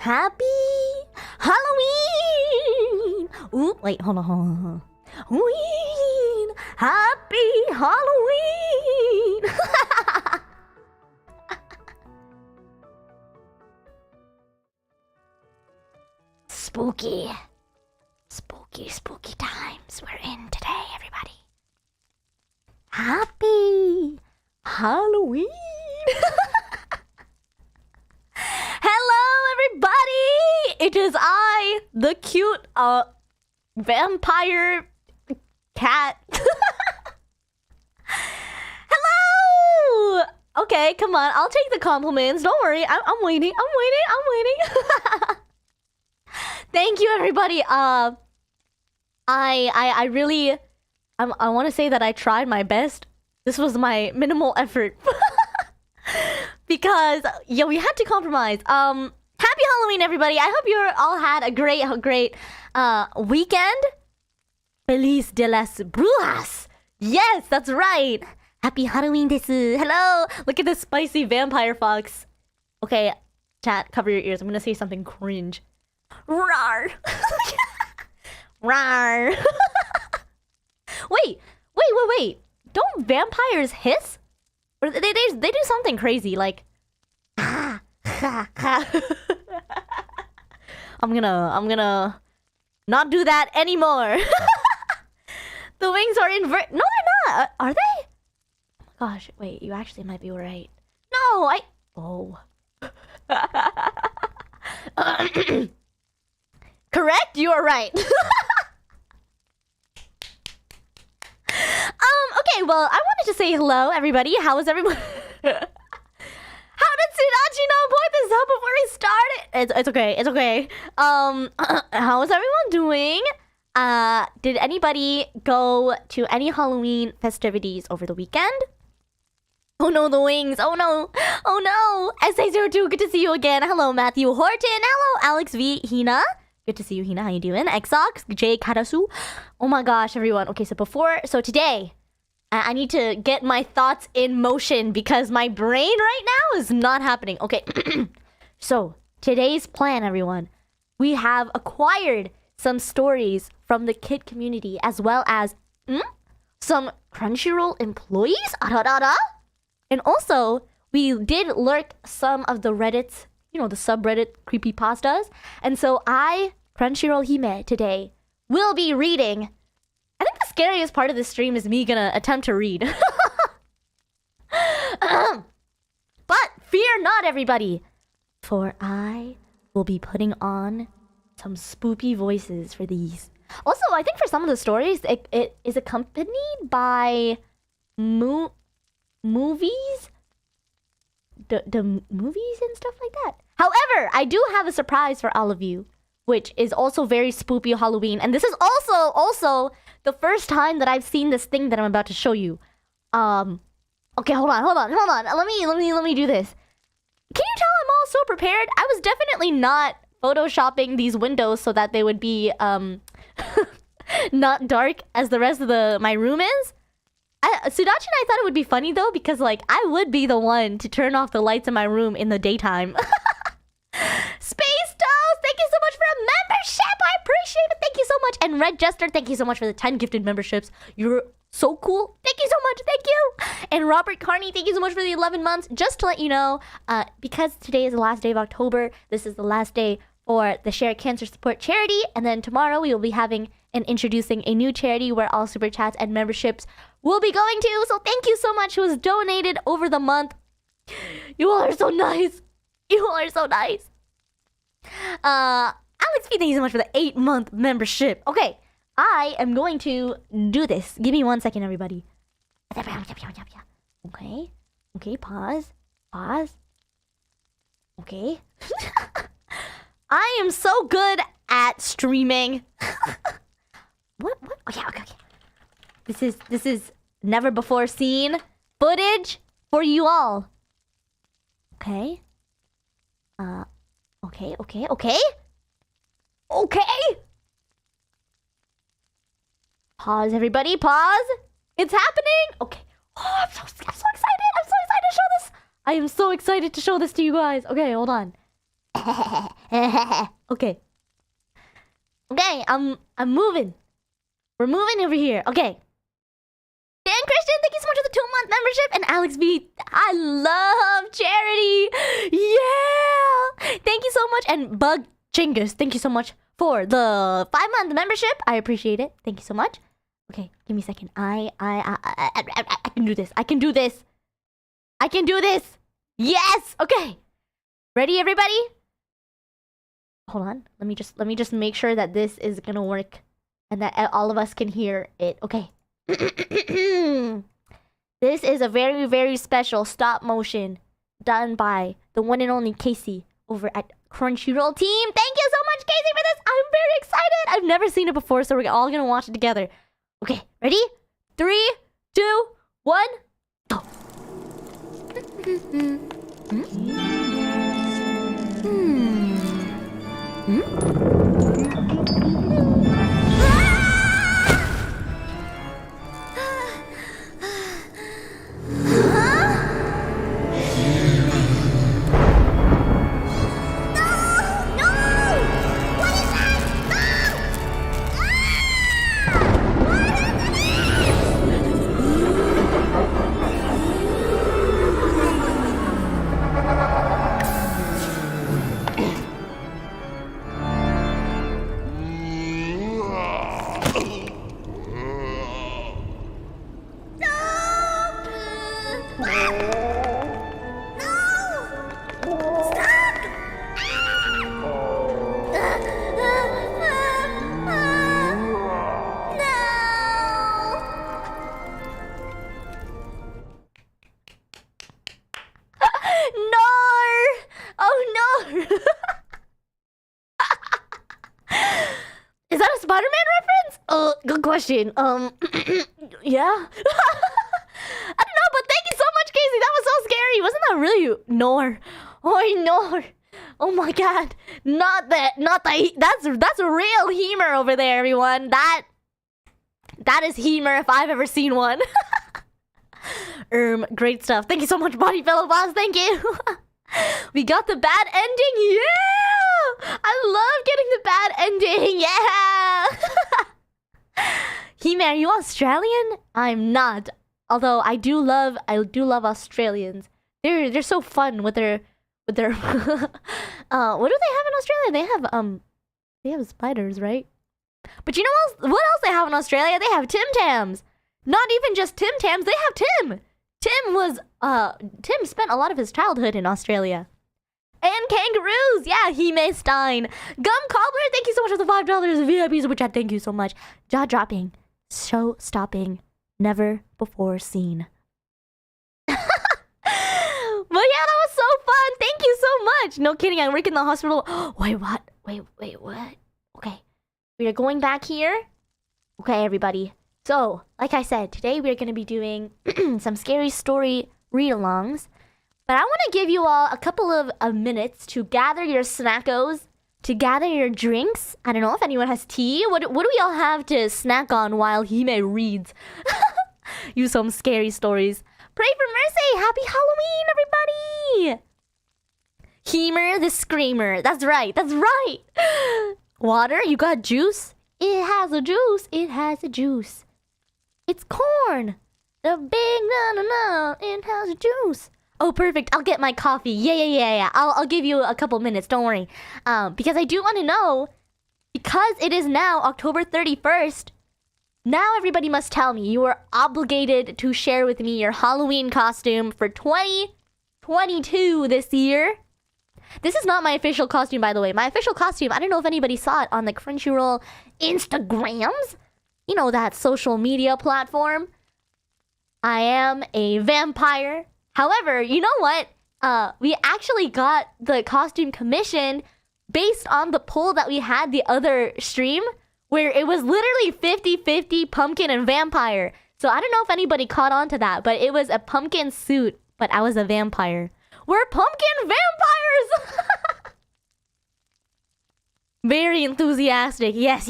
Happy Halloween! Ooh, wait, hold on. Ween! Happy Halloween! Spooky times we're in today, everybody. Happy Halloween! Hello, everybody! It is I, the cute, vampire cat. Hello! Okay, come on, I'll take the compliments. Don't worry, I'm waiting. Thank you, everybody. I want to say that I tried my best. This was my minimal effort. Because, yeah, we had to compromise. Happy Halloween, everybody. I hope you all had a great weekend. Feliz de las Brujas. Yes, that's right. Happy Halloween desu. Hello. Look at this spicy vampire fox. Okay, chat, cover your ears. I'm gonna say something cringe. Rawr. Rawr. Wait. Don't vampires hiss? Or they do something crazy, like I'm gonna not do that anymore. The wings are invert. No, they're not. Are they? Oh my gosh, wait, you actually might be right. No, oh. Correct? You are right. Okay, well, I wanted to say hello, everybody. How is everyone? How did Sudachi not point this out before we started? It's okay. How is everyone doing? Did anybody go to any Halloween festivities over the weekend? Oh no, the wings. Oh no. SA02, good to see you again. Hello, Matthew Horton. Hello, Alex V. Hina. Good to see you, Hina. How you doing? Xox, Jay Karasu. Oh my gosh, everyone. Okay, so today, I need to get my thoughts in motion because my brain right now is not happening. Okay, so today's plan, everyone. We have acquired some stories from the kid community as well as some Crunchyroll employees. And also, we did lurk some of the Reddits, you know, the subreddit creepypastas. And so Crunchyroll-Hime today will be reading. I think the scariest part of this stream is me gonna attempt to read. But fear not, everybody, for I will be putting on some spooky voices for these. Also, I think for some of the stories, it is accompanied by movies. The movies and stuff like that. However, I do have a surprise for all of you, which is also very spooky Halloween. And this is also the first time that I've seen this thing that I'm about to show you. Okay, hold on. Let me do this. Can you tell I'm all so prepared? I was definitely not photoshopping these windows so that they would be not dark as the rest of my room is. Sudachi and I thought it would be funny though, because like I would be the one to turn off the lights in my room in the daytime. Space Toast, thank you so much for a membership. I appreciate it. Thank you so much. And Red Jester, thank you so much for the 10 gifted memberships. You're so cool. Thank you so much. Thank you. And Robert Carney, thank you so much for the 11 months. Just to let you know, because today is the last day of October, this is the last day for the Share Cancer Support charity. And then tomorrow we will be having and introducing a new charity where all super chats and memberships will be going to. So thank you so much who has donated over the month. You all are so nice. Alex P, thank you so much for the 8-month membership. Okay, I am going to do this. Give me 1 second, everybody. Okay, pause. Okay. I am so good at streaming. What? Okay. This is never before seen footage for you all. Okay. Okay. Pause, everybody. Pause. It's happening. Okay. Oh, I'm so excited. I'm so excited to show this. I am so excited to show this to you guys. Okay, hold on. Okay. Okay, I'm moving. We're moving over here. Okay. Dan Christian, thank you so much for the 2-month membership. And Alex B, I love charity. Yeah. Thank you so much. And Bug Chingus, thank you so much for the 5-month membership. I appreciate it. Thank you so much. Okay, give me a second. I can do this. I can do this. I can do this. Yes. Okay. Ready, everybody? Hold on. Let me just make sure that this is gonna work and that all of us can hear it. Okay. This is a very, very special stop motion done by the one and only Casey over at Crunchyroll team. Thank you so much, Casey, for this. I'm very excited. I've never seen it before, so we're all gonna watch it together. Okay, ready? 3, 2, 1, go. Is that a Spider-Man reference? Good question. Yeah. I don't know, but thank you so much, Casey. That was so scary. Wasn't that really Nor? Oh, Nor. Oh my god. Not that. That's a real Hemer over there, everyone. That is Hemer if I've ever seen one. Great stuff. Thank you so much, Body Fellow Boss. Thank you. We got the bad ending. Yeah! I love getting the bad ending. Yeah! He-Man, are you Australian? I'm not. Although I do love Australians. They're so fun with their what do they have in Australia? They have spiders, right? But you know what else they have in Australia? They have Tim Tams. Not even just Tim Tams, they have Tim. Tim spent a lot of his childhood in Australia. And kangaroos! Yeah, Hime Stein. Gum Cobbler, thank you so much for the $5 VIP super chat. Thank you so much. Jaw dropping. Show stopping. Never before seen. But yeah, that was so fun. Thank you so much. No kidding, I work in the hospital. Wait, what? Wait, what? Okay. We are going back here. Okay, everybody. So, like I said, today we are going to be doing some scary story read-alongs. But I want to give you all a couple of minutes to gather your snackos, to gather your drinks. I don't know if anyone has tea. What do we all have to snack on while Hime reads? You some scary stories. Pray for mercy! Happy Halloween, everybody! Hemer the Screamer. That's right, that's right! Water? You got juice? It has a juice. It has a juice. It's corn. The big no. It has a juice. Oh, perfect. I'll get my coffee. Yeah. I'll give you a couple minutes. Don't worry. Because I do want to know, because it is now October 31st, now everybody must tell me. You are obligated to share with me your Halloween costume for 2022 this year. This is not my official costume, by the way. My official costume, I don't know if anybody saw it on the Crunchyroll Instagrams. You know, that social media platform. I am a vampire. However, you know what? We actually got the costume commissioned based on the poll that we had the other stream, where it was literally 50-50 pumpkin and vampire. So I don't know if anybody caught on to that, but it was a pumpkin suit, but I was a vampire. We're pumpkin vampires! Very enthusiastic. Yes.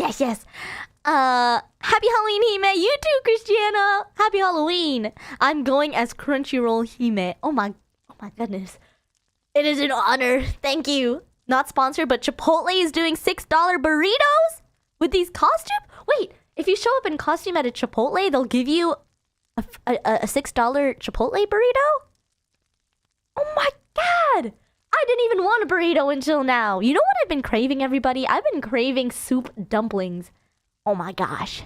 Happy Halloween, Hime. You too, Christiana. Happy Halloween. I'm going as Crunchyroll Hime. Oh my goodness. It is an honor. Thank you. Not sponsored, but Chipotle is doing $6 burritos with these costumes. Wait, if you show up in costume at a Chipotle, they'll give you a $6 Chipotle burrito? Oh my god! I didn't even want a burrito until now. You know what I've been craving, everybody? I've been craving soup dumplings. Oh my gosh.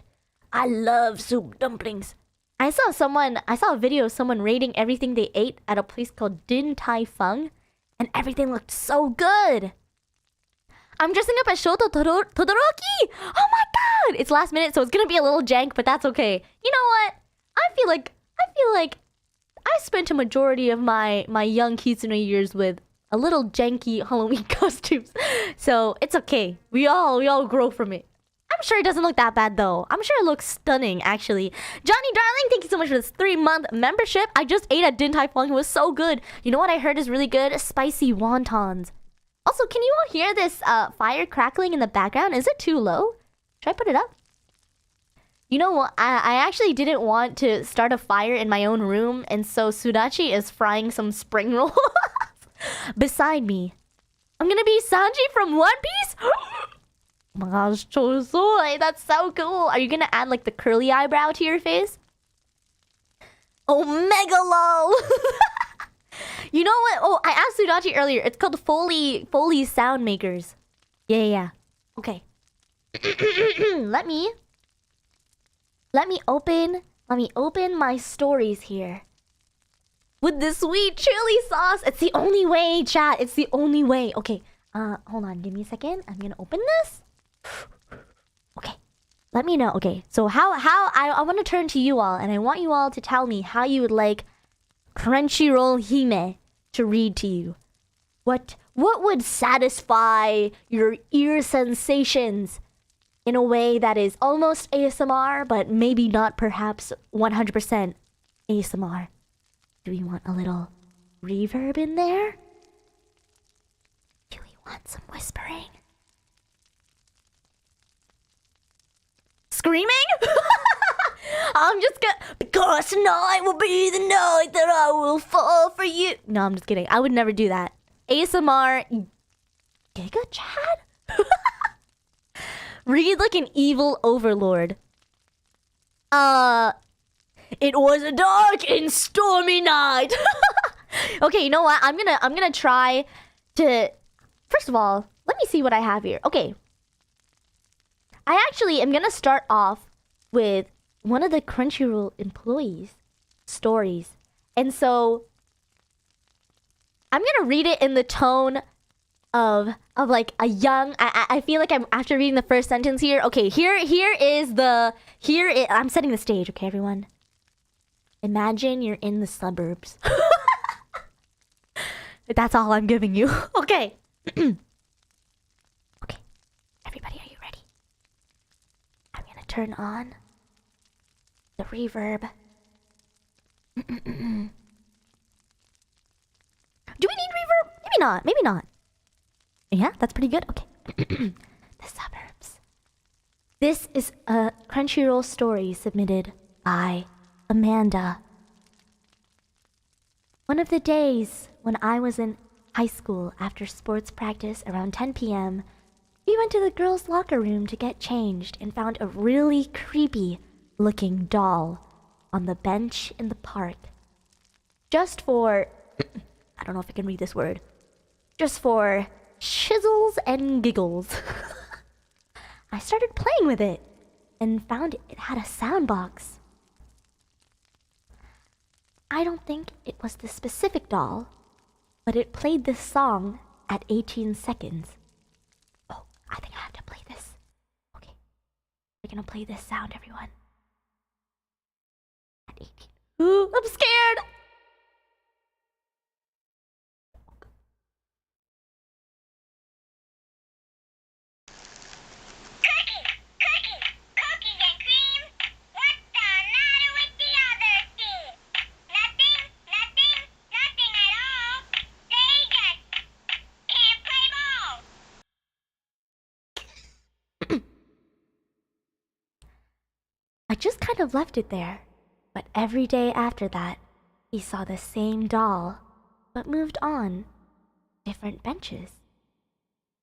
I love soup dumplings. I saw a video of someone rating everything they ate at a place called Din Tai Fung, and everything looked so good. I'm dressing up as Shoto Todoroki! Oh my god! It's last minute, so it's gonna be a little jank, but that's okay. You know what? I feel like I spent a majority of my young Kitsune years with a little janky Halloween costumes. So it's okay. We all grow from it. I'm sure it doesn't look that bad though. I'm sure it looks stunning actually. Johnny Darling, thank you so much for this 3-month membership. I just ate at Din Tai Fung. It was so good. You know what I heard is really good? Spicy wontons. Also, can you all hear this fire crackling in the background? Is it too low? Should I put it up? You know what? I actually didn't want to start a fire in my own room, and so Sudachi is frying some spring rolls beside me. I'm gonna be Sanji from One Piece? Oh my gosh, Chosoi, that's so cool. Are you gonna add like the curly eyebrow to your face? Oh, Megalo! You know what? Oh, I asked Sudachi earlier. It's called Foley Sound Makers. Yeah. Okay. Let me open my stories here. With this sweet chili sauce. It's the only way, chat. It's the only way. Okay. Hold on. Give me a second. I'm gonna open this. Okay. Let me know. Okay. So how I want to turn to you all, and I want you all to tell me how you would like Crunchyroll-Hime to read to you. What would satisfy your ear sensations in a way that is almost ASMR, but maybe not perhaps 100% ASMR? Do we want a little reverb in there? Do we want some whispering? Screaming? I'm just gonna... Because tonight will be the night that I will fall for you. No, I'm just kidding. I would never do that. ASMR... Giga Chad? Read like an evil overlord. It was a dark and stormy night. Okay, you know what? I'm gonna try to... First of all, let me see what I have here. Okay. I actually am gonna start off with one of the Crunchyroll employees' stories. And so I'm gonna read it in the tone of like a young... I feel like I'm after reading the first sentence here. Okay, I'm setting the stage, okay, everyone? Imagine you're in the suburbs. That's all I'm giving you. Okay. Okay. Everybody, are you ready? I'm gonna turn on the reverb. Do we need reverb? Maybe not. Maybe not. Yeah, that's pretty good. Okay. The suburbs. This is a Crunchyroll story submitted by Amanda. One of the days when I was in high school after sports practice around 10 p.m., we went to the girls' locker room to get changed and found a really creepy looking doll on the bench in the park. Just for... I don't know if I can read this word. Just for shizzles and giggles. I started playing with it and found it had a sound box. I don't think it was the specific doll, but it played this song at 18 seconds. Oh, I think I have to play this. Okay. We're gonna play this sound, everyone. At 18. Ooh, I'm scared! I just kind of left it there, but every day after that, he saw the same doll, but moved on, different benches.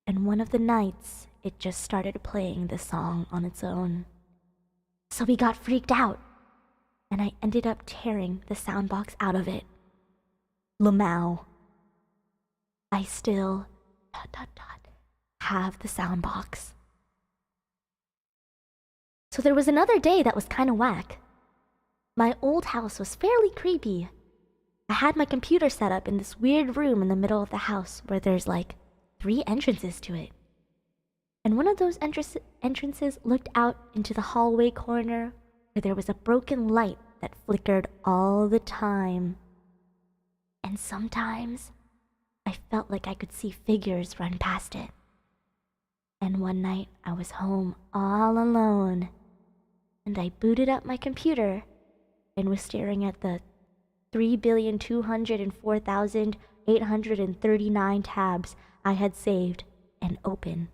And one of the nights, it just started playing the song on its own. So we got freaked out, and I ended up tearing the soundbox out of it. Lamau. I still have the soundbox. So there was another day that was kind of whack. My old house was fairly creepy. I had my computer set up in this weird room in the middle of the house where there's like 3 entrances to it. And one of those entrances looked out into the hallway corner where there was a broken light that flickered all the time. And sometimes I felt like I could see figures run past it. And one night I was home all alone, and I booted up my computer and was staring at the 3,204,839 tabs I had saved and open.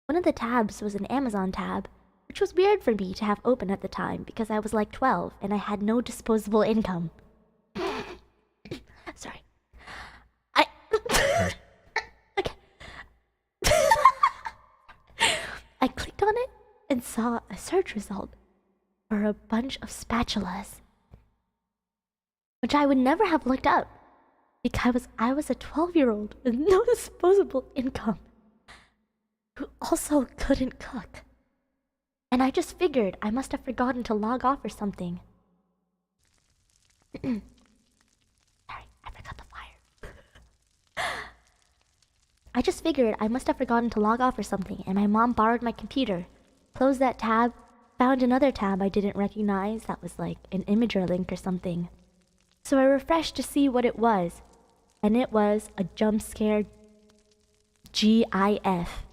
One of the tabs was an Amazon tab, which was weird for me to have open at the time because I was like 12 and I had no disposable income. Sorry. Okay. I clicked on it and saw a search result for a bunch of spatulas, which I would never have looked up because I was a 12-year-old with no disposable income who also couldn't cook. And I just figured I must have forgotten to log off or something. Sorry, I forgot the fire. I just figured I must have forgotten to log off or something, and my mom borrowed my computer, closed that tab, found another tab I didn't recognize that was like an imager link or something. So I refreshed to see what it was, and it was a jump scare GIF.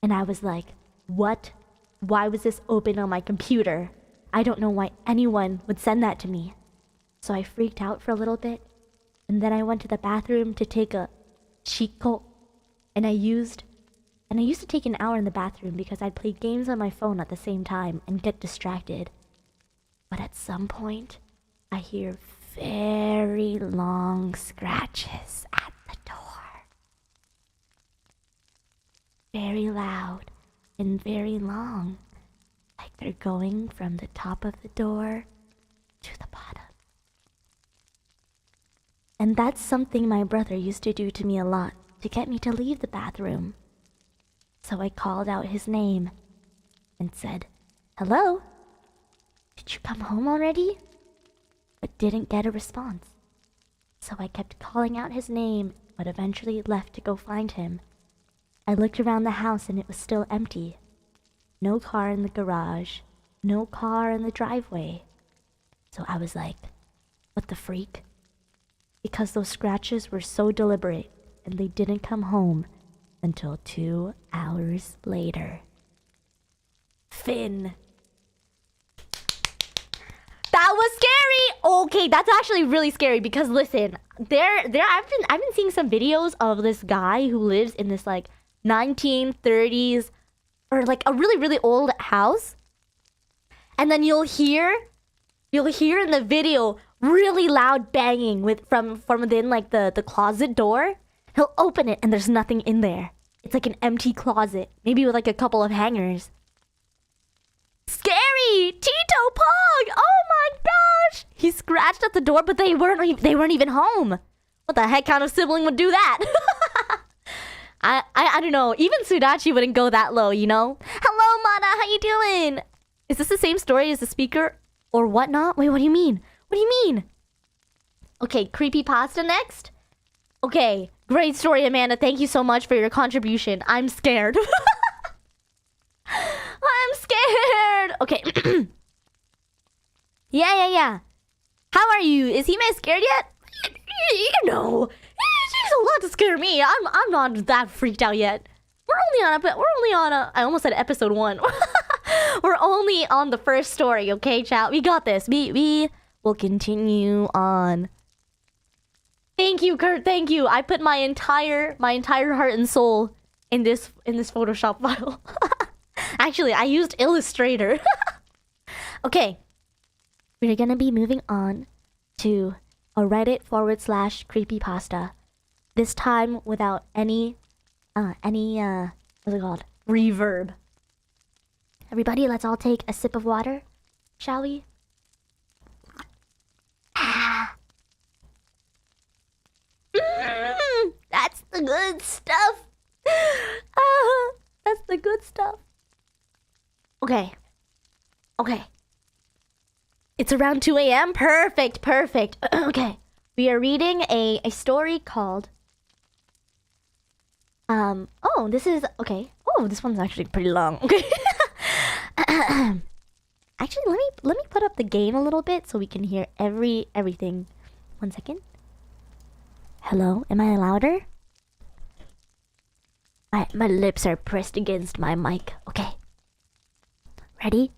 And I was like, what? Why was this open on my computer? I don't know why anyone would send that to me. So I freaked out for a little bit, and then I went to the bathroom to take a shiko, and I used to take an hour in the bathroom because I'd play games on my phone at the same time and get distracted. But at some point, I hear very long scratches at the door. Very loud and very long, like they're going from the top of the door to the bottom. And that's something my brother used to do to me a lot to get me to leave the bathroom. So I called out his name and said, "Hello? Did you come home already?" But didn't get a response. So I kept calling out his name, but eventually left to go find him. I looked around the house and it was still empty. No car in the garage, no car in the driveway. So I was like, what the freak? Because those scratches were so deliberate and they didn't come home until 2 hours later. Finn. That was scary. Okay, that's actually really scary because listen, I've been seeing some videos of this guy who lives in this like 1930s or like a really really old house, and then you'll hear in the video really loud banging from within like the closet door. He'll open it and there's nothing in there. It's like an empty closet, maybe with like a couple of hangers. Scary! Tito Pog! Oh my gosh! He scratched at the door, but they weren't even home. What the heck kind of sibling would do that? I don't know. Even Sudachi wouldn't go that low, you know? Hello, Mana. How you doing? Is this the same story as the speaker or whatnot? Wait, what do you mean? What do you mean? Okay, creepypasta next. Okay, great story, Amanda. Thank you so much for your contribution. I'm scared. I'm scared. Okay. Yeah. How are you? Is he scared yet? You know, it's a lot to scare me. I'm not that freaked out yet. We're only on I almost said episode 1. We're only on the first story, okay, chat? We got this. We will continue on. Thank you, Kurt. Thank you. I put my entire heart and soul in this Photoshop file. Actually, I used Illustrator. Okay. We're gonna be moving on to a Reddit /creepypasta. This time without any what's it called? Reverb. Everybody, let's all take a sip of water, shall we? That's the good stuff. That's the good stuff. Okay. It's around 2 a.m. Perfect. Okay. We are reading a story called this is okay. Oh, this one's actually pretty long. Okay. Actually, let me put up the game a little bit so we can hear everything. 1 second. Hello, am I louder? My lips are pressed against my mic. Okay. Ready?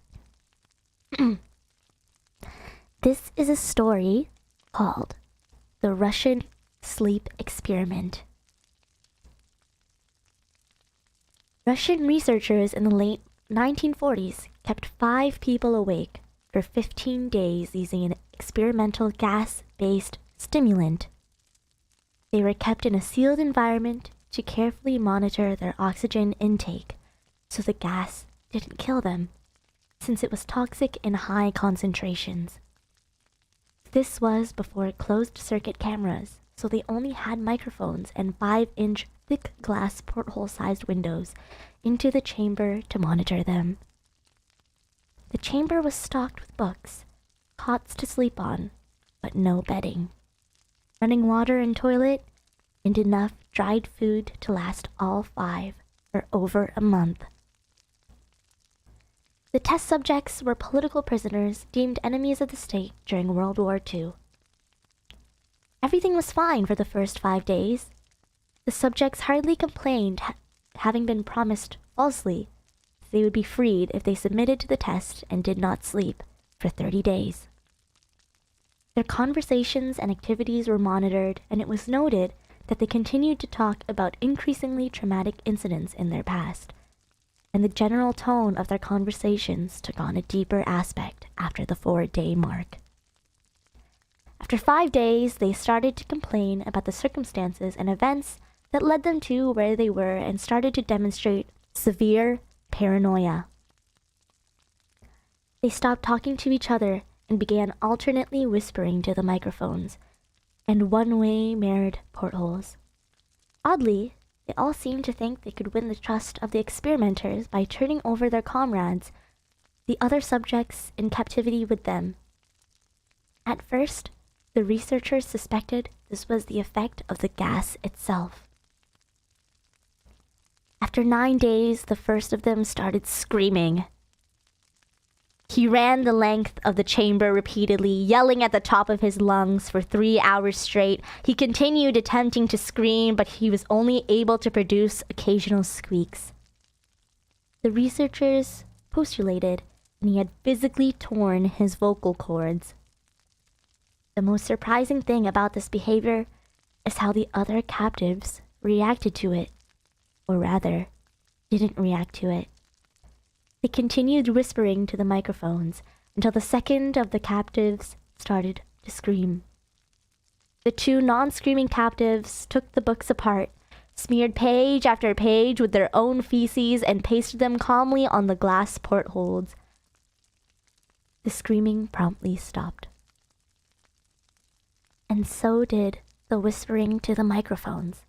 This is a story called The Russian Sleep Experiment. Russian researchers in the late 1940s kept 5 people awake for 15 days using an experimental gas-based stimulant. They were kept in a sealed environment to carefully monitor their oxygen intake so the gas didn't kill them, since it was toxic in high concentrations. This was before closed-circuit cameras, so they only had microphones and 5-inch thick glass porthole-sized windows into the chamber to monitor them. The chamber was stocked with books, cots to sleep on, but no bedding. Running water and toilet, and enough dried food to last all 5 for over a month. The test subjects were political prisoners deemed enemies of the state during World War II. Everything was fine for the first 5 days. The subjects hardly complained, having been promised falsely they would be freed if they submitted to the test and did not sleep for 30 days. Their conversations and activities were monitored, and it was noted that they continued to talk about increasingly traumatic incidents in their past, and the general tone of their conversations took on a deeper aspect after the 4-day mark. After 5 days, they started to complain about the circumstances and events that led them to where they were and started to demonstrate severe paranoia. They stopped talking to each other and began alternately whispering to the microphones and one-way mirrored portholes. Oddly, they all seemed to think they could win the trust of the experimenters by turning over their comrades, the other subjects in captivity with them. At first, the researchers suspected this was the effect of the gas itself. After 9 days, the first of them started screaming. He ran the length of the chamber repeatedly, yelling at the top of his lungs for 3 hours straight. He continued attempting to scream, but he was only able to produce occasional squeaks. The researchers postulated that he had physically torn his vocal cords. The most surprising thing about this behavior is how the other captives reacted to it, or rather, didn't react to it. They continued whispering to the microphones until the second of the captives started to scream. The 2 non-screaming captives took the books apart, smeared page after page with their own feces, and pasted them calmly on the glass portholes. The screaming promptly stopped. And so did the whispering to the microphones.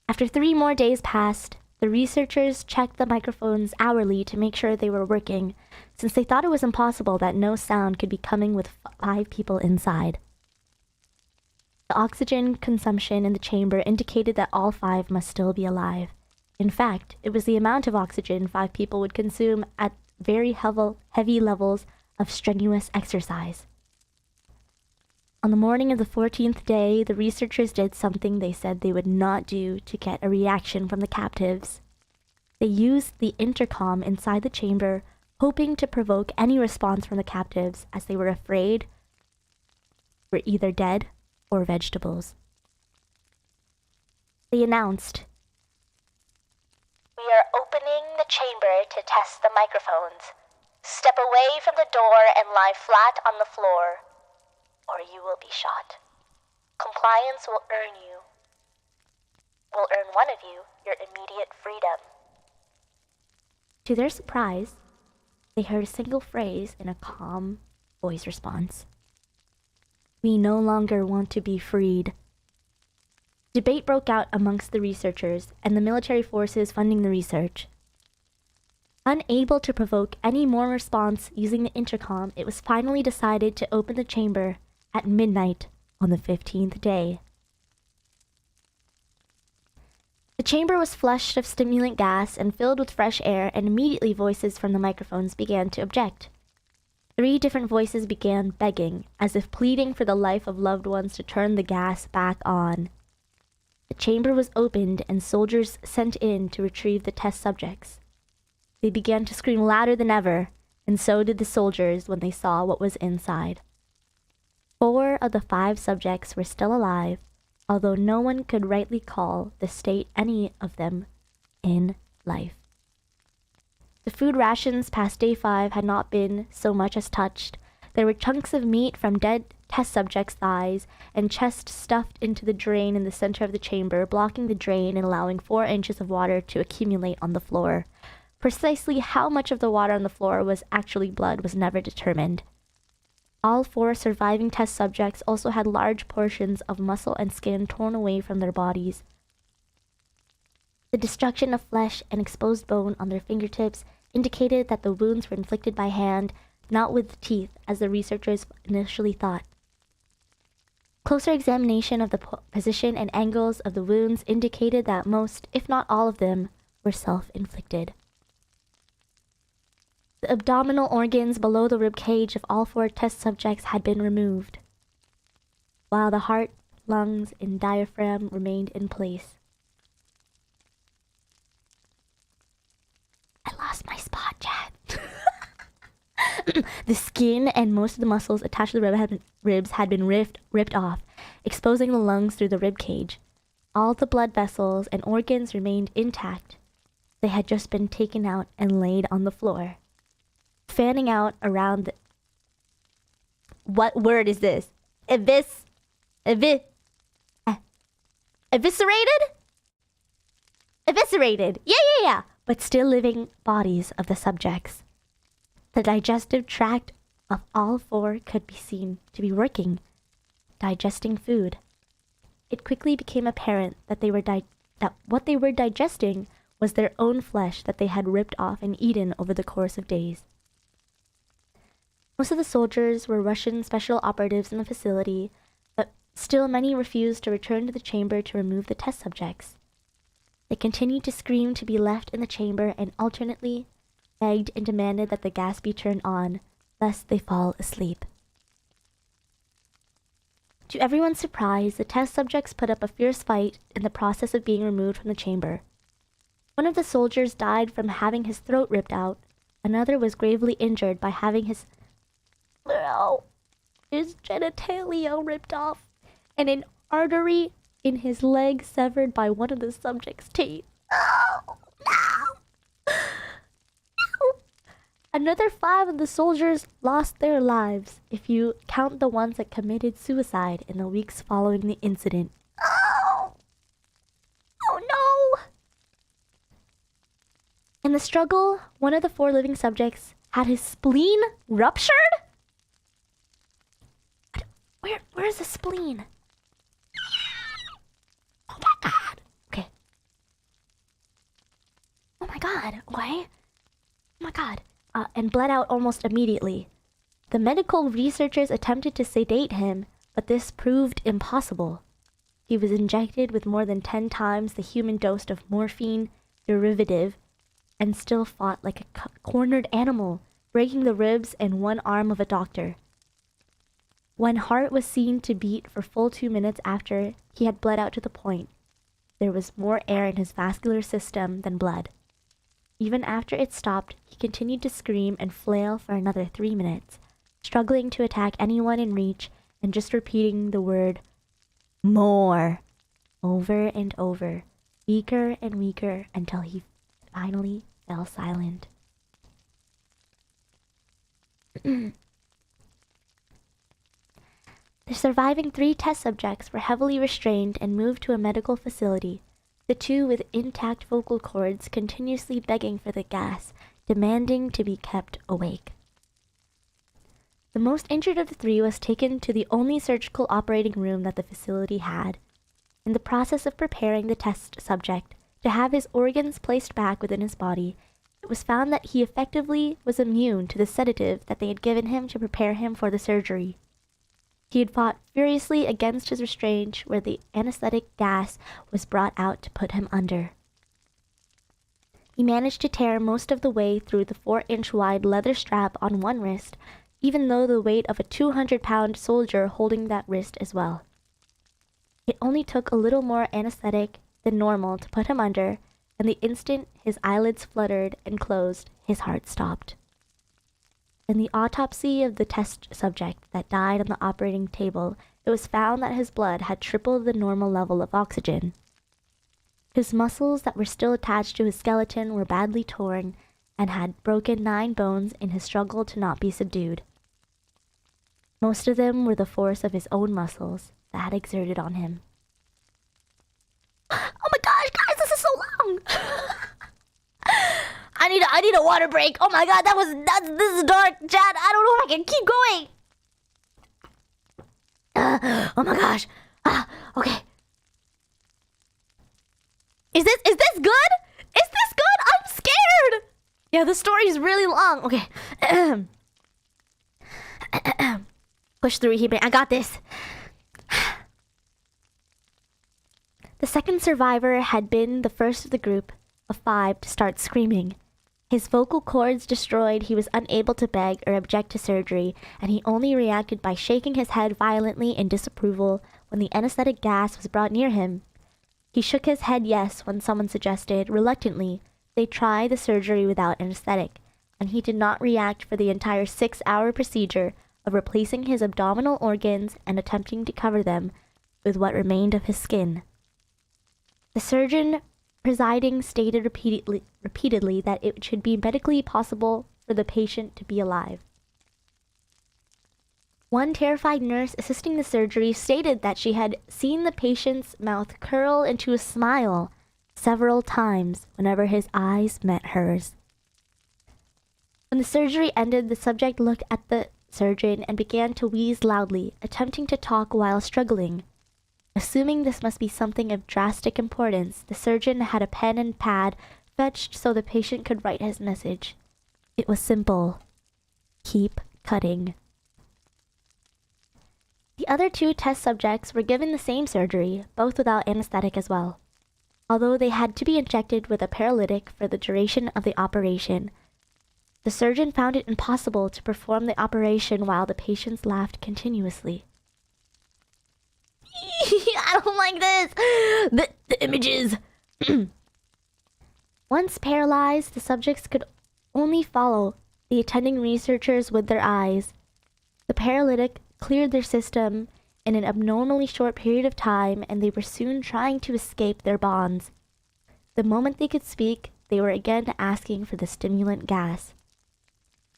After 3 more days passed, the researchers checked the microphones hourly to make sure they were working, since they thought it was impossible that no sound could be coming with 5 people inside. The oxygen consumption in the chamber indicated that all 5 must still be alive. In fact, it was the amount of oxygen 5 people would consume at very heavy levels of strenuous exercise. On the morning of the 14th day, the researchers did something they said they would not do to get a reaction from the captives. They used the intercom inside the chamber, hoping to provoke any response from the captives, as they were afraid were either dead or vegetables. They announced, "We are opening the chamber to test the microphones. Step away from the door and lie flat on the floor, or you will be shot." Compliance will earn one of you your immediate freedom. To their surprise, they heard a single phrase in a calm voice response. We no longer want to be freed. Debate broke out amongst the researchers and the military forces funding the research. Unable to provoke any more response using the intercom, it was finally decided to open the chamber at midnight on the 15th day. The chamber was flushed of stimulant gas and filled with fresh air, and immediately voices from the microphones began to object. 3 different voices began begging, as if pleading for the life of loved ones to turn the gas back on. The chamber was opened and soldiers sent in to retrieve the test subjects. They began to scream louder than ever, and so did the soldiers when they saw what was inside. 4 of the 5 subjects were still alive, although no one could rightly call the state any of them in life. The food rations past day 5 had not been so much as touched. There were chunks of meat from dead test subjects' thighs and chest stuffed into the drain in the center of the chamber, blocking the drain and allowing 4 inches of water to accumulate on the floor. Precisely how much of the water on the floor was actually blood was never determined. All 4 surviving test subjects also had large portions of muscle and skin torn away from their bodies. The destruction of flesh and exposed bone on their fingertips indicated that the wounds were inflicted by hand, not with teeth, as the researchers initially thought. Closer examination of the position and angles of the wounds indicated that most, if not all of them, were self-inflicted. The abdominal organs below the rib cage of all 4 test subjects had been removed, while the heart, lungs, and diaphragm remained in place. I lost my spot, chat. The skin and most of the muscles attached to the ribs had been ripped off, exposing the lungs through the rib cage. All the blood vessels and organs remained intact. They had just been taken out and laid on the floor. Fanning out around the... What word is this? Eviscerated? Eviscerated. Yeah. But still living bodies of the subjects. The digestive tract of all 4 could be seen to be working, digesting food. It quickly became apparent that what they were digesting was their own flesh that they had ripped off and eaten over the course of days. Most of the soldiers were Russian special operatives in the facility, but still many refused to return to the chamber to remove the test subjects. They continued to scream to be left in the chamber and alternately begged and demanded that the gas be turned on, lest they fall asleep. To everyone's surprise, the test subjects put up a fierce fight in the process of being removed from the chamber. One of the soldiers died from having his throat ripped out. Another was gravely injured by having his genitalia ripped off and an artery in his leg severed by one of the subject's teeth. Oh, no! Another 5 of the soldiers lost their lives, if you count the ones that committed suicide in the weeks following the incident. Oh no! In the struggle, one of the 4 living subjects had his spleen ruptured? Where's the spleen? Oh my god. Okay. Oh my god. Okay. Oh my god. And bled out almost immediately. The medical researchers attempted to sedate him, but this proved impossible. He was injected with more than 10 times the human dose of morphine derivative and still fought like a cornered animal, breaking the ribs and one arm of a doctor. When heart was seen to beat for full 2 minutes after he had bled out to the point, there was more air in his vascular system than blood. Even after it stopped, he continued to scream and flail for another 3 minutes, struggling to attack anyone in reach and just repeating the word, "more," over and over, weaker and weaker until he finally fell silent. The The surviving 3 test subjects were heavily restrained and moved to a medical facility, the 2 with intact vocal cords continuously begging for the gas, demanding to be kept awake. The most injured of the 3 was taken to the only surgical operating room that the facility had. In the process of preparing the test subject to have his organs placed back within his body, it was found that he effectively was immune to the sedative that they had given him to prepare him for the surgery. He had fought furiously against his restraint where the anesthetic gas was brought out to put him under. He managed to tear most of the way through the 4-inch wide leather strap on one wrist, even though the weight of a 200-pound soldier holding that wrist as well. It only took a little more anesthetic than normal to put him under, and the instant his eyelids fluttered and closed, his heart stopped. In the autopsy of the test subject that died on the operating table, it was found that his blood had tripled the normal level of oxygen. His muscles that were still attached to his skeleton were badly torn and had broken 9 bones in his struggle to not be subdued. Most of them were the force of his own muscles that had exerted on him. Oh my gosh, guys, this is so long! I need a water break. Oh my god, this is dark, Chad. I don't know if I can keep going. Oh my gosh. Okay. Is this good? Is this good? I'm scared. Yeah, the story is really long. Okay. Push through, Hime. I got this. The second survivor had been the first of the group of 5 to start screaming. His vocal cords destroyed, he was unable to beg or object to surgery, and he only reacted by shaking his head violently in disapproval when the anesthetic gas was brought near him. He shook his head yes when someone suggested, reluctantly, they try the surgery without anesthetic, and he did not react for the entire 6-hour procedure of replacing his abdominal organs and attempting to cover them with what remained of his skin. The surgeon presiding stated repeatedly that it should be medically possible for the patient to be alive. One terrified nurse assisting the surgery stated that she had seen the patient's mouth curl into a smile several times whenever his eyes met hers. When the surgery ended, the subject looked at the surgeon and began to wheeze loudly, attempting to talk while struggling. Assuming this must be something of drastic importance, the surgeon had a pen and pad fetched so the patient could write his message. It was simple. Keep cutting. The other 2 test subjects were given the same surgery, both without anesthetic as well. Although they had to be injected with a paralytic for the duration of the operation, the surgeon found it impossible to perform the operation while the patients laughed continuously. I don't like this! The images! Once paralyzed, the subjects could only follow the attending researchers with their eyes. The paralytic cleared their system in an abnormally short period of time, and they were soon trying to escape their bonds. The moment they could speak, they were again asking for the stimulant gas.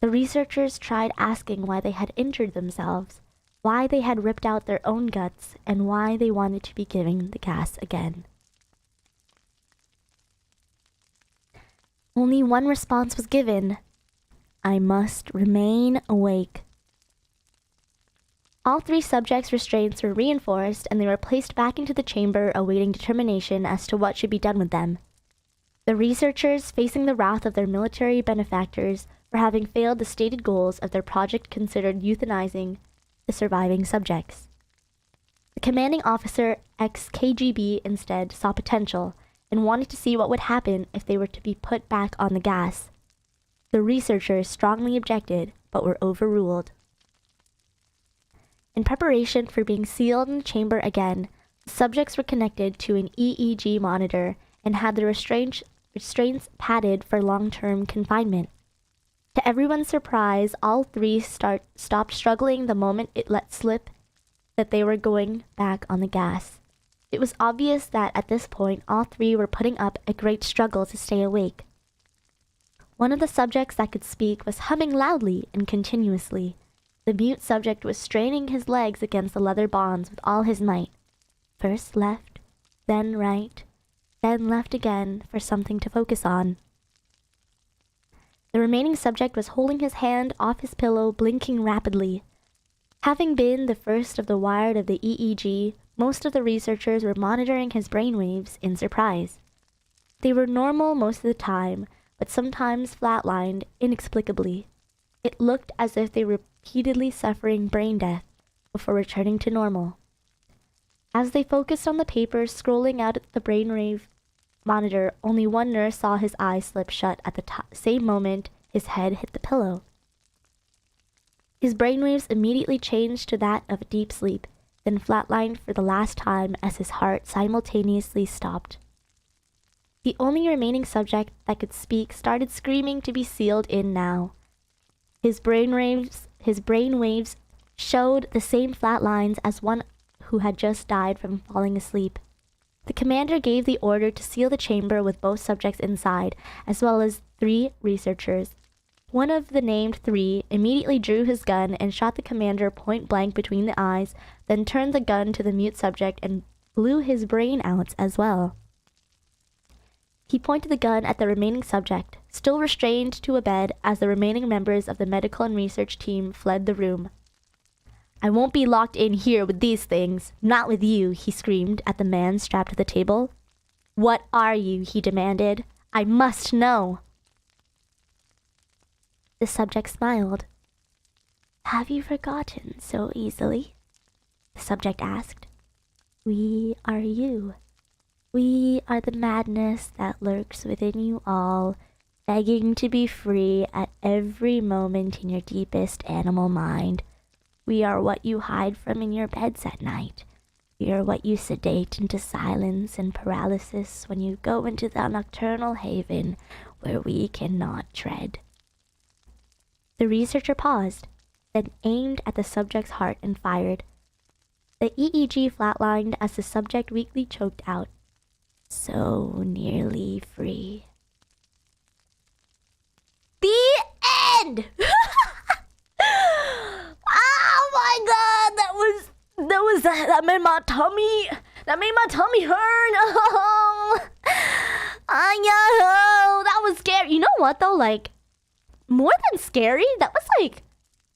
The researchers tried asking why they had injured themselves, why they had ripped out their own guts, and why they wanted to be given the gas again. Only one response was given. I must remain awake. All 3 subjects' restraints were reinforced, and they were placed back into the chamber awaiting determination as to what should be done with them. The researchers, facing the wrath of their military benefactors for having failed the stated goals of their project, considered euthanizing the surviving subjects. The commanding officer, ex-KGB, instead saw potential and wanted to see what would happen if they were to be put back on the gas. The researchers strongly objected, but were overruled. In preparation for being sealed in the chamber again, the subjects were connected to an EEG monitor and had their restraints padded for long-term confinement. To everyone's surprise, all 3 stopped struggling the moment it let slip that they were going back on the gas. It was obvious that at this point, all 3 were putting up a great struggle to stay awake. One of the subjects that could speak was humming loudly and continuously. The mute subject was straining his legs against the leather bonds with all his might. First left, then right, then left again for something to focus on. The remaining subject was holding his hand off his pillow, blinking rapidly. Having been the first of the wired of the EEG, most of the researchers were monitoring his brainwaves in surprise. They were normal most of the time, but sometimes flatlined inexplicably. It looked as if they were repeatedly suffering brain death before returning to normal. As they focused on the papers scrolling out at the brainwave monitor, only one nurse saw his eyes slip shut at the same moment his head hit the pillow. His brainwaves immediately changed to that of deep sleep, then flatlined for the last time as his heart simultaneously stopped. The only remaining subject that could speak started screaming to be sealed in now. His brainwaves showed the same flat lines as one who had just died from falling asleep. The commander gave the order to seal the chamber with both subjects inside, as well as 3 researchers. One of the named 3 immediately drew his gun and shot the commander point blank between the eyes, then turned the gun to the mute subject and blew his brain out as well. He pointed the gun at the remaining subject, still restrained to a bed as the remaining members of the medical and research team fled the room. "I won't be locked in here with these things. Not with you," he screamed at the man strapped to the table. "What are you?" he demanded. "I must know." The subject smiled. "Have you forgotten so easily?" the subject asked. "We are you. We are the madness that lurks within you all, begging to be free at every moment in your deepest animal mind. We are what you hide from in your beds at night. We are what you sedate into silence and paralysis when you go into the nocturnal haven where we cannot tread." The researcher paused, then aimed at the subject's heart and fired. The EEG flatlined as the subject weakly choked out, "So nearly free." The end! Oh my god, that made my tummy hurt. Oh, that was scary. You know what though? Like, more than scary, that was like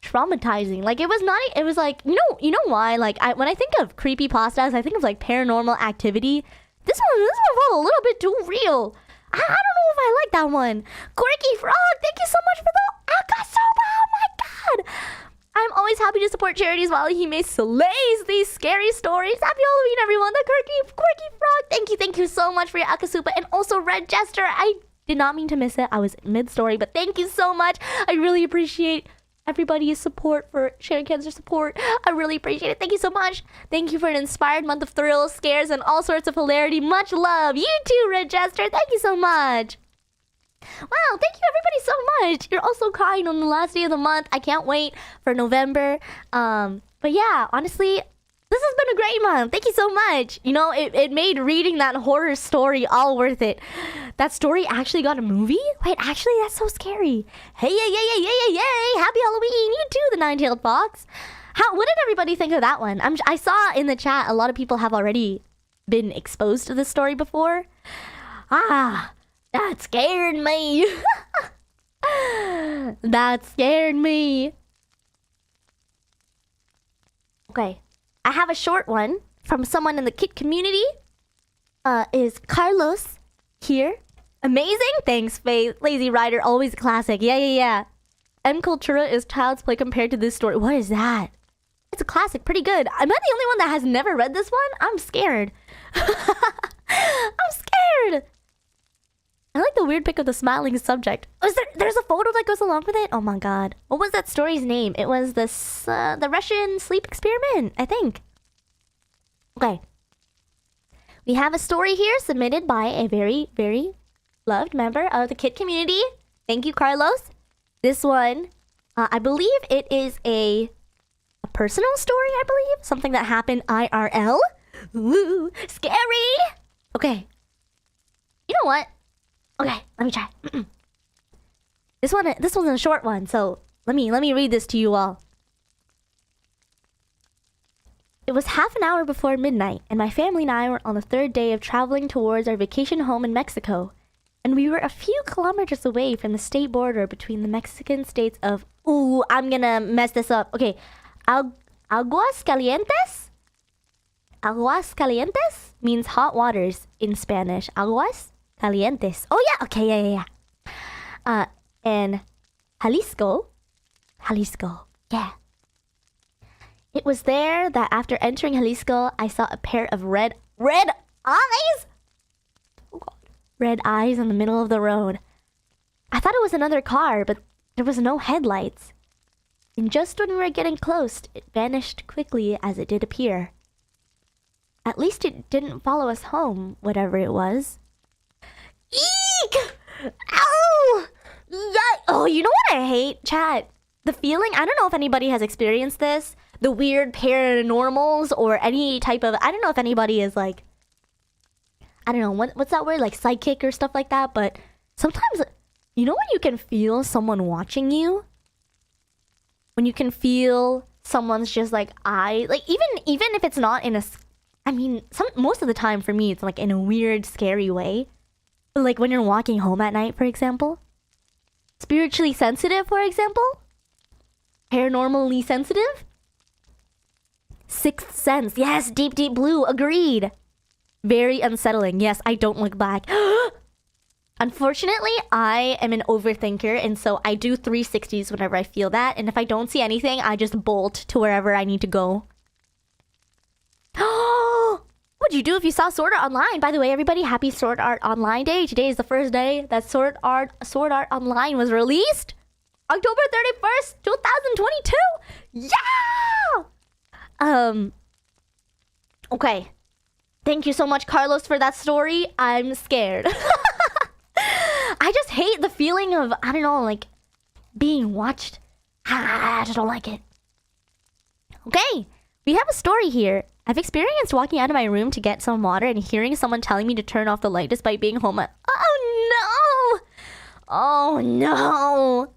traumatizing. Like, it was not. It was like, you know why? Like, when I think of creepypastas, I think of like Paranormal Activity. This one felt a little bit too real. I don't know if I like that one. Quirky Frog, thank you so much for the Akasuba. Oh my god. I'm always happy to support charities while he may slays these scary stories. Happy Halloween, everyone. The Quirky Frog, thank you so much for your Akasuba. And also Red Jester, I did not mean to miss it. I was mid-story, but thank you so much. I really appreciate everybody's support for Sharing Cancer support. I really appreciate it. Thank you so much. Thank you for an inspired month of thrills, scares, and all sorts of hilarity. Much love. You too, Red Jester. Thank you so much. Wow, thank you everybody so much. You're all so kind on the last day of the month. I can't wait for November. But yeah, honestly, this has been a great month. Thank you so much. You know, it made reading that horror story all worth it. That story actually got a movie? Wait, actually, that's so scary. Hey, yay. Happy Halloween. You too, the Nine-Tailed Fox. What did everybody think of that one? I saw in the chat a lot of people have already been exposed to this story before. That scared me. That scared me. Okay. I have a short one from someone in the Kit community. Is Carlos here? Amazing. Thanks, Faith. Lazy Rider, always a classic. Yeah. M. Cultura is child's play compared to this story. What is that? It's a classic. Pretty good. Am I the only one that has never read this one? I'm scared. I'm scared. I like the weird pic of the smiling subject. There's a photo that goes along with it? Oh my god. What was that story's name? It was the Russian sleep experiment, I think. Okay. We have a story here submitted by a very, very loved member of the Kit community. Thank you, Carlos. This one, I believe it is a personal story, I believe. Something that happened IRL. Ooh, scary. Okay. You know what? Okay, let me try. This one's a short one, so let me read this to you all. It was half an hour before midnight, and my family and I were on the third day of traveling towards our vacation home in Mexico. And we were a few kilometers away from the state border between the Mexican states of... Ooh, I'm gonna mess this up. Okay. Aguas Calientes? Aguas Calientes means hot waters in Spanish. Aguas Calientes. Oh, yeah. Okay, yeah. And Jalisco. Yeah. It was there that after entering Jalisco, I saw a pair of red eyes? Oh, God. Red eyes in the middle of the road. I thought it was another car, but there was no headlights. And just when we were getting close, it vanished quickly as it did appear. At least it didn't follow us home, whatever it was. Eek! Ow! Yeah. Oh, you know what I hate, chat? The feeling, I don't know if anybody has experienced this, the weird paranormals or any type of, I don't know if anybody is like, I don't know, what's that word? Like psychic or stuff like that, but sometimes, you know when you can feel someone watching you? When you can feel someone's just like eye, like even if it's not in a, I mean, most of the time for me, it's like in a weird, scary way. But like when you're walking home at night, for example. Spiritually sensitive, for example. Paranormally sensitive. Sixth sense. Yes, deep, deep blue. Agreed. Very unsettling. Yes, I don't look back. Unfortunately, I am an overthinker, and so I do 360s whenever I feel that. And if I don't see anything, I just bolt to wherever I need to go. What would you do if you saw Sword Art Online? By the way, everybody, happy Sword Art Online Day. Today is the first day that Sword Art Online was released. October 31st, 2022. Yeah! Okay. Thank you so much, Carlos, for that story. I'm scared. I just hate the feeling of, I don't know, like, being watched. I just don't like it. Okay, we have a story here. I've experienced walking out of my room to get some water and hearing someone telling me to turn off the light despite being home at... Oh, no! Oh, no!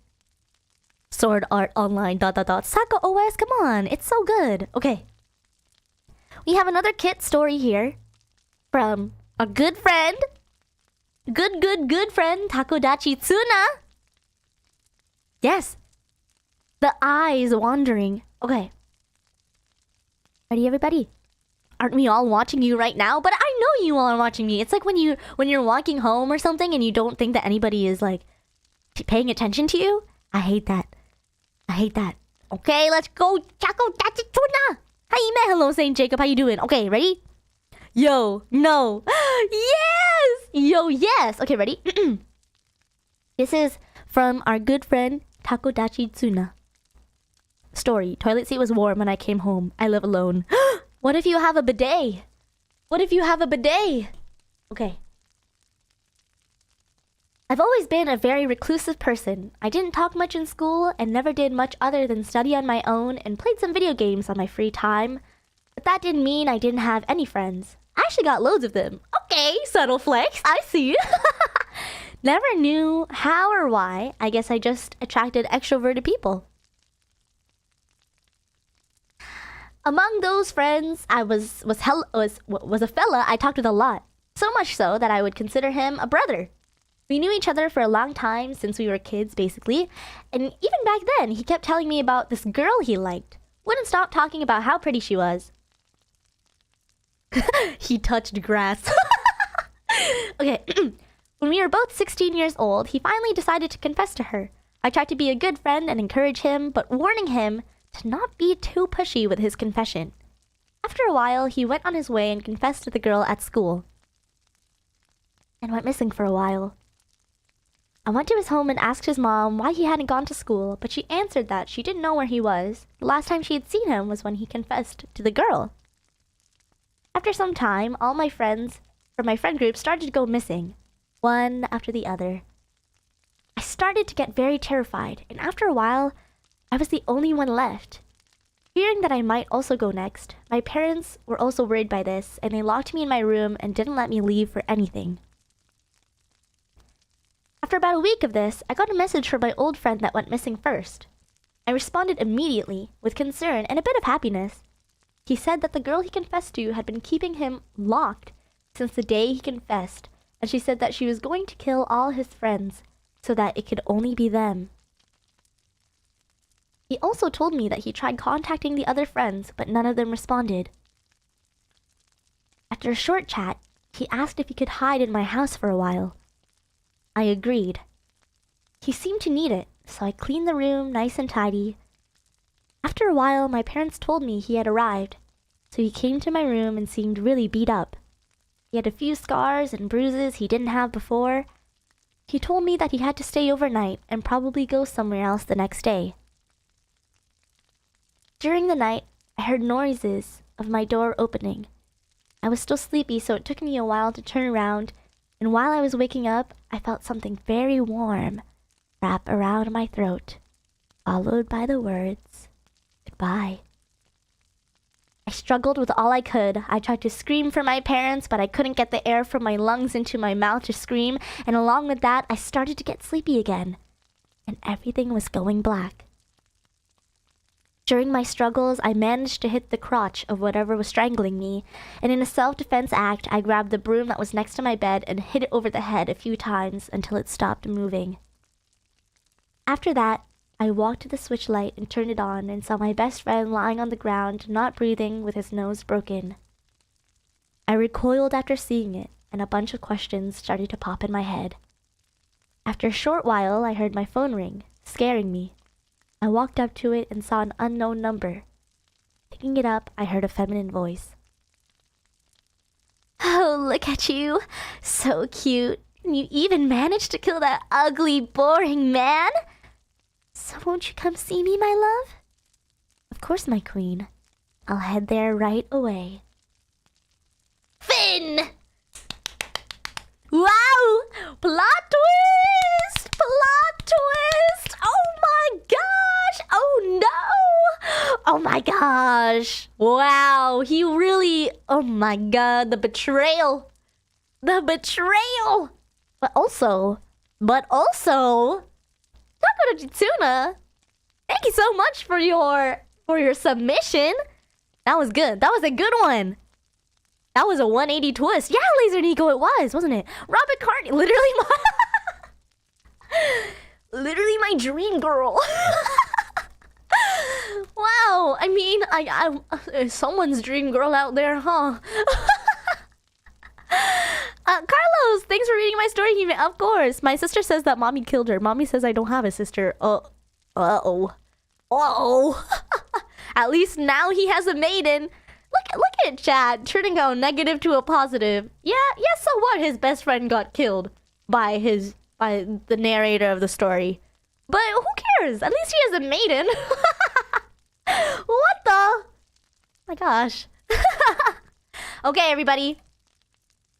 Sword Art Online, ... Saka OS, come on. It's so good. Okay. We have another kit story here from a good friend. Good friend, Takodachi Tsuna. Yes. The eyes wandering. Okay. Ready, everybody? Aren't we all watching you right now? But I know you all are watching me. It's like when you're walking home or something and you don't think that anybody is like paying attention to you. I hate that. Okay, let's go. Takodachi Tsuna. Hi, hello, Saint Jacob. How you doing? Okay, ready? Yo, no. Yes! Yo, yes! Okay, ready? This is from our good friend, Takodachi Tsuna. Story. Toilet seat was warm when I came home. I live alone. What if you have a bidet? Okay. I've always been a very reclusive person. I didn't talk much in school and never did much other than study on my own and played some video games on my free time. But that didn't mean I didn't have any friends. I actually got loads of them. Okay, subtle flex. I see. Never knew how or why. I guess I just attracted extroverted people. Among those friends, I was a fella I talked with a lot. So much so that I would consider him a brother. We knew each other for a long time since we were kids, basically. And even back then, he kept telling me about this girl he liked. Wouldn't stop talking about how pretty she was. He touched grass. Okay. When we were both 16 years old, he finally decided to confess to her. I tried to be a good friend and encourage him, but warning him to not be too pushy with his confession. After a while, he went on his way and confessed to the girl at school. And went missing for a while. I went to his home and asked his mom why he hadn't gone to school, but she answered that she didn't know where he was. The last time she had seen him was when he confessed to the girl. After some time, all my friends from my friend group started to go missing, one after the other. I started to get very terrified, and after a while, I was the only one left. Fearing that I might also go next, my parents were also worried by this, and they locked me in my room and didn't let me leave for anything. After about a week of this, I got a message from my old friend that went missing first. I responded immediately, with concern and a bit of happiness. He said that the girl he confessed to had been keeping him locked since the day he confessed, and she said that she was going to kill all his friends so that it could only be them. He also told me that he tried contacting the other friends, but none of them responded. After a short chat, he asked if he could hide in my house for a while. I agreed. He seemed to need it, so I cleaned the room nice and tidy. After a while, my parents told me he had arrived, so he came to my room and seemed really beat up. He had a few scars and bruises he didn't have before. He told me that he had to stay overnight and probably go somewhere else the next day. During the night, I heard noises of my door opening. I was still sleepy, so it took me a while to turn around, and while I was waking up, I felt something very warm wrap around my throat, followed by the words, "Goodbye." I struggled with all I could. I tried to scream for my parents, but I couldn't get the air from my lungs into my mouth to scream, and along with that, I started to get sleepy again, and everything was going black. During my struggles, I managed to hit the crotch of whatever was strangling me, and in a self-defense act, I grabbed the broom that was next to my bed and hit it over the head a few times until it stopped moving. After that, I walked to the switch light and turned it on and saw my best friend lying on the ground, not breathing, with his nose broken. I recoiled after seeing it, and a bunch of questions started to pop in my head. After a short while, I heard my phone ring, scaring me. I walked up to it and saw an unknown number. Picking it up, I heard a feminine voice. "Oh, look at you. So cute. And you even managed to kill that ugly, boring man. So won't you come see me, my love?" "Of course, my queen. I'll head there right away." Finn! Wow! Plot twist! Plot twist! Oh my gosh! Oh no! Oh my gosh! Wow! He really... Oh my god, the betrayal! The betrayal! But also... Sakura Jitsuna, thank you so much for your submission. That was good. That was a good one. That was a 180 twist. Yeah, Laser Nico, it was, wasn't it? Robert Carney, literally my dream girl. Wow, I mean, I someone's dream girl out there, huh? Carlos, thanks for reading my story. Of course. My sister says that mommy killed her. Mommy says I don't have a sister. Uh-oh. At least now he has a maiden. Look at Chad turning out negative to a positive. Yeah, so what? His best friend got killed by the narrator of the story. But who cares? At least he has a maiden. What the? Oh my gosh. Okay, everybody.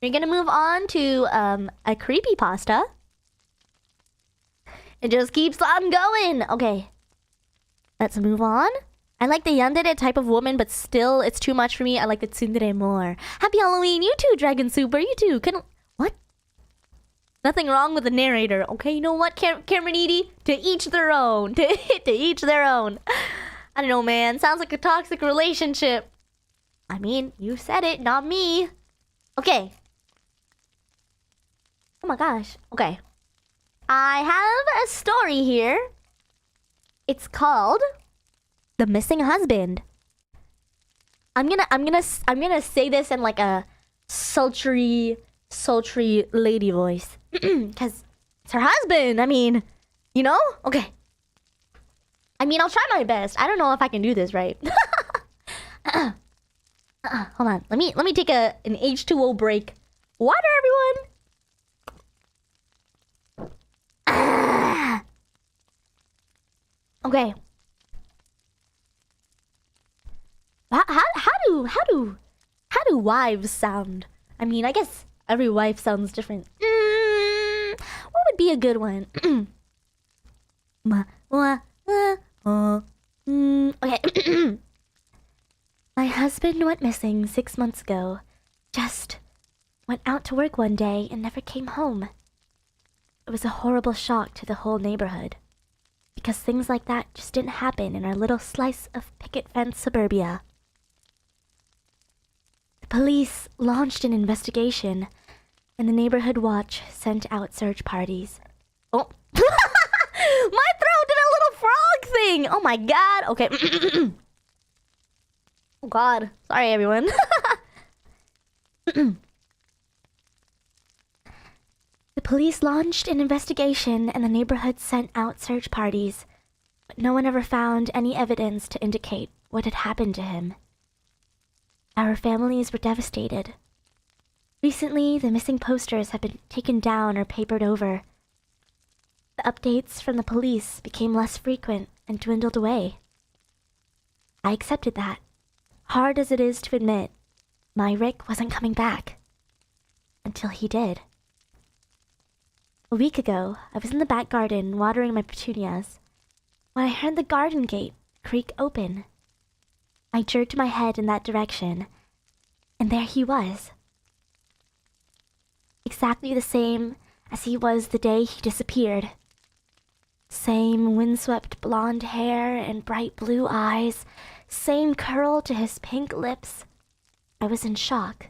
We're gonna move on to a creepypasta. It just keeps on going. Okay. Let's move on. I like the yandere type of woman, but still, it's too much for me. I like the tsundere more. Happy Halloween, you too, Dragon Super. You too. What? Nothing wrong with the narrator. Okay, you know what, Cameron Edie? To each their own. To each their own. I don't know, man. Sounds like a toxic relationship. I mean, you said it, not me. Okay. Oh my gosh. Okay. I have a story here. It's called The Missing Husband. I'm gonna say this in like a sultry lady voice. Cause it's her husband. I mean, you know? Okay. I mean, I'll try my best. I don't know if I can do this right. Hold on. Let me take an H2O break. Water, everyone. Okay. How do wives sound? I mean, I guess every wife sounds different. What would be a good one? Okay. My husband went missing 6 months ago. Just went out to work one day and never came home. It was a horrible shock to the whole neighborhood, because things like that just didn't happen in our little slice of picket fence suburbia. Police launched an investigation, and the neighborhood watch sent out search parties. Oh. My throat did a little frog thing! Oh my god. Okay. Oh god. Sorry, everyone. The police launched an investigation and the neighborhood sent out search parties, but no one ever found any evidence to indicate what had happened to him. Our families were devastated. Recently, the missing posters have been taken down or papered over. The updates from the police became less frequent and dwindled away. I accepted that. Hard as it is to admit, my Rick wasn't coming back. Until he did. A week ago, I was in the back garden watering my petunias when I heard the garden gate creak open. I jerked my head in that direction, and there he was. Exactly the same as he was the day he disappeared. Same windswept blonde hair and bright blue eyes, same curl to his pink lips. I was in shock.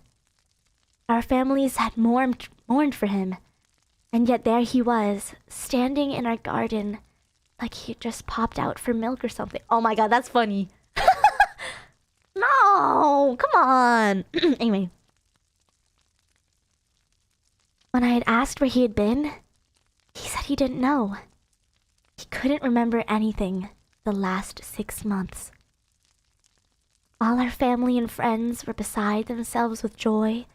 Our families had mourned for him, and yet there he was, standing in our garden, like he had just popped out for milk or something. Oh my god, that's funny. No, come on. Anyway. When I had asked where he had been, he said he didn't know. He couldn't remember anything the last 6 months. All our family and friends were beside themselves with joy.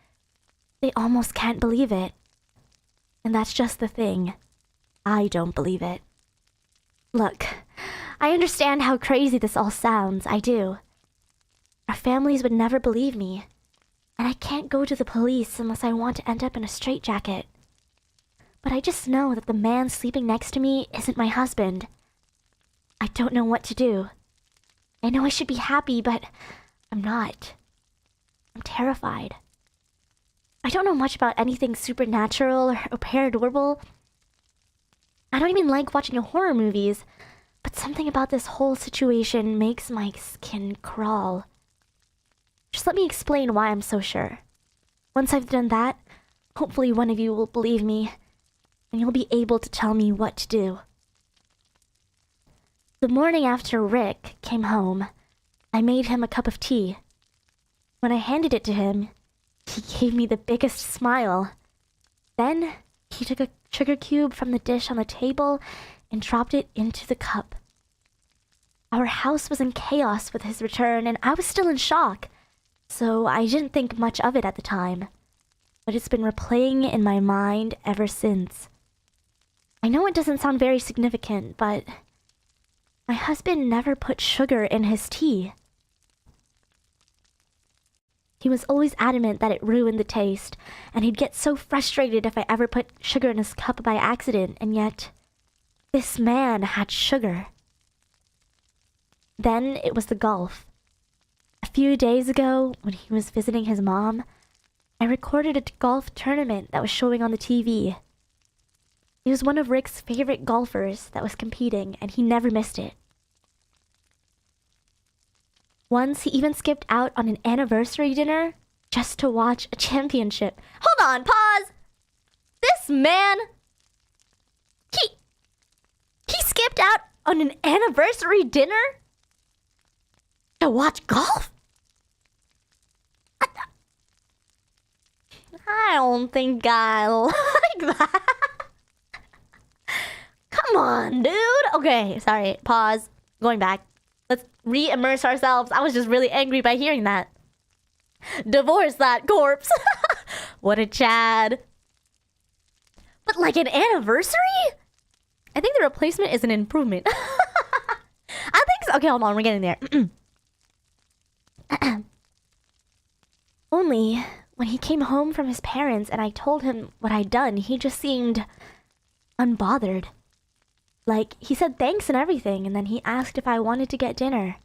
They almost can't believe it. And that's just the thing. I don't believe it. Look, I understand how crazy this all sounds, I do. Our families would never believe me, and I can't go to the police unless I want to end up in a straitjacket. But I just know that the man sleeping next to me isn't my husband. I don't know what to do. I know I should be happy, but I'm not. I'm terrified. I don't know much about anything supernatural or paranormal. I don't even like watching horror movies, but something about this whole situation makes my skin crawl. Just let me explain why I'm so sure. Once I've done that, hopefully one of you will believe me, and you'll be able to tell me what to do. The morning after Rick came home, I made him a cup of tea. When I handed it to him, he gave me the biggest smile. Then, he took a sugar cube from the dish on the table and dropped it into the cup. Our house was in chaos with his return, and I was still in shock, so I didn't think much of it at the time. But it's been replaying in my mind ever since. I know it doesn't sound very significant, but my husband never put sugar in his tea. He was always adamant that it ruined the taste, and he'd get so frustrated if I ever put sugar in his cup by accident, and yet this man had sugar. Then it was the golf. A few days ago, when he was visiting his mom, I recorded a golf tournament that was showing on the TV. He was one of Rick's favorite golfers that was competing, and he never missed it. Once, he even skipped out on an anniversary dinner just to watch a championship. Hold on, pause! This man... He skipped out on an anniversary dinner to watch golf? I don't think I like that. Come on, dude. Okay, sorry. Pause. Going back. Let's re-immerse ourselves. I was just really angry by hearing that. Divorce that corpse. What a Chad. But like an anniversary? I think the replacement is an improvement. I think so. Okay, hold on. We're getting there. Only when he came home from his parents and I told him what I'd done, he just seemed unbothered. Like, he said thanks and everything, and then he asked if I wanted to get dinner.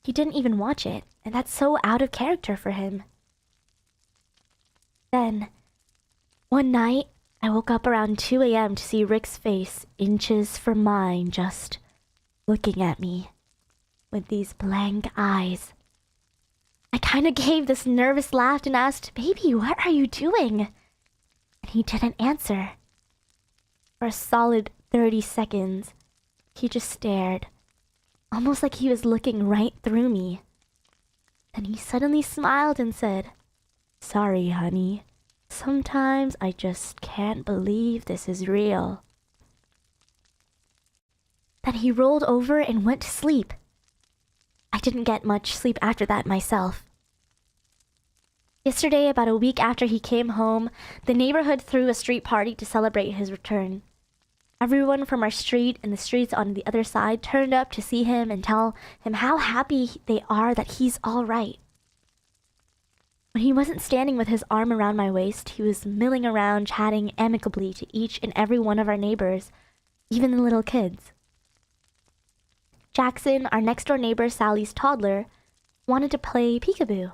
He didn't even watch it, and that's so out of character for him. Then, one night, I woke up around 2 a.m. to see Rick's face inches from mine, just looking at me with these blank eyes. I kind of gave this nervous laugh and asked, "Baby, what are you doing?" And he didn't answer. For a solid 30 seconds, he just stared, almost like he was looking right through me. Then he suddenly smiled and said, "Sorry, honey. Sometimes I just can't believe this is real." Then he rolled over and went to sleep. I didn't get much sleep after that myself. Yesterday, about a week after he came home, the neighborhood threw a street party to celebrate his return. Everyone from our street and the streets on the other side turned up to see him and tell him how happy they are that he's all right. When he wasn't standing with his arm around my waist, he was milling around chatting amicably to each and every one of our neighbors, even the little kids. Jackson, our next-door neighbor Sally's toddler, wanted to play peekaboo,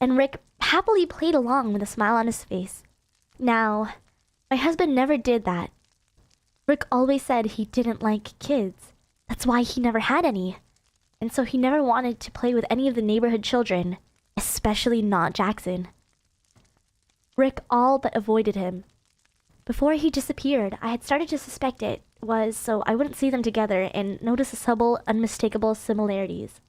and Rick happily played along with a smile on his face. Now, my husband never did that. Rick always said he didn't like kids. That's why he never had any. And so he never wanted to play with any of the neighborhood children, especially not Jackson. Rick all but avoided him. Before he disappeared, I had started to suspect it was so I wouldn't see them together and notice the subtle, unmistakable similarities.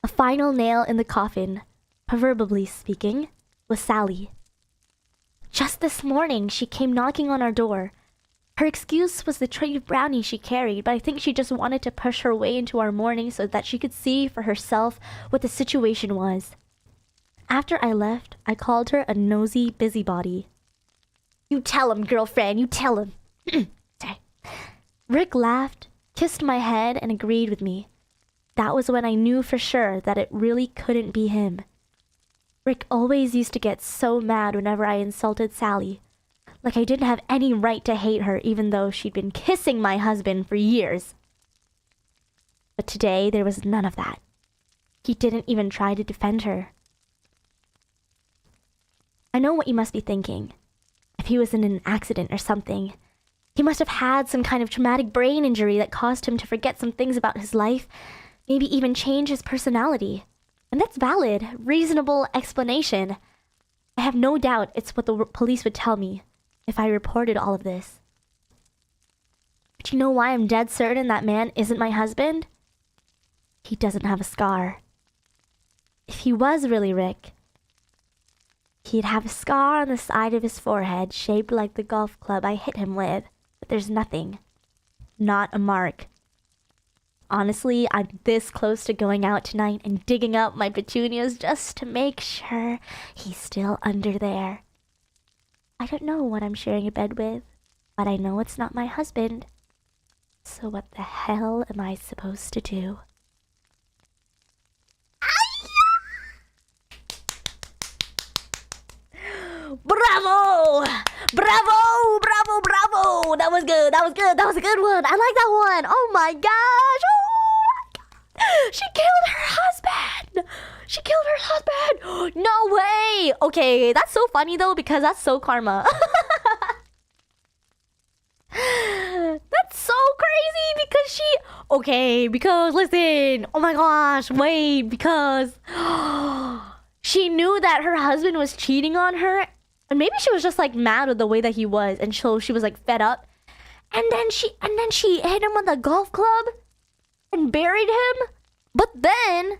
A final nail in the coffin, proverbially speaking, was Sally. Just this morning, she came knocking on our door. Her excuse was the tray of brownies she carried, but I think she just wanted to push her way into our morning so that she could see for herself what the situation was. After I left, I called her a nosy busybody. "You tell him, girlfriend, you tell him." Sorry. Rick laughed, kissed my head, and agreed with me. That was when I knew for sure that it really couldn't be him. Rick always used to get so mad whenever I insulted Sally. Like I didn't have any right to hate her even though she'd been kissing my husband for years. But today there was none of that. He didn't even try to defend her. I know what you must be thinking. If he was in an accident or something, he must have had some kind of traumatic brain injury that caused him to forget some things about his life, maybe even change his personality. And that's valid, reasonable explanation. I have no doubt it's what the police would tell me if I reported all of this. But you know why I'm dead certain that man isn't my husband? He doesn't have a scar. If he was really Rick, he'd have a scar on the side of his forehead shaped like the golf club I hit him with, but there's nothing. Not a mark. Honestly, I'm this close to going out tonight and digging up my petunias just to make sure he's still under there. I don't know what I'm sharing a bed with, but I know it's not my husband. So what the hell am I supposed to do? Bravo! Bravo! Bravo! Bravo! That was good. That was good. That was a good one. I like that one. Oh my gosh. Oh my God. She killed her husband. She killed her husband. No way. Okay, that's so funny though because that's so karma. That's so crazy because she... Okay, because listen. Oh my gosh. Wait, because... She knew that her husband was cheating on her. And maybe she was just like mad with the way that he was, and so she was like fed up. And then she hit him with a golf club and buried him. But then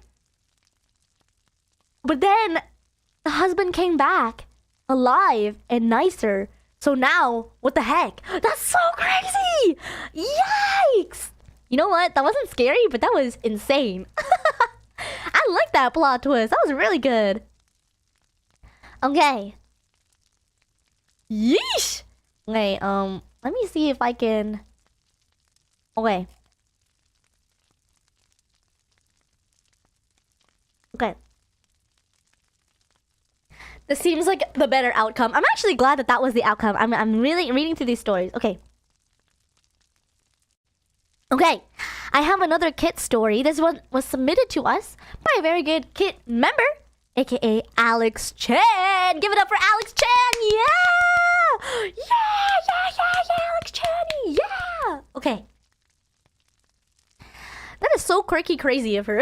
the husband came back alive and nicer. So now, what the heck? That's so crazy! Yikes! You know what? That wasn't scary, but that was insane. I like that plot twist. That was really good. Okay. Yeesh! Okay, let me see if I can... Okay. Okay. This seems like the better outcome. I'm actually glad that that was the outcome. I'm really reading through these stories. Okay. Okay, I have another Kit story. This one was submitted to us by a very good Kit member, aka Alex Chen. Give it up for Alex Chen! Yeah! Yeah, Alex Chen! Yeah! Okay. That is so so quirky crazy of her.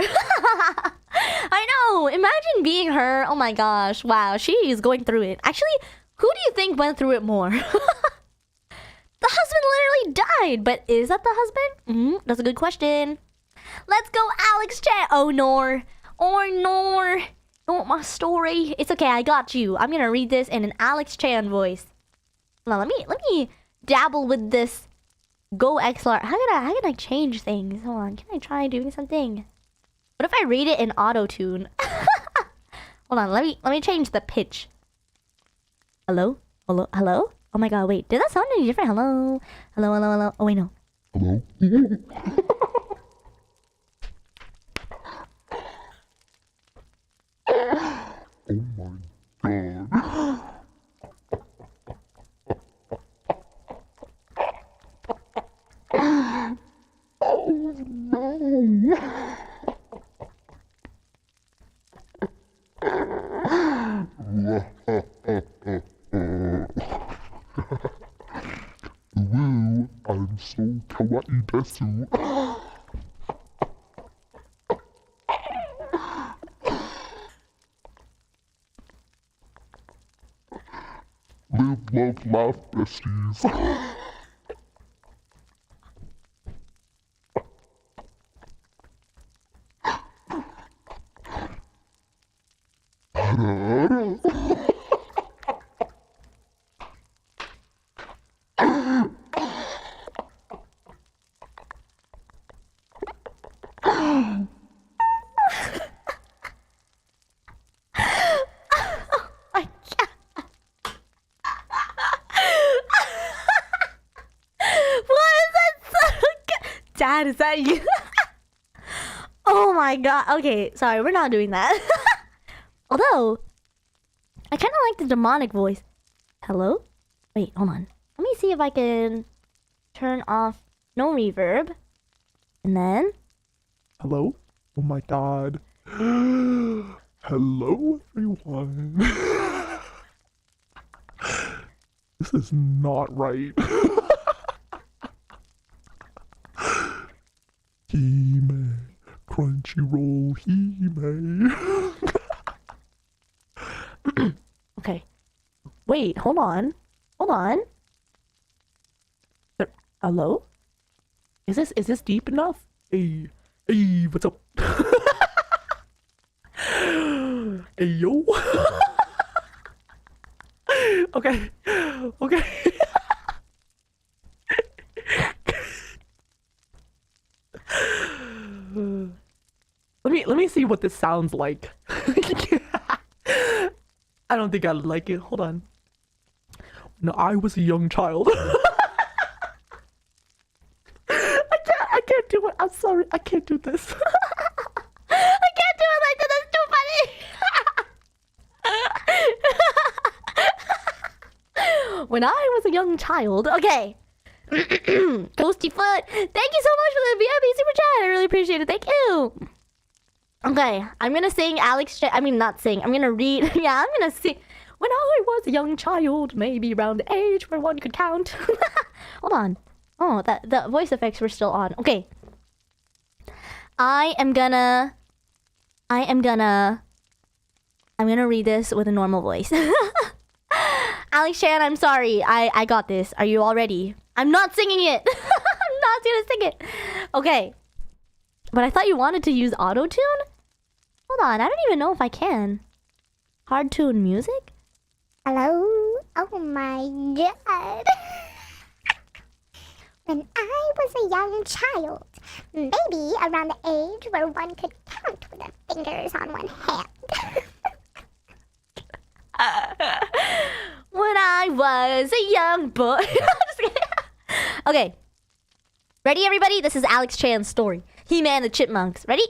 I know. Imagine being her. Oh my gosh. Wow. She is going through it. Actually, who do you think went through it more? The husband literally died. But is that the husband? That's a good question. Let's go, Alex Chan. Oh, no. Oh, no. Not my story. It's okay. I got you. I'm going to read this in an Alex Chan voice. Now, let me dabble with this. Go XLR. How can I change things? Hold on. Can I try doing something? What if I read it in auto-tune? Hold on. Let me change the pitch. Hello? Hello? Hello? Oh my god, wait. Did that sound any different? Hello? Hello, hello, hello. Oh, wait, no. Hello? Oh my god. Oh no. Woo, I'm so kawaii desu. Live, love, laugh, besties. Dad, is that you? Oh my god. Okay, sorry, we're not doing that. Although, I kind of like the demonic voice. Hello? Wait, hold on. Let me see if I can turn off no reverb. And then... Hello? Oh my god. Hello, everyone. This is not right. Hime. Crunchyroll-Hime. Okay. Wait, hold on. Hold on. Hello? Is this deep enough? Hey, what's up? Hey, yo. Okay. Let me see what this sounds like. I don't think I like it. Hold on. No, I was a young child. I can't do it. I'm sorry. I can't do this. I can't do it like that. That's too funny. When I was a young child. Okay. Toasty Foot. Thank you so much for the VIP super chat. I really appreciate it. Thank you. Okay. I'm going to sing Alex. I mean, not sing. I'm going to read. Yeah, I'm going to sing. When I was a young child, maybe around the age where one could count. Hold on. Oh, the voice effects were still on. Okay. I'm gonna read this with a normal voice. Alex Chan, I'm sorry. I got this. Are you all ready? I'm not singing it. I'm not gonna sing it. Okay. But I thought you wanted to use auto-tune? Hold on, I don't even know if I can. Hard tune music? Hello? Oh my god. When I was a young child, maybe around the age where one could count with the fingers on one hand. When I was a young boy. Just kidding. Okay. Ready, everybody? This is Alex Chan's story. He-Man and the Chipmunks. Ready?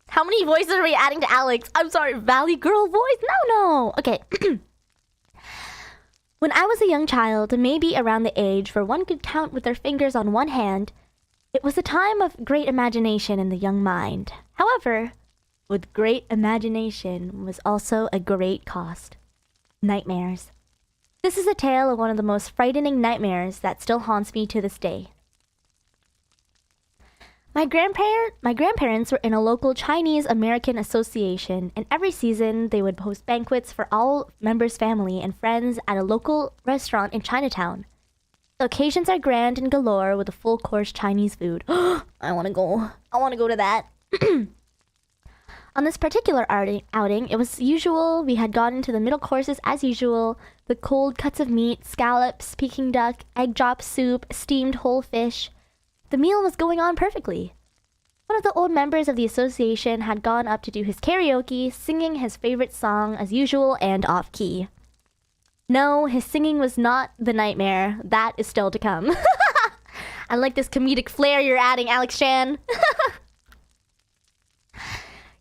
How many voices are we adding to Alex? I'm sorry, Valley Girl voice? No. Okay. When I was a young child, maybe around the age where one could count with their fingers on one hand, it was a time of great imagination in the young mind. However, with great imagination was also a great cost. Nightmares. This is a tale of one of the most frightening nightmares that still haunts me to this day. My grandparents were in a local Chinese American association, and every season they would host banquets for all members' family and friends at a local restaurant in Chinatown. The occasions are grand and galore with a full course Chinese food. I want to go. I want to go to that. On this particular outing, it was usual. We had gotten to the middle courses as usual. The cold cuts of meat, scallops, Peking duck, egg drop soup, steamed whole fish. The meal was going on perfectly. One of the old members of the association had gone up to do his karaoke, singing his favorite song as usual and off-key. No, his singing was not the nightmare. That is still to come. I like this comedic flair you're adding, Alex Chan.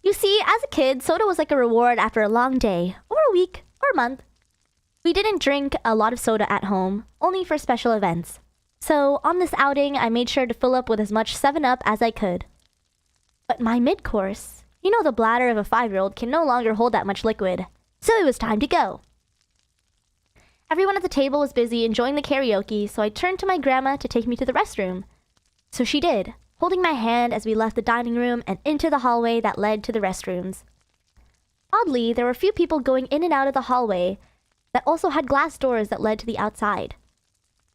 You see, as a kid, soda was like a reward after a long day, or a week, or a month. We didn't drink a lot of soda at home, only for special events. So, on this outing, I made sure to fill up with as much 7-Up as I could. But my mid-course, you know the bladder of a 5-year-old can no longer hold that much liquid. So it was time to go. Everyone at the table was busy enjoying the karaoke, so I turned to my grandma to take me to the restroom. So she did, holding my hand as we left the dining room and into the hallway that led to the restrooms. Oddly, there were a few people going in and out of the hallway that also had glass doors that led to the outside.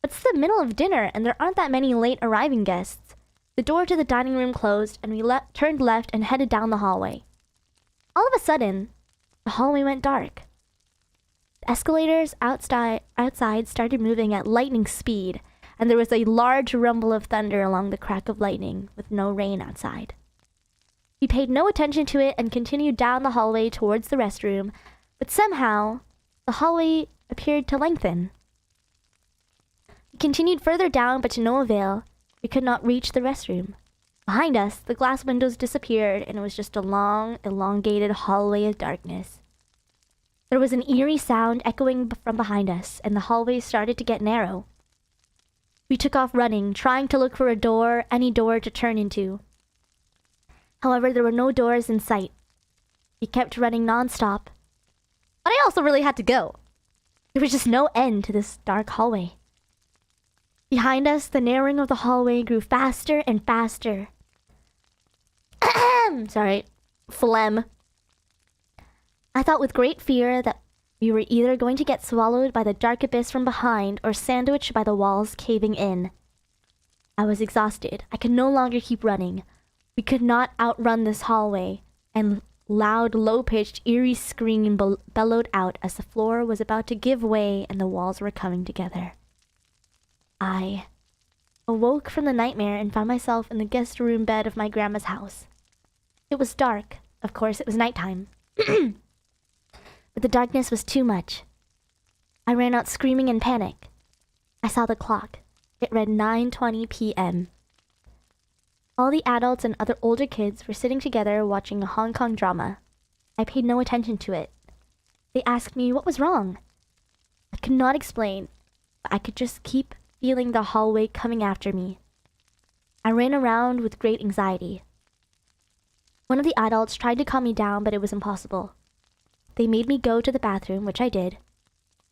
It's the middle of dinner and there aren't that many late arriving guests. The door to the dining room closed and we turned left and headed down the hallway. All of a sudden, the hallway went dark. The escalators outside started moving at lightning speed, and there was a large rumble of thunder along the crack of lightning with no rain outside. We paid no attention to it and continued down the hallway towards the restroom, but somehow, the hallway appeared to lengthen. We continued further down, but to no avail. We could not reach the restroom. Behind us, the glass windows disappeared, and it was just a long, elongated hallway of darkness. There was an eerie sound echoing from behind us, and the hallway started to get narrow. We took off running, trying to look for a door, any door to turn into. However, there were no doors in sight. We kept running non-stop. But I also really had to go. There was just no end to this dark hallway. Behind us, the narrowing of the hallway grew faster and faster. Sorry, phlegm. I thought with great fear that we were either going to get swallowed by the dark abyss from behind or sandwiched by the walls caving in. I was exhausted. I could no longer keep running. We could not outrun this hallway, and loud, low-pitched, eerie scream bellowed out as the floor was about to give way and the walls were coming together. I awoke from the nightmare and found myself in the guest room bed of my grandma's house. It was dark. Of course, it was nighttime. But the darkness was too much. I ran out screaming in panic. I saw the clock. It read 9:20 p.m. All the adults and other older kids were sitting together watching a Hong Kong drama. I paid no attention to it. They asked me what was wrong. I could not explain, but I could just keep feeling the hallway coming after me. I ran around with great anxiety. One of the adults tried to calm me down, but it was impossible. They made me go to the bathroom, which I did.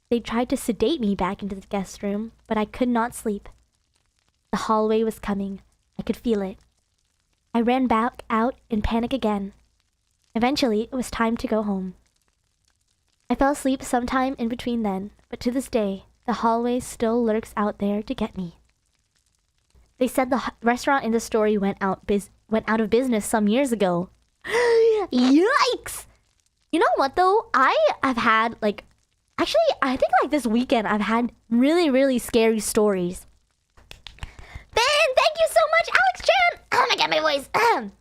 They tried to sedate me back into the guest room, but I could not sleep. The hallway was coming. I could feel it. I ran back out in panic again. Eventually, it was time to go home. I fell asleep sometime in between then, but to this day, the hallway still lurks out there to get me. They said the restaurant in the story went out of business some years ago. Yikes! You know what though? I have had I think this weekend I've had really, really scary stories. Ben, thank you so much, Alex Chan! Oh my god, my voice. Thank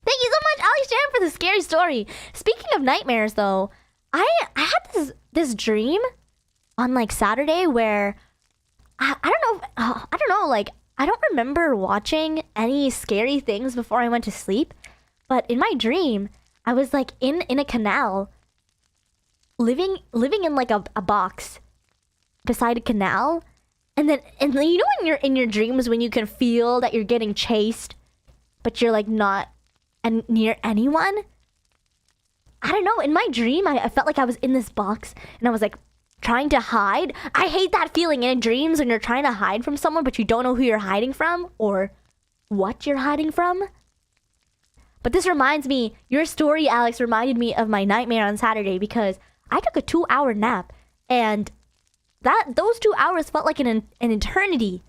you so much, Alex Chan, for the scary story. Speaking of nightmares though, I had this dream on Saturday where I don't know, I don't remember watching any scary things before I went to sleep, but in my dream, I was in a canal, living in a box beside a canal, and then you know when you're in your dreams when you can feel that you're getting chased, but you're not near anyone. I don't know. In my dream, I felt like I was in this box, and I was trying to hide. I hate that feeling in dreams when you're trying to hide from someone, but you don't know who you're hiding from or what you're hiding from. But this reminds me, your story, Alex, reminded me of my nightmare on Saturday because I took a 2-hour nap and those 2 hours felt like an eternity.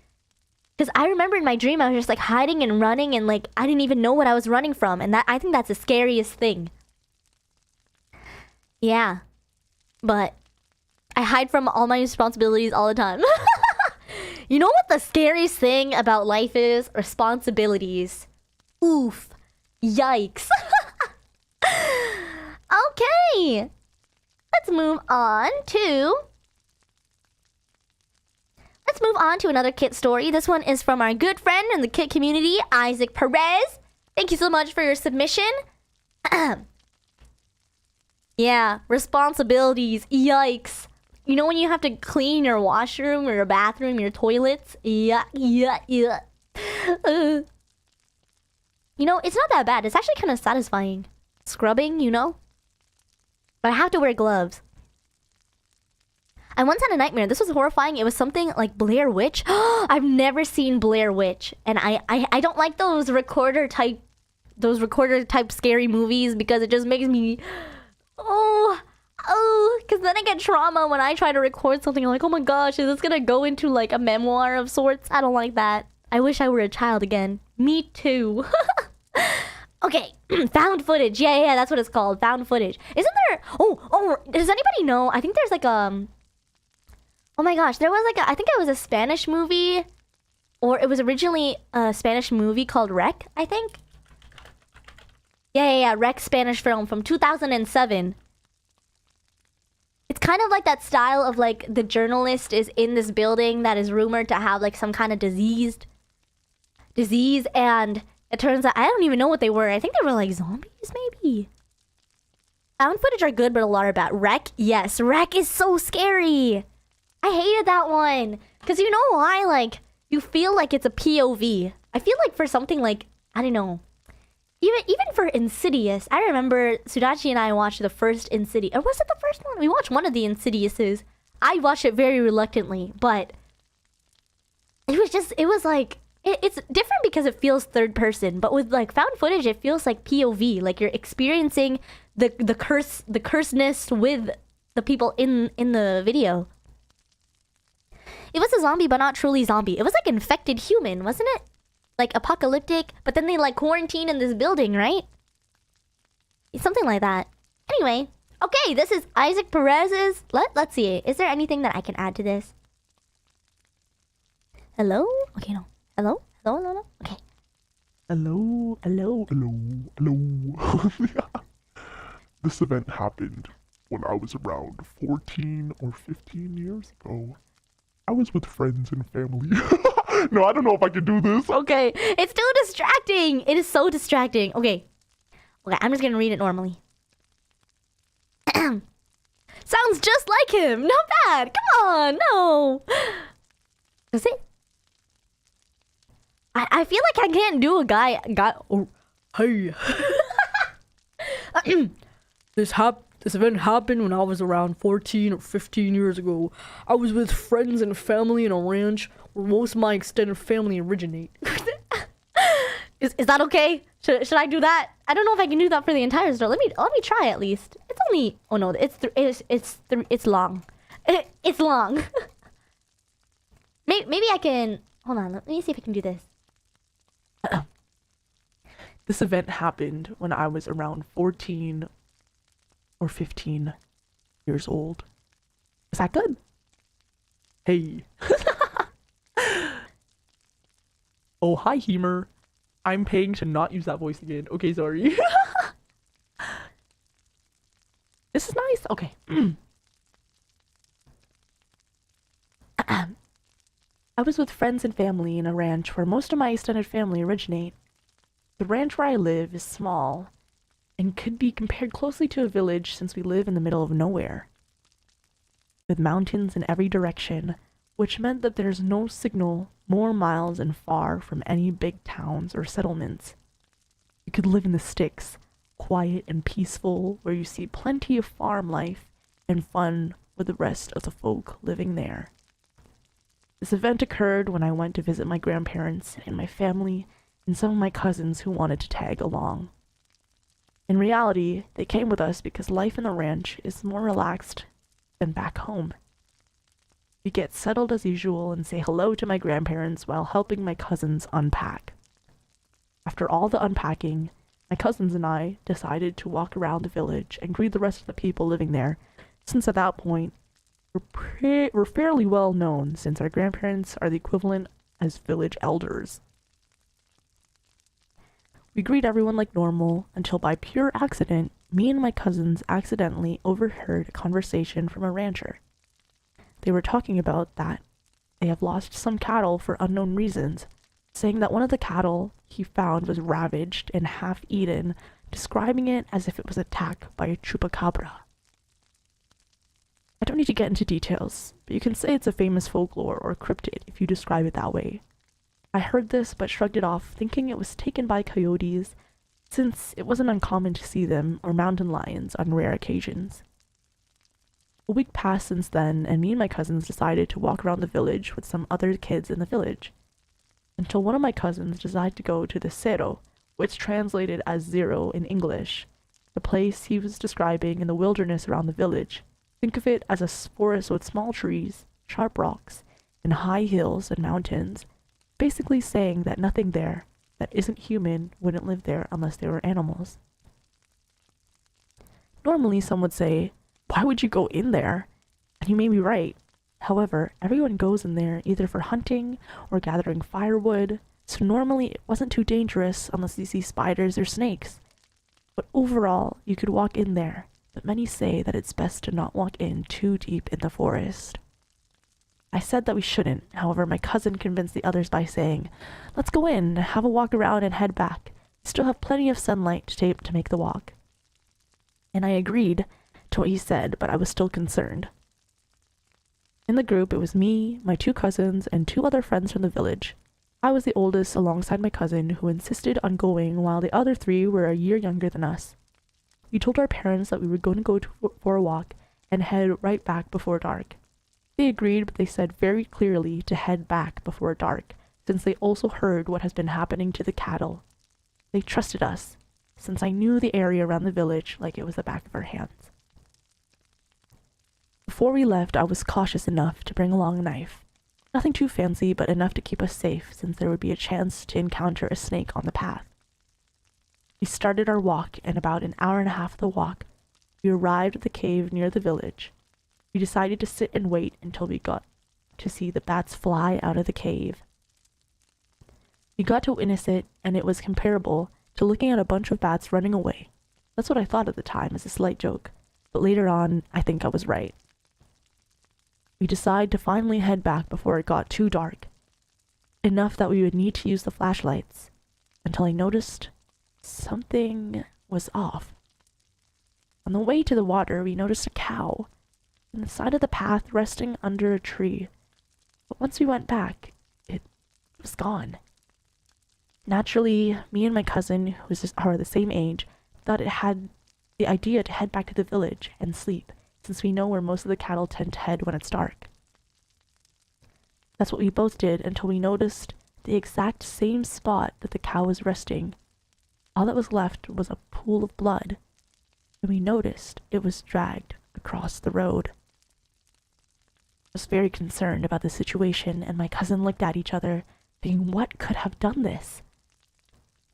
Because I remember in my dream, I was just like hiding and running and like I didn't even know what I was running from. And I think that's the scariest thing. Yeah. But I hide from all my responsibilities all the time. You know what the scariest thing about life is? Responsibilities. Oof. Yikes. Okay. Let's move on to another Kit story. This one is from our good friend in the Kit community, Isaac Perez. Thank you so much for your submission. Yeah, responsibilities. Yikes. You know when you have to clean your washroom or your bathroom, your toilets? Yeah. You know, it's not that bad. It's actually kind of satisfying. Scrubbing, you know? But I have to wear gloves. I once had a nightmare. This was horrifying. It was something like Blair Witch. I've never seen Blair Witch. And I don't like those recorder type scary movies because it just makes me... because then I get trauma when I try to record something. I'm like, oh my gosh, is this gonna go into like a memoir of sorts? I don't like that. I wish I were a child again. Me too. Okay, found footage. Yeah, that's what it's called. Found footage. Isn't there... Oh, does anybody know? I think there's like oh my gosh, there was like I think it was a Spanish movie, or it was originally a Spanish movie called Rec, I think. Yeah, Rec, Spanish film from 2007. It's kind of like that style of like the journalist is in this building that is rumored to have like some kind of disease, and it turns out I don't even know what they were. I think they were like zombies, maybe. Found footage are good, but a lot are bad. Rec, yes, Rec is so scary. I hated that one. Because you know why? Like, you feel like it's a POV. I feel like for something like, I don't know. Even for Insidious. I remember Sudachi and I watched the first Insidious. Or was it the first one? We watched one of the Insidiouses. I watched it very reluctantly. But it was like... It's different because it feels third person. But with like found footage, it feels like POV. Like you're experiencing the curseness with the people in the video. It was a zombie, but not truly zombie. It was like infected human, wasn't it? Like apocalyptic, but then they like quarantine in this building, right? Something like that. Anyway, okay, this is Isaac Perez's. Let's see. Is there anything that I can add to this? Hello? Okay, no. Hello? Okay. Hello. This event happened when I was around 14 or 15 years ago. I was with friends and family. No, I don't know if I can do this. Okay, it's too distracting. It is so distracting. Okay, I'm just gonna read it normally. Sounds just like him. Not bad. Come on, no. Does it? I feel like I can't do a guy. Oh, hey. This event happened when I was around 14 or 15 years ago. I was with friends and family in a ranch where most of my extended family originate. Is that okay? Should I do that? I don't know if I can do that for the entire story. Let me try at least. It's only... Oh no, it's long. It's long. Maybe I can... Hold on, let me see if I can do this. This event happened when I was around 14 or 15 years old. Is that good? Hey. Oh, hi, Hemer. I'm paying to not use that voice again. Okay, sorry. This is nice. Okay. I was with friends and family in a ranch where most of my extended family originate. The ranch where I live is small and could be compared closely to a village since we live in the middle of nowhere, with mountains in every direction, which meant that there's no signal more miles and far from any big towns or settlements. You could live in the sticks, quiet and peaceful, where you see plenty of farm life and fun with the rest of the folk living there. This event occurred when I went to visit my grandparents and my family and some of my cousins who wanted to tag along. In reality, they came with us because life in the ranch is more relaxed than back home. We get settled as usual and say hello to my grandparents while helping my cousins unpack. After all the unpacking, my cousins and I decided to walk around the village and greet the rest of the people living there, since at that point, we're fairly well known since our grandparents are the equivalent as village elders. We greet everyone like normal until by pure accident, me and my cousins accidentally overheard a conversation from a rancher. They were talking about that they have lost some cattle for unknown reasons, saying that one of the cattle he found was ravaged and half-eaten, describing it as if it was attacked by a chupacabra. I don't need to get into details, but you can say it's a famous folklore or cryptid if you describe it that way. I heard this but shrugged it off, thinking it was taken by coyotes, since it wasn't uncommon to see them or mountain lions on rare occasions. A week passed since then, and me and my cousins decided to walk around the village with some other kids in the village, until one of my cousins decided to go to the Cerro, which translated as zero in English, the place he was describing in the wilderness around the village. Think of it as a forest with small trees, sharp rocks, and high hills and mountains, basically saying that nothing there that isn't human wouldn't live there unless they were animals. Normally some would say, why would you go in there? And you may be right. However, everyone goes in there either for hunting or gathering firewood, so normally it wasn't too dangerous unless you see spiders or snakes. But overall, you could walk in there, but many say that it's best to not walk in too deep in the forest. I said that we shouldn't, however my cousin convinced the others by saying, let's go in, have a walk around and head back. We still have plenty of sunlight to make the walk. And I agreed to what he said, but I was still concerned. In the group, it was me, my two cousins, and two other friends from the village. I was the oldest alongside my cousin, who insisted on going while the other three were a year younger than us. We told our parents that we were going to go for a walk and head right back before dark. They agreed, but they said very clearly to head back before dark, since they also heard what has been happening to the cattle. They trusted us, since I knew the area around the village like it was the back of our hands. Before we left, I was cautious enough to bring along a knife. Nothing too fancy, but enough to keep us safe, since there would be a chance to encounter a snake on the path. We started our walk, and about an hour and a half of the walk, we arrived at the cave near the village. We decided to sit and wait until we got to see the bats fly out of the cave. We got to witness it, and it was comparable to looking at a bunch of bats running away. That's what I thought at the time, as a slight joke, but later on, I think I was right. We decided to finally head back before it got too dark, enough that we would need to use the flashlights, until I noticed something was off. On the way to the water, we noticed a cow on the side of the path resting under a tree, but once we went back, it was gone. Naturally, me and my cousin, who are the same age, thought it had the idea to head back to the village and sleep, since we know where most of the cattle tend to head when it's dark. That's what we both did until we noticed the exact same spot that the cow was resting. All that was left was a pool of blood, and we noticed it was dragged across the road. I was very concerned about the situation, and my cousin looked at each other, thinking what could have done this.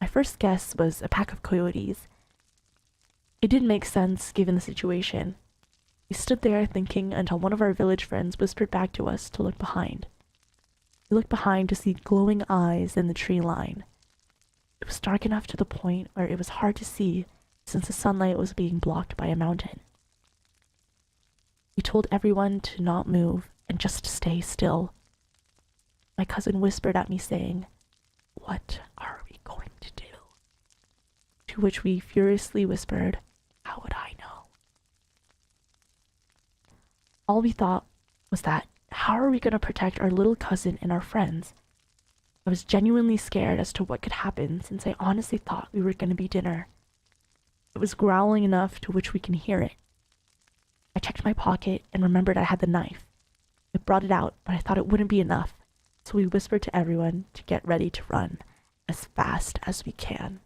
My first guess was a pack of coyotes. It didn't make sense given the situation. We stood there thinking until one of our village friends whispered back to us to look behind. We looked behind to see glowing eyes in the tree line. It was dark enough to the point where it was hard to see since the sunlight was being blocked by a mountain. We told everyone to not move and just stay still. My cousin whispered at me saying, "What are we going to do?" To which we furiously whispered, "How would I know?" All we thought was that, how are we going to protect our little cousin and our friends? I was genuinely scared as to what could happen, since I honestly thought we were going to be dinner. It was growling enough to which we can hear it. I I checked my pocket and remembered I had the knife. I brought it out, but I thought it wouldn't be enough, so we whispered to everyone to get ready to run as fast as we can.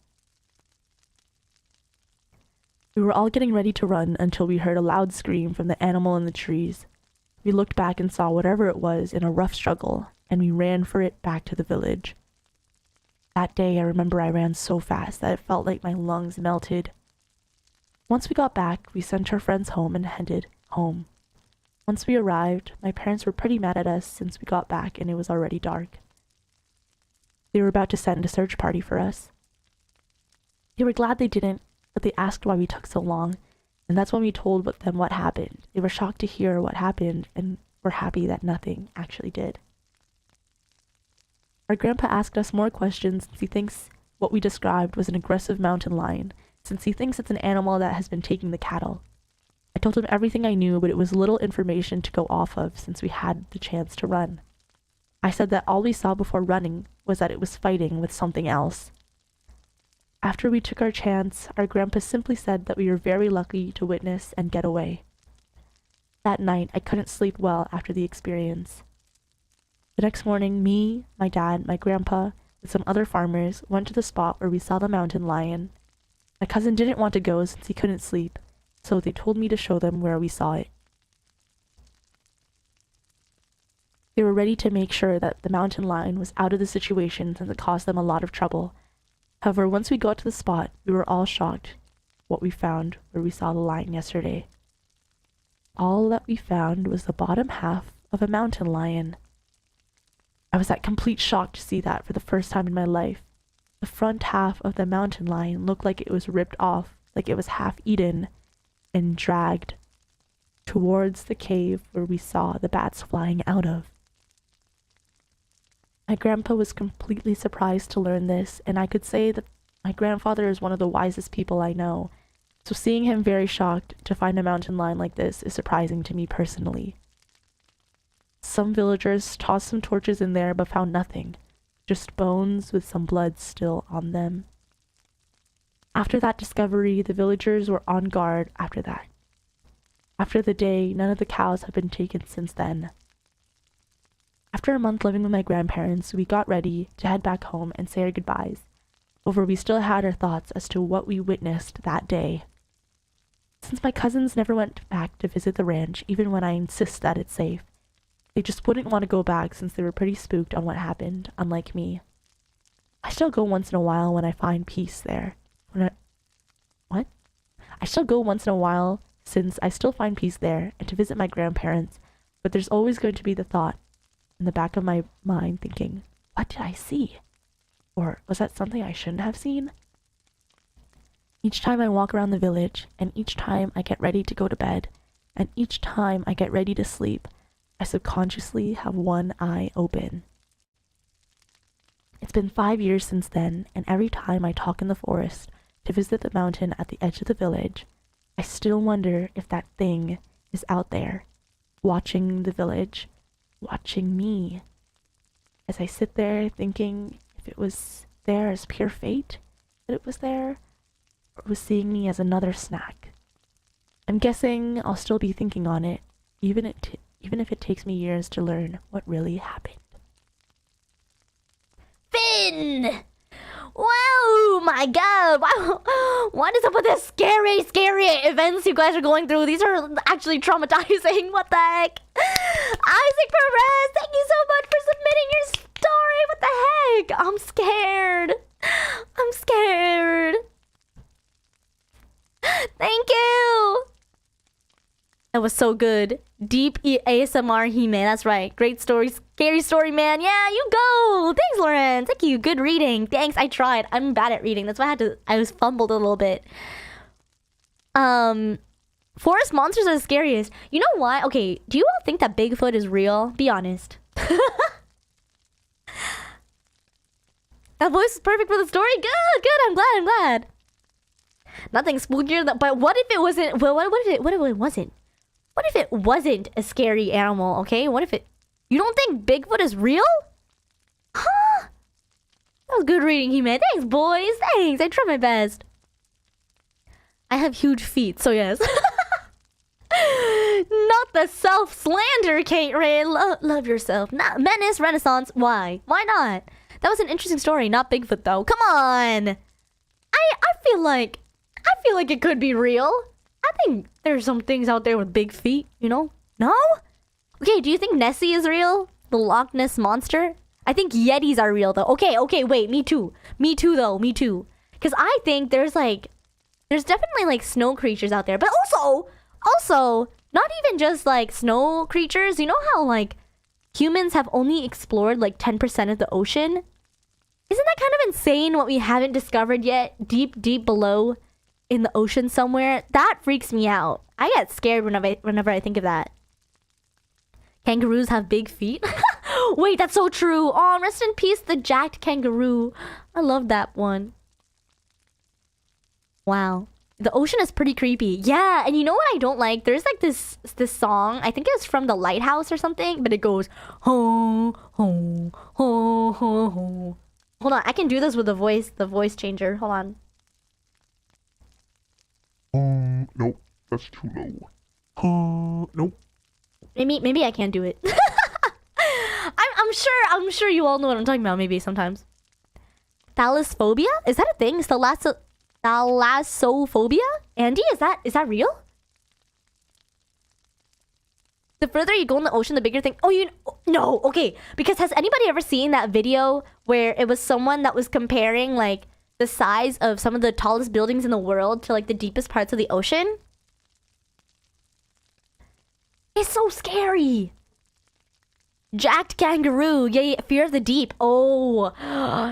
We were all getting ready to run until we heard a loud scream from the animal in the trees. We looked back and saw whatever it was in a rough struggle, and we ran for it back to the village. That day, I remember I ran so fast that it felt like my lungs melted. Once we got back, we sent our friends home and headed home. Once we arrived, my parents were pretty mad at us since we got back and it was already dark. They were about to send a search party for us. They were glad they didn't, but they asked why we took so long, and that's when we told them what happened. They were shocked to hear what happened and were happy that nothing actually did. Our grandpa asked us more questions since he thinks what we described was an aggressive mountain lion, since he thinks it's an animal that has been taking the cattle. I told him everything I knew, but it was little information to go off of since we had the chance to run. I said that all we saw before running was that it was fighting with something else. After we took our chance, our grandpa simply said that we were very lucky to witness and get away. That night, I couldn't sleep well after the experience. The next morning, me, my dad, my grandpa, and some other farmers went to the spot where we saw the mountain lion. My cousin didn't want to go since he couldn't sleep, so they told me to show them where we saw it. They were ready to make sure that the mountain lion was out of the situation since it caused them a lot of trouble. However, once we got to the spot, we were all shocked what we found where we saw the lion yesterday. All that we found was the bottom half of a mountain lion. I was at complete shock to see that for the first time in my life. The front half of the mountain lion looked like it was ripped off, like it was half eaten and dragged towards the cave where we saw the bats flying out of. My grandpa was completely surprised to learn this, and I could say that my grandfather is one of the wisest people I know, so seeing him very shocked to find a mountain lion like this is surprising to me personally. Some villagers tossed some torches in there but found nothing, just bones with some blood still on them. After that discovery, the villagers were on guard after that. After the day, none of the cows have been taken since then. After a month living with my grandparents, we got ready to head back home and say our goodbyes. However, we still had our thoughts as to what we witnessed that day. Since my cousins never went back to visit the ranch, even when I insist that it's safe, they just wouldn't want to go back since they were pretty spooked on what happened, unlike me. I still go once in a while when I find peace there. I still go once in a while since I still find peace there and to visit my grandparents, but there's always going to be the thought in the back of my mind thinking, what did I see? Or was that something I shouldn't have seen? Each time I walk around the village, and each time I get ready to go to bed, and each time I get ready to sleep, I subconsciously have one eye open. It's been 5 years since then, and every time I talk in the forest to visit the mountain at the edge of the village, I still wonder if that thing is out there, watching the village, watching me, as I sit there thinking if it was there as pure fate that it was there, or was seeing me as another snack. I'm guessing I'll still be thinking on it, even if it takes me years to learn what really happened. Finn! Wow, my god! Wow. What is up with this scary events you guys are going through? These are actually traumatizing. What the heck? Isaac Perez, thank you so much for submitting your story. What the heck? I'm scared. I'm scared. Thank you. That was so good. Deep ASMR Hime. That's right. Great story. Scary story, man. Yeah, you go. Thanks, Lauren. Thank you. Good reading. Thanks. I tried. I'm bad at reading. That's why I was fumbled a little bit. Forest monsters are the scariest. You know why? Okay, do you all think that Bigfoot is real? Be honest. That voice is perfect for the story. Good. I'm glad. Nothing spookier than, but what if it wasn't? Well, what if it wasn't? What if it wasn't a scary animal? Okay, what if it? You don't think Bigfoot is real? Huh? That was good reading, He-Man. Thanks, boys. Thanks. I tried my best. I have huge feet, so yes. the self-slander, Kate Ray. Love yourself. Not menace, renaissance. Why? Why not? That was an interesting story. Not Bigfoot, though. Come on. I feel like it could be real. I think there's some things out there with big feet, you know? No? Okay, do you think Nessie is real? The Loch Ness Monster? I think Yetis are real, though. Okay, wait. Me too. Me too, though. Me too. Because I think there's definitely, like, snow creatures out there. But also, not even just, like, snow creatures. You know how, like, humans have only explored, like, 10% of the ocean? Isn't that kind of insane what we haven't discovered yet? Deep, deep below in the ocean somewhere? That freaks me out. I get scared whenever I think of that. Kangaroos have big feet? Wait, that's so true. Oh, rest in peace, the jacked kangaroo. I love that one. Wow. The ocean is pretty creepy. Yeah, and you know what I don't like? There's like this song. I think it's from The Lighthouse or something, but it goes ho ho ho ho ho. Hold on, I can do this with the voice changer. Hold on. Nope, that's too low. Nope. Maybe I can't do it. I'm sure you all know what I'm talking about. Maybe sometimes. Thalassophobia? Is that a thing? Is thalassophobia? Andy, is that real? The further you go in the ocean, the bigger thing. Oh, no. Okay, because has anybody ever seen that video where it was someone that was comparing like the size of some of the tallest buildings in the world to like the deepest parts of the ocean? It's so scary. Jacked kangaroo. Yeah, fear of the deep. Oh,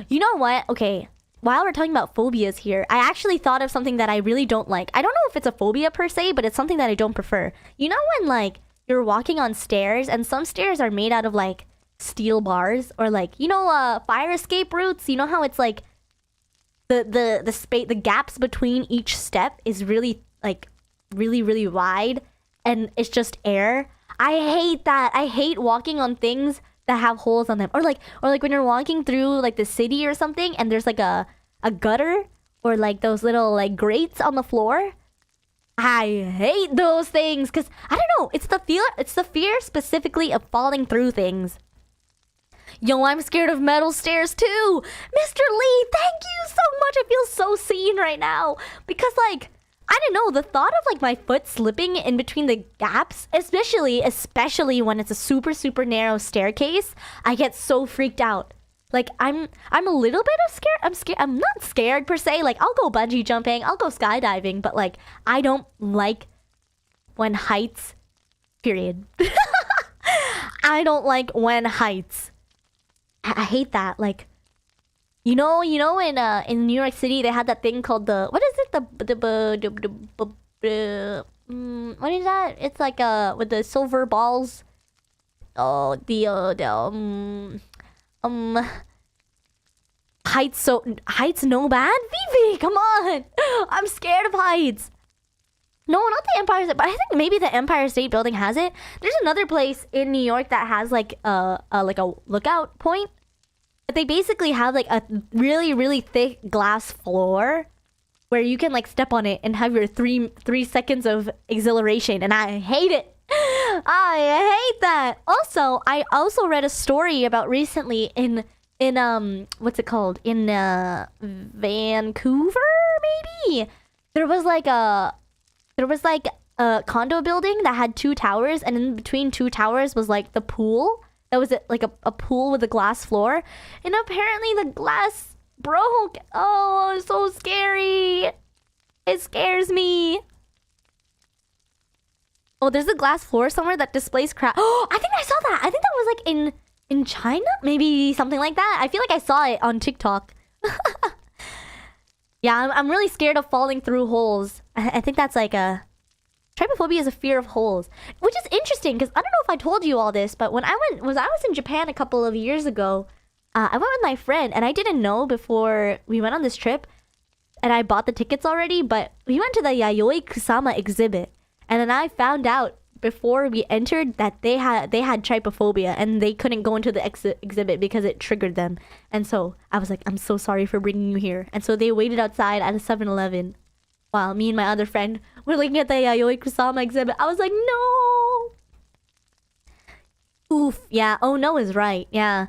you know what? Okay, while we're talking about phobias here, I actually thought of something that I really don't like. I don't know if it's a phobia per se, but it's something that I don't prefer. You know when like you're walking on stairs and some stairs are made out of like steel bars or like, you know, fire escape routes? You know how it's like the gaps between each step is really like really wide and it's just air. I hate that. I hate walking on things that have holes on them. Or like when you're walking through like the city or something and there's like a gutter or like those little like grates on the floor. I hate those things because I don't know. It's the fear specifically of falling through things. Yo, I'm scared of metal stairs too. Mr. Lee, thank you so much. I feel so seen right now because like I don't know, the thought of like my foot slipping in between the gaps, especially when it's a super narrow staircase, I get so freaked out. Like I'm a little bit of scared. I'm not scared per se. Like I'll go bungee jumping, I'll go skydiving, but like I don't like when heights. Period. I don't like when heights. I hate that. Like you know, in New York City they had that thing called the what is it what is that? It's like with the silver balls. Oh, heights no bad? Vivi, come on. I'm scared of heights. No, not the Empire State, but I think maybe the Empire State Building has it. There's another place in New York that has like a lookout point. They basically have like a really thick glass floor where you can like step on it and have your three seconds of exhilaration, and I hate it. I hate that. Also, I also read a story about recently in what's it called, in Vancouver maybe. There was like a condo building that had 2 towers, and in between 2 towers was like the pool. That was like a pool with a glass floor. And apparently the glass broke. Oh, it's so scary. It scares me. Oh, there's a glass floor somewhere that displays crap. Oh, I think I saw that. I think that was like in China? Maybe something like that. I feel like I saw it on TikTok. Yeah, I'm really scared of falling through holes. I think that's like a... Trypophobia is a fear of holes, which is interesting because I don't know if I told you all this, but when I was in Japan a couple of years ago, I went with my friend and I didn't know before we went on this trip, and I bought the tickets already, but we went to the Yayoi Kusama exhibit, and then I found out before we entered that they had trypophobia and they couldn't go into the exhibit because it triggered them. And so I was like, I'm so sorry for bringing you here. And so they waited outside at a 7-Eleven while me and my other friend were looking at the Yayoi Kusama exhibit. I was like, no. Oof. Yeah. Oh no is right. Yeah.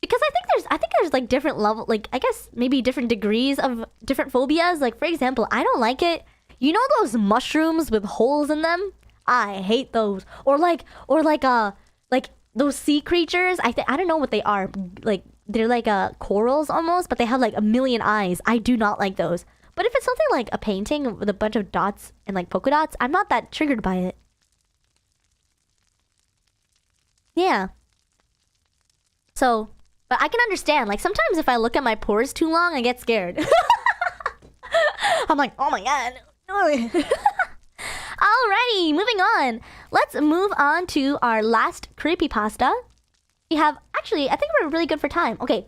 Because I think there's like different level, like I guess maybe different degrees of different phobias. Like for example, I don't like it. You know those mushrooms with holes in them? I hate those. Or like those sea creatures. I don't know what they are. Like they're like corals almost, but they have like a million eyes. I do not like those. But if it's something like a painting with a bunch of dots and like polka dots, I'm not that triggered by it. Yeah. So, but I can understand. Like sometimes if I look at my pores too long, I get scared. I'm like, oh my god. Alrighty, moving on. Let's move on to our last creepypasta. We have, actually, I think we're really good for time. Okay.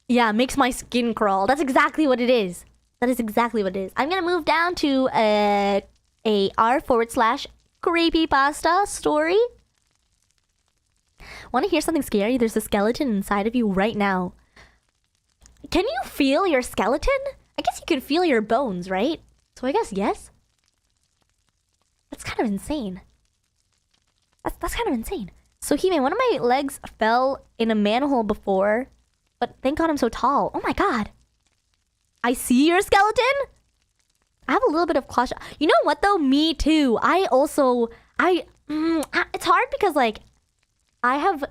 Yeah, makes my skin crawl. That's exactly what it is. That is exactly what it is. I'm gonna move down to a r/creepypasta story. Want to hear something scary? There's a skeleton inside of you right now. Can you feel your skeleton? I guess you can feel your bones, right? So I guess yes. That's kind of insane. That's kind of insane. So Hime, one of my legs fell in a manhole before, but thank God I'm so tall. Oh my god. I see your skeleton? I have a little bit of claustrophobia. You know what though? Me too. It's hard because like I have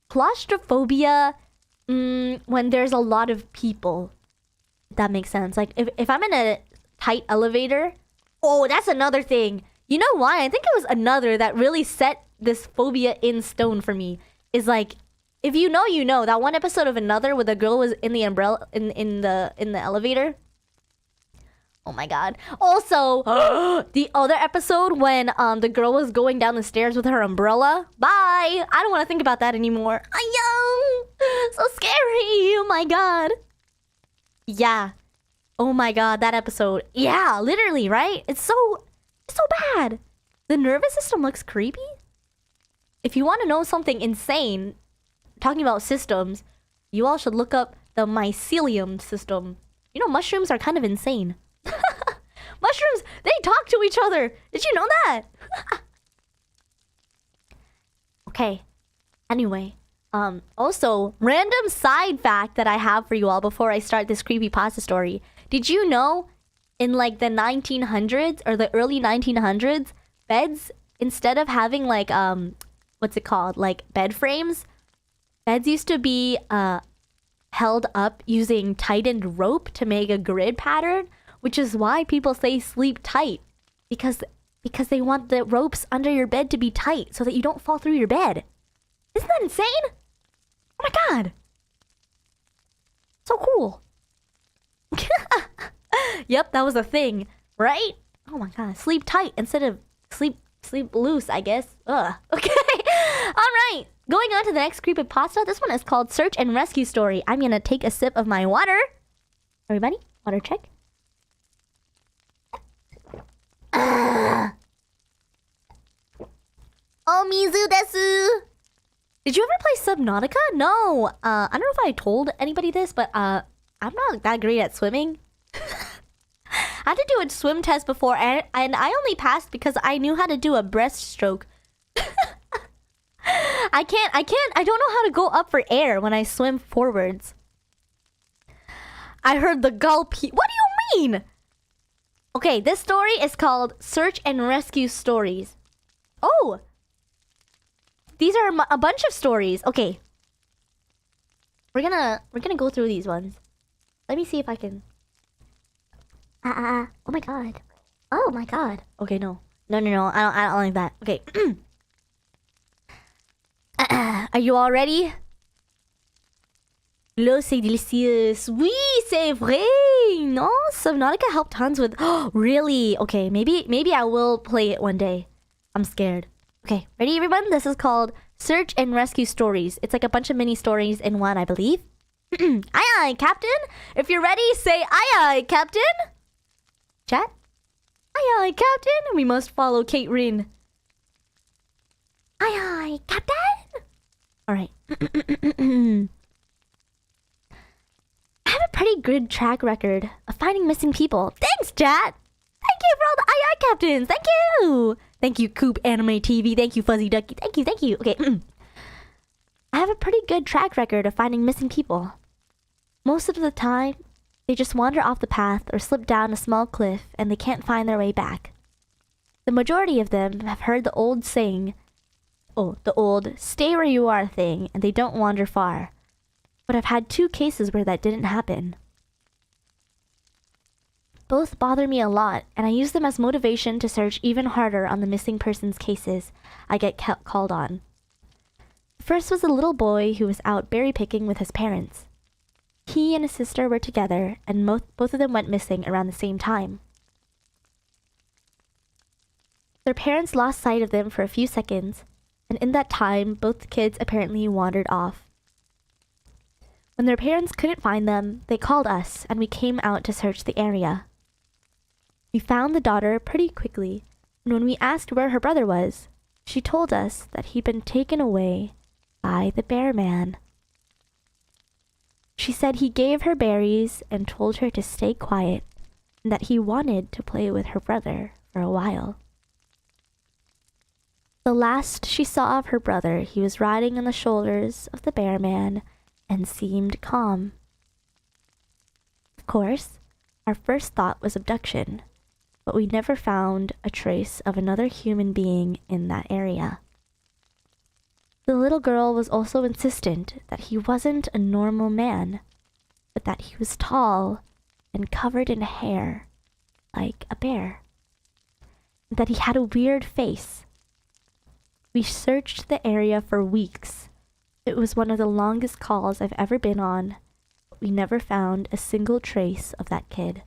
claustrophobia when there's a lot of people. That makes sense. Like if I'm in a tight elevator, oh, that's another thing. You know why? I think it was another that really set this phobia in stone for me. Is like, if you know, you know. That one episode of Another where the girl was in the umbrella in the elevator. Oh my god. Also, the other episode when the girl was going down the stairs with her umbrella. Bye. I don't want to think about that anymore. Ayo! So scary. Oh my god. Yeah. Oh my god, that episode. Yeah, literally, right? It's so bad. The nervous system looks creepy. If you want to know something insane, talking about systems, you all should look up the mycelium system. You know, mushrooms are kind of insane. Mushrooms, they talk to each other. Did you know that? Okay. Anyway, also, random side fact that I have for you all before I start this creepypasta story. Did you know in like the 1900s or the early 1900s, beds, instead of having like, what's it called? Like bed frames, beds used to be held up using tightened rope to make a grid pattern, which is why people say sleep tight, because they want the ropes under your bed to be tight so that you don't fall through your bed. Isn't that insane? Oh my god. So cool. Yep, that was a thing, right? Oh my god, sleep tight instead of sleep loose, I guess. Ugh. Okay. Alright. Going on to the next creepypasta. This one is called Search and Rescue Story. I'm gonna take a sip of my water. Everybody, water check. Oh, Mizu desu. Did you ever play Subnautica? No. I don't know if I told anybody this, but I'm not that great at swimming. I had to do a swim test before, and I only passed because I knew how to do a breaststroke. I don't know how to go up for air when I swim forwards. I heard the gulp. What do you mean? Okay, this story is called Search and Rescue Stories. Oh! These are a bunch of stories. Okay. We're gonna go through these ones. Let me see if I can. Oh my god. Oh my god. Okay, no. No. I don't like that. Okay. Are you all ready? L'eau c'est délicieux. Oui, c'est vrai. No, Subnautica helped tons with. Oh, really? Okay, maybe I will play it one day. I'm scared. Okay, ready everyone? This is called Search and Rescue Stories. It's like a bunch of mini stories in one, I believe. Aye aye, Captain. If you're ready, say aye aye, Captain. Chat? Aye aye, Captain. We must follow Kate Rin. Aye aye, Captain. Alright. I have a pretty good track record of finding missing people. Thanks, chat. Thank you for all the aye aye captains. Thank you. Thank you, Coop Anime TV. Thank you, Fuzzy Ducky. Thank you. Okay. I have a pretty good track record of finding missing people. Most of the time, they just wander off the path or slip down a small cliff and they can't find their way back. The majority of them have heard the old saying, the old stay where you are thing, and they don't wander far. But I've had 2 cases where that didn't happen. Both bother me a lot, and I use them as motivation to search even harder on the missing persons cases I get called on. The first was a little boy who was out berry picking with his parents. He and his sister were together, and both of them went missing around the same time. Their parents lost sight of them for a few seconds, and in that time, both kids apparently wandered off. When their parents couldn't find them, they called us, and we came out to search the area. We found the daughter pretty quickly, and when we asked where her brother was, she told us that he'd been taken away by the bear man. She said he gave her berries and told her to stay quiet, and that he wanted to play with her brother for a while. The last she saw of her brother, he was riding on the shoulders of the bear man and seemed calm. Of course, our first thought was abduction, but we never found a trace of another human being in that area. The little girl was also insistent that he wasn't a normal man, but that he was tall and covered in hair, like a bear, and that he had a weird face. We searched the area for weeks. It was one of the longest calls I've ever been on, but we never found a single trace of that kid.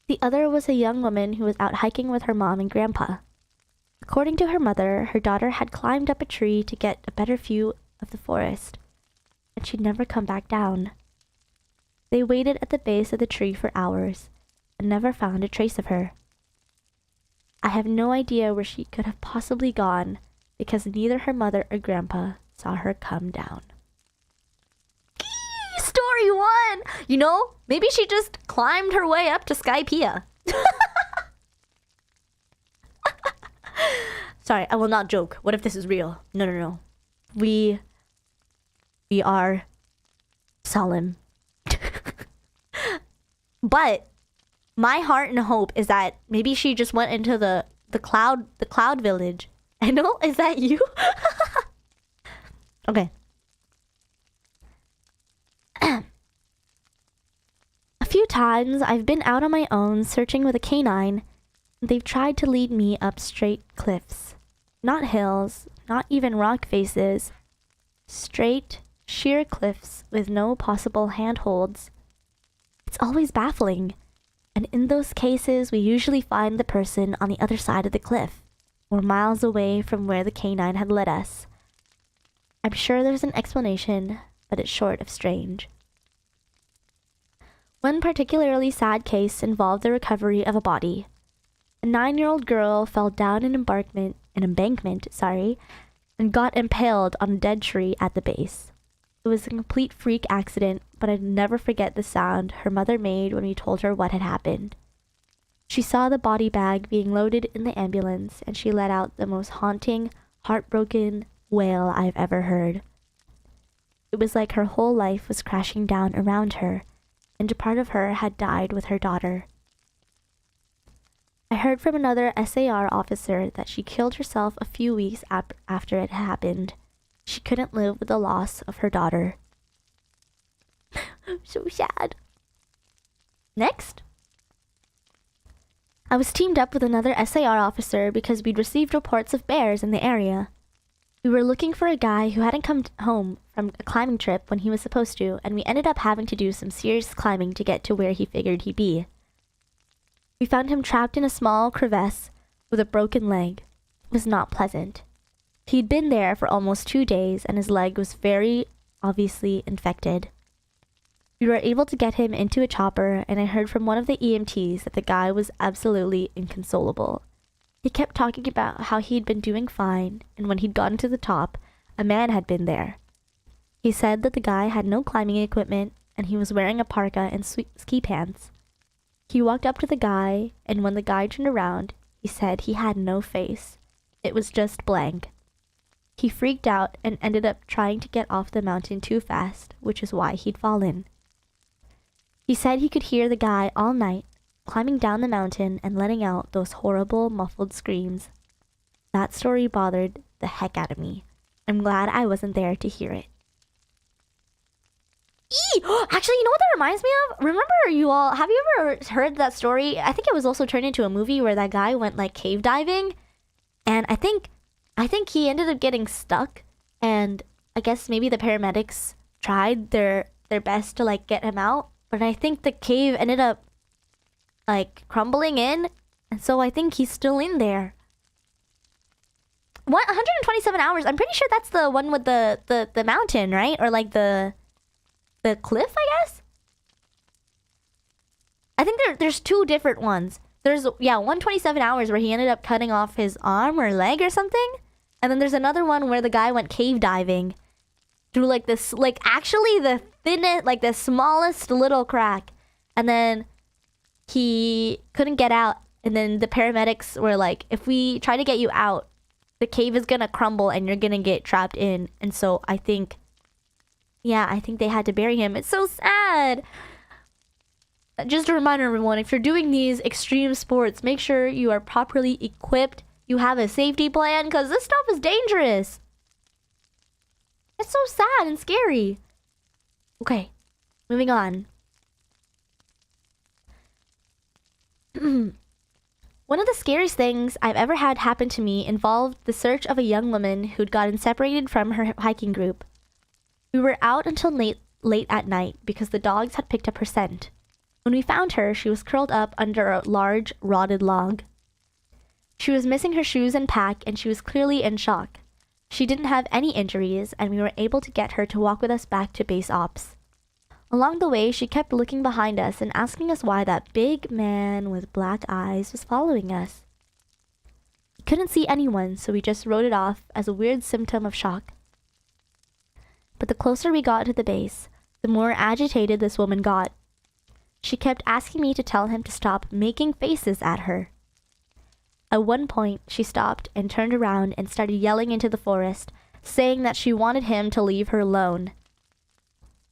The other was a young woman who was out hiking with her mom and grandpa. According to her mother, her daughter had climbed up a tree to get a better view of the forest, and she'd never come back down. They waited at the base of the tree for hours, and never found a trace of her. I have no idea where she could have possibly gone, because neither her mother or grandpa saw her come down. Story 1! You know, maybe she just climbed her way up to Skypiea. Sorry, I will not joke. What if this is real? No. We are solemn. But my heart and hope is that maybe she just went into the cloud village. I know, is that you? Okay. A few times I've been out on my own searching with a canine. They've tried to lead me up straight cliffs. Not hills, not even rock faces. Straight, sheer cliffs with no possible handholds. It's always baffling. And in those cases, we usually find the person on the other side of the cliff, or miles away from where the canine had led us. I'm sure there's an explanation, but it's short of strange. One particularly sad case involved the recovery of a body. A 9-year-old girl fell down an embankment, and got impaled on a dead tree at the base. It was a complete freak accident, but I'd never forget the sound her mother made when we told her what had happened. She saw the body bag being loaded in the ambulance, and she let out the most haunting, heartbroken wail I've ever heard. It was like her whole life was crashing down around her, and a part of her had died with her daughter. I heard from another SAR officer that she killed herself a few weeks after it happened. She couldn't live with the loss of her daughter. So sad. Next. I was teamed up with another SAR officer because we'd received reports of bears in the area. We were looking for a guy who hadn't come home from a climbing trip when he was supposed to, and we ended up having to do some serious climbing to get to where he figured he'd be. We found him trapped in a small crevasse with a broken leg. It was not pleasant. He'd been there for almost 2 days, and his leg was very obviously infected. We were able to get him into a chopper, and I heard from one of the EMTs that the guy was absolutely inconsolable. He kept talking about how he'd been doing fine, and when he'd gotten to the top, a man had been there. He said that the guy had no climbing equipment, and he was wearing a parka and ski pants. He walked up to the guy, and when the guy turned around, he said he had no face. It was just blank. He freaked out and ended up trying to get off the mountain too fast, which is why he'd fallen. He said he could hear the guy all night, climbing down the mountain and letting out those horrible, muffled screams. That story bothered the heck out of me. I'm glad I wasn't there to hear it. Actually, you know what that reminds me of? Remember, you all, have you ever heard that story? I think it was also turned into a movie where that guy went like cave diving, and I think he ended up getting stuck, and I guess maybe the paramedics tried their best to like get him out, but I think the cave ended up like crumbling in, and so I think he's still in there. 127 hours. I'm pretty sure that's the one with the mountain, right? Or like the cliff, I guess. I think there's two different ones. There's 127 hours where he ended up cutting off his arm or leg or something, and then there's another one where the guy went cave diving through like this, like actually the thinnest, like the smallest little crack, and then he couldn't get out, and then the paramedics were like, if we try to get you out, the cave is gonna crumble and you're gonna get trapped in. And so I think they had to bury him. It's so sad. Just a reminder, everyone, if you're doing these extreme sports, make sure you are properly equipped, you have a safety plan, because this stuff is dangerous. It's so sad and scary. Okay, moving on. One of the scariest things I've ever had happen to me involved the search of a young woman who'd gotten separated from her hiking group. We were out until late at night because the dogs had picked up her scent. When we found her, she was curled up under a large, rotted log. She was missing her shoes and pack, and she was clearly in shock. She didn't have any injuries, and we were able to get her to walk with us back to base ops. Along the way, she kept looking behind us and asking us why that big man with black eyes was following us. We couldn't see anyone, so we just wrote it off as a weird symptom of shock. But the closer we got to the base, the more agitated this woman got. She kept asking me to tell him to stop making faces at her. At one point, she stopped and turned around and started yelling into the forest, saying that she wanted him to leave her alone.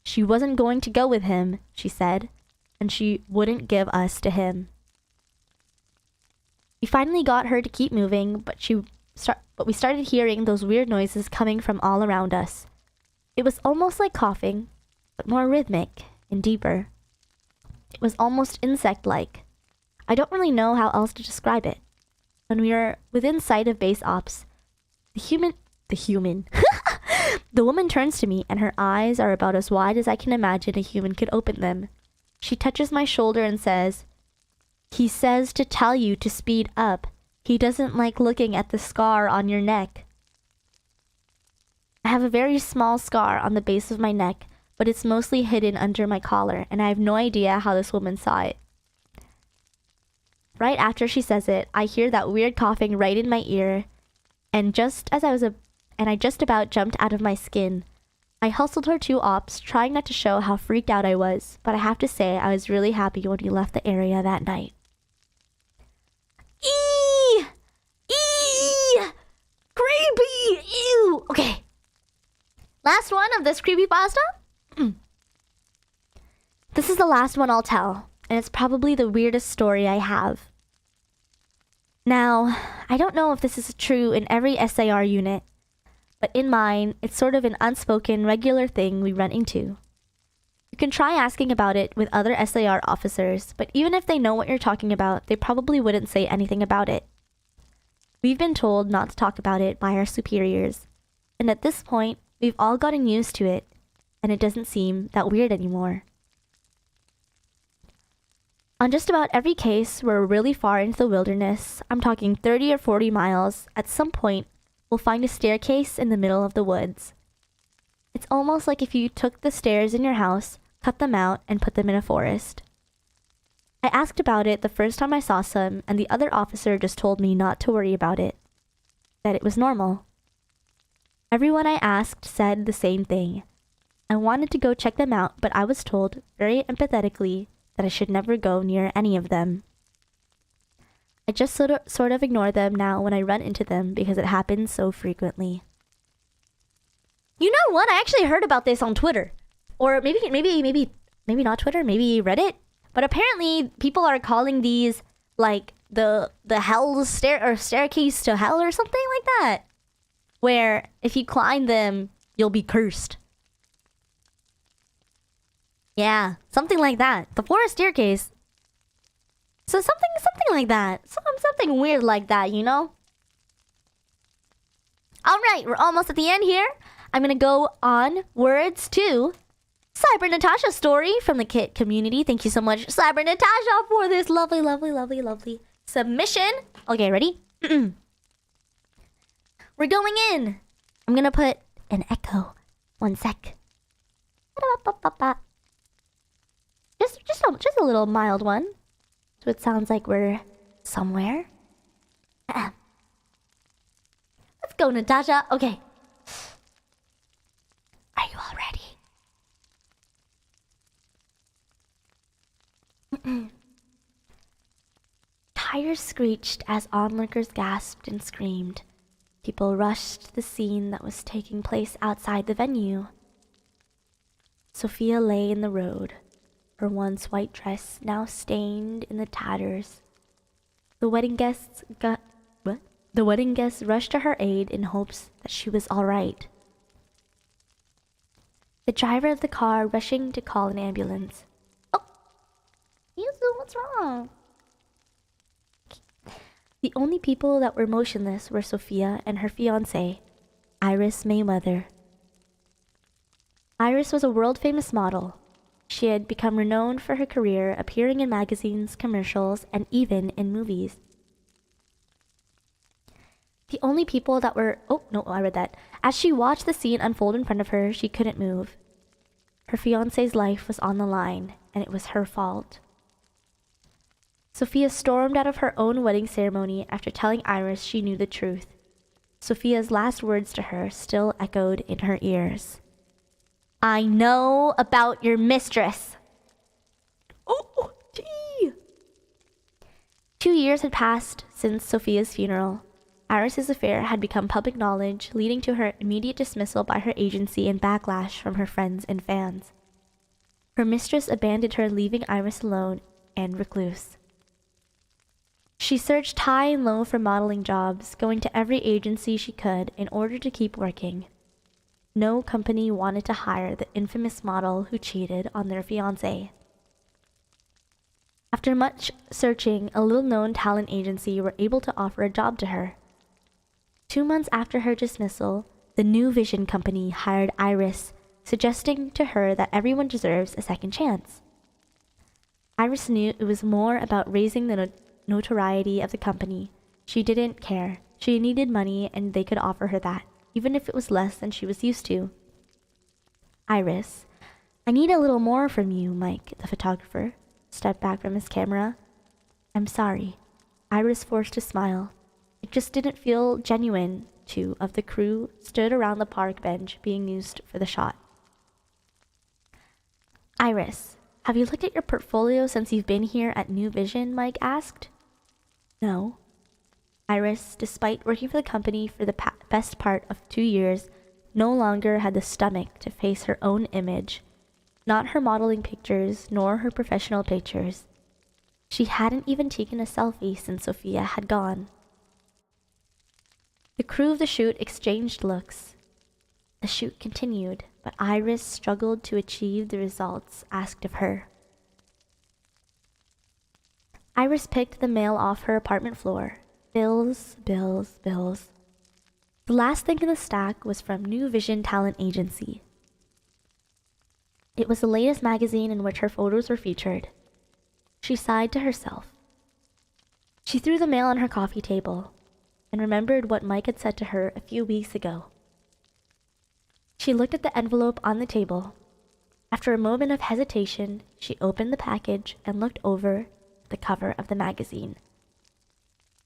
She wasn't going to go with him, she said, and she wouldn't give us to him. We finally got her to keep moving, but we started hearing those weird noises coming from all around us. It was almost like coughing, but more rhythmic and deeper. It was almost insect-like. I don't really know how else to describe it. When we were within sight of base ops, the woman turns to me, and her eyes are about as wide as I can imagine a human could open them. She touches my shoulder and says, "He says to tell you to speed up. He doesn't like looking at the scar on your neck." I have a very small scar on the base of my neck, but it's mostly hidden under my collar, and I have no idea how this woman saw it. Right after she says it, I hear that weird coughing right in my ear, and I just about jumped out of my skin. I hustled her to ops, trying not to show how freaked out I was, but I have to say I was really happy when we left the area that night. Eee! Eee! Creepy! Ew! Okay. Last one of this creepypasta? This is the last one I'll tell, and it's probably the weirdest story I have. Now, I don't know if this is true in every SAR unit, but in mine, it's sort of an unspoken regular thing we run into. You can try asking about it with other SAR officers, but even if they know what you're talking about, they probably wouldn't say anything about it. We've been told not to talk about it by our superiors, and at this point, we've all gotten used to it, and it doesn't seem that weird anymore. On just about every case where we're really far into the wilderness, I'm talking 30 or 40 miles, at some point, we'll find a staircase in the middle of the woods. It's almost like if you took the stairs in your house, cut them out, and put them in a forest. I asked about it the first time I saw some, and the other officer just told me not to worry about it, that it was normal. Everyone I asked said the same thing. I wanted to go check them out, but I was told, very empathetically, that I should never go near any of them. I just sort of ignore them now when I run into them because it happens so frequently. You know what? I actually heard about this on Twitter. Or maybe not Twitter, maybe Reddit. But apparently people are calling these like the hell staircase to hell or something like that. Where if you climb them, you'll be cursed. Yeah, something like that. The forest staircase. So something like that. Something weird like that, you know? Alright, we're almost at the end here. I'm gonna go on words to Cyber Natasha's story from the Kit community. Thank you so much, Cyber Natasha, for this lovely submission. Okay, ready? We're going in. I'm gonna put an echo. 1 sec. Just a little mild one. So it sounds like we're somewhere. Let's go, Natasha. Okay. Are you all ready? Tires screeched as onlookers gasped and screamed. People rushed to the scene that was taking place outside the venue. Sophia lay in the road, her once white dress now stained in the tatters. The wedding guests rushed to her aid in hopes that she was all right. The driver of the car rushing to call an ambulance. Oh, Yuzu, what's wrong? The only people that were motionless were Sophia and her fiancé, Iris Mayweather. Iris was a world-famous model. She had become renowned for her career appearing in magazines, commercials, and even in movies. The only people that were... Oh, no, I read that. As she watched the scene unfold in front of her, she couldn't move. Her fiancé's life was on the line, and it was her fault. Sophia stormed out of her own wedding ceremony after telling Iris she knew the truth. Sophia's last words to her still echoed in her ears. I know about your mistress. Oh, gee. 2 years had passed since Sophia's funeral. Iris's affair had become public knowledge, leading to her immediate dismissal by her agency and backlash from her friends and fans. Her mistress abandoned her, leaving Iris alone and recluse. She searched high and low for modeling jobs, going to every agency she could in order to keep working. No company wanted to hire the infamous model who cheated on their fiancé. After much searching, a little-known talent agency were able to offer a job to her. 2 months after her dismissal, the New Vision company hired Iris, suggesting to her that everyone deserves a second chance. Iris knew it was more about raising the notoriety of the company. She didn't care. She needed money and they could offer her that, even if it was less than she was used to. Iris, I need a little more from you, Mike, the photographer, stepped back from his camera. I'm sorry. Iris forced a smile. It just didn't feel genuine. 2 of the crew stood around the park bench being used for the shot. Iris, have you looked at your portfolio since you've been here at New Vision? Mike asked. No. Iris, despite working for the company for the best part of 2 years, no longer had the stomach to face her own image, not her modeling pictures, nor her professional pictures. She hadn't even taken a selfie since Sophia had gone. The crew of the shoot exchanged looks. The shoot continued, but Iris struggled to achieve the results asked of her. Iris picked the mail off her apartment floor. Bills, bills, bills. The last thing in the stack was from New Vision Talent Agency. It was the latest magazine in which her photos were featured. She sighed to herself. She threw the mail on her coffee table and remembered what Mike had said to her a few weeks ago. She looked at the envelope on the table. After a moment of hesitation, she opened the package and looked over the cover of the magazine.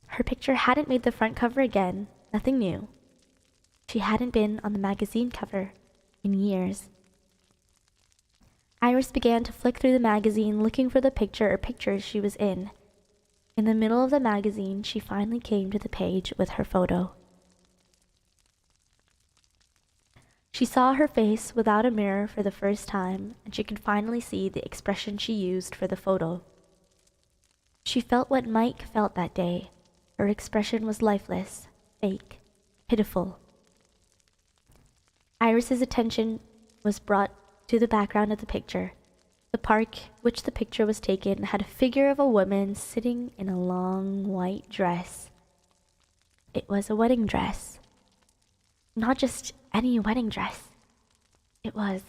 Her picture hadn't made the front cover again, nothing new. She hadn't been on the magazine cover in years. Iris began to flick through the magazine looking for the picture or pictures she was in. In the middle of the magazine, she finally came to the page with her photo. She saw her face without a mirror for the first time, and she could finally see the expression she used for the photo. She felt what Mike felt that day. Her expression was lifeless, fake, pitiful. Iris's attention was brought to the background of the picture. The park which the picture was taken had a figure of a woman sitting in a long white dress. It was a wedding dress. Not just any wedding dress. It was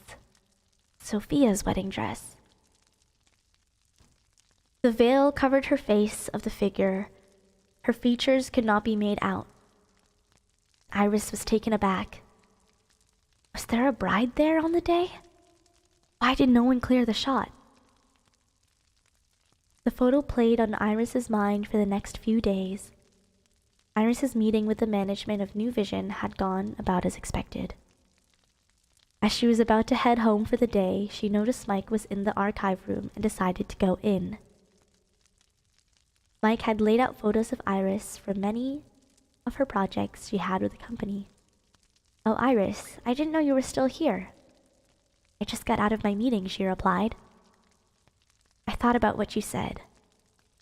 Sophia's wedding dress. The veil covered her face of the figure. Her features could not be made out. Iris was taken aback. Was there a bride there on the day? Why did no one clear the shot? The photo played on Iris's mind for the next few days. Iris's meeting with the management of New Vision had gone about as expected. As she was about to head home for the day, she noticed Mike was in the archive room and decided to go in. Mike had laid out photos of Iris from many of her projects she had with the company. "Oh, Iris, I didn't know you were still here." "I just got out of my meeting," she replied. "I thought about what you said."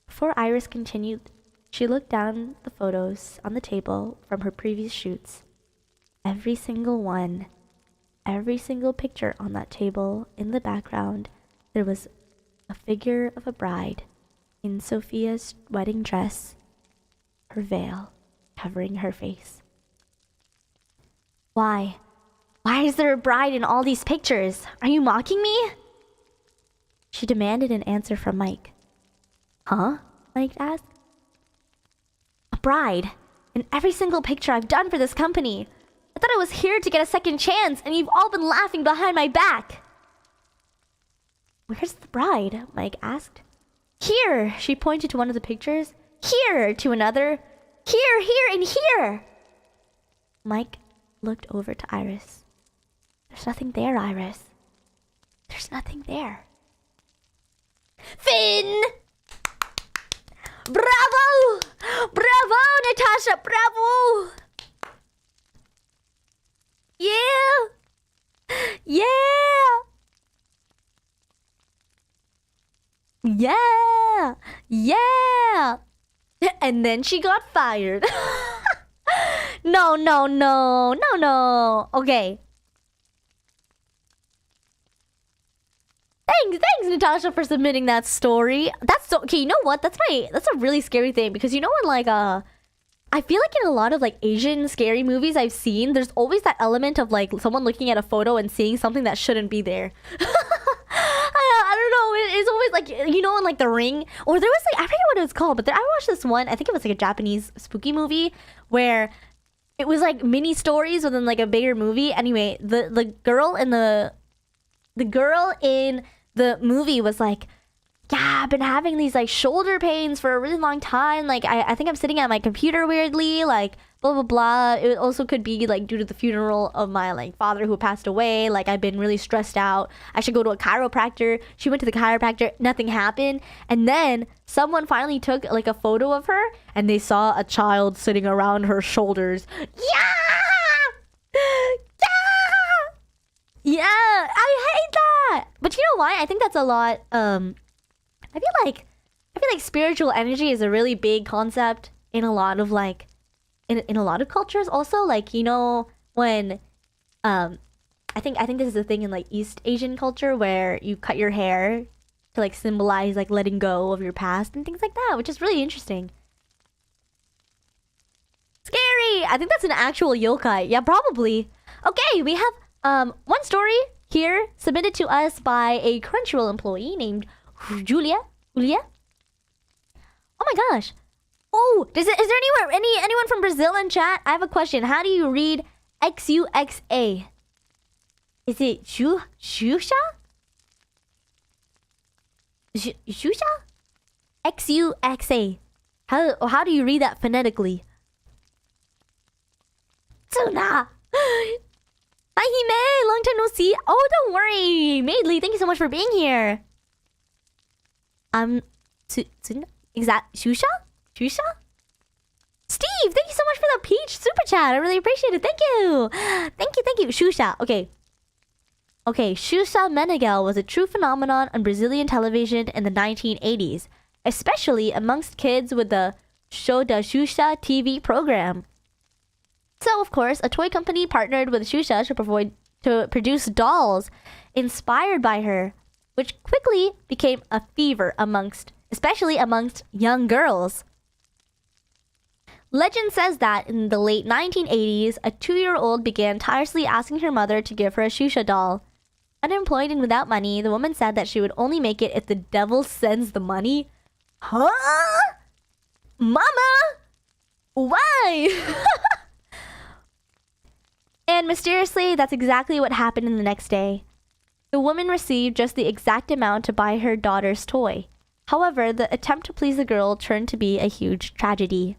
Before Iris continued, she looked down the photos on the table from her previous shoots. Every single one, every single picture on that table, in the background, there was a figure of a bride in Sophia's wedding dress, her veil covering her face. Why? Why is there a bride in all these pictures? Are you mocking me? She demanded an answer from Mike. Huh? Mike asked. A bride in every single picture I've done for this company. I thought I was here to get a second chance, and you've all been laughing behind my back. Where's the bride? Mike asked. Here, she pointed to one of the pictures. Here, to another. Here, and here. Mike looked over to Iris. There's nothing there, Iris. There's nothing there. Finn! Bravo! Bravo, Natasha! Bravo! Yeah! Yeah! Yeah! Yeah! And then she got fired. No. Okay. Thanks, Natasha, for submitting that story. That's so okay. You know what? That's a really scary thing, because you know when like I feel like in a lot of like Asian scary movies I've seen, there's always that element of like someone looking at a photo and seeing something that shouldn't be there. I don't know. It's always like, you know, in like The Ring, or there was like, I forget what it was called, but I watched this one. I think it was like a Japanese spooky movie where it was like mini stories within like a bigger movie. Anyway, the girl in the movie was like, yeah, I've been having these like shoulder pains for a really long time. Like I think I'm sitting at my computer weirdly, like blah blah blah. It also could be like due to the funeral of my like father who passed away. Like I've been really stressed out. I should go to a chiropractor. She went to the chiropractor, nothing happened. And then someone finally took like a photo of her and they saw a child sitting around her shoulders. Yeah, I hate that. But you know why? I think that's a lot. I feel like spiritual energy is a really big concept in a lot of like in a lot of cultures also, like, you know, when I think this is a thing in like East Asian culture where you cut your hair to like symbolize like letting go of your past and things like that, which is really interesting. Scary. I think that's an actual yokai. Yeah, probably. Okay, we have one story here submitted to us by a Crunchyroll employee named Julia. Oh my gosh. Oh, is there anyone from Brazil in chat? I have a question. How do you read XUXA? Is it Shusha? Shusha? XUXA. How do you read that phonetically? Tsuna. Hi, Hime. Long time no see. Oh, don't worry. Maidly, thank you so much for being here. Shusha? Shusha? Steve, thank you so much for the peach super chat. I really appreciate it. Thank you. Thank you. Shusha. Okay, Shusha Meneghel was a true phenomenon on Brazilian television in the 1980s, especially amongst kids with the Show da Xuxa TV program. So, of course, a toy company partnered with Xuxa to produce dolls inspired by her, which quickly became a fever especially amongst young girls. Legend says that in the late 1980s, a 2-year-old began tirelessly asking her mother to give her a Xuxa doll. Unemployed and without money, the woman said that she would only make it if the devil sends the money. Huh? Mama? Why? And mysteriously, that's exactly what happened in the next day. The woman received just the exact amount to buy her daughter's toy. However, the attempt to please the girl turned to be a huge tragedy.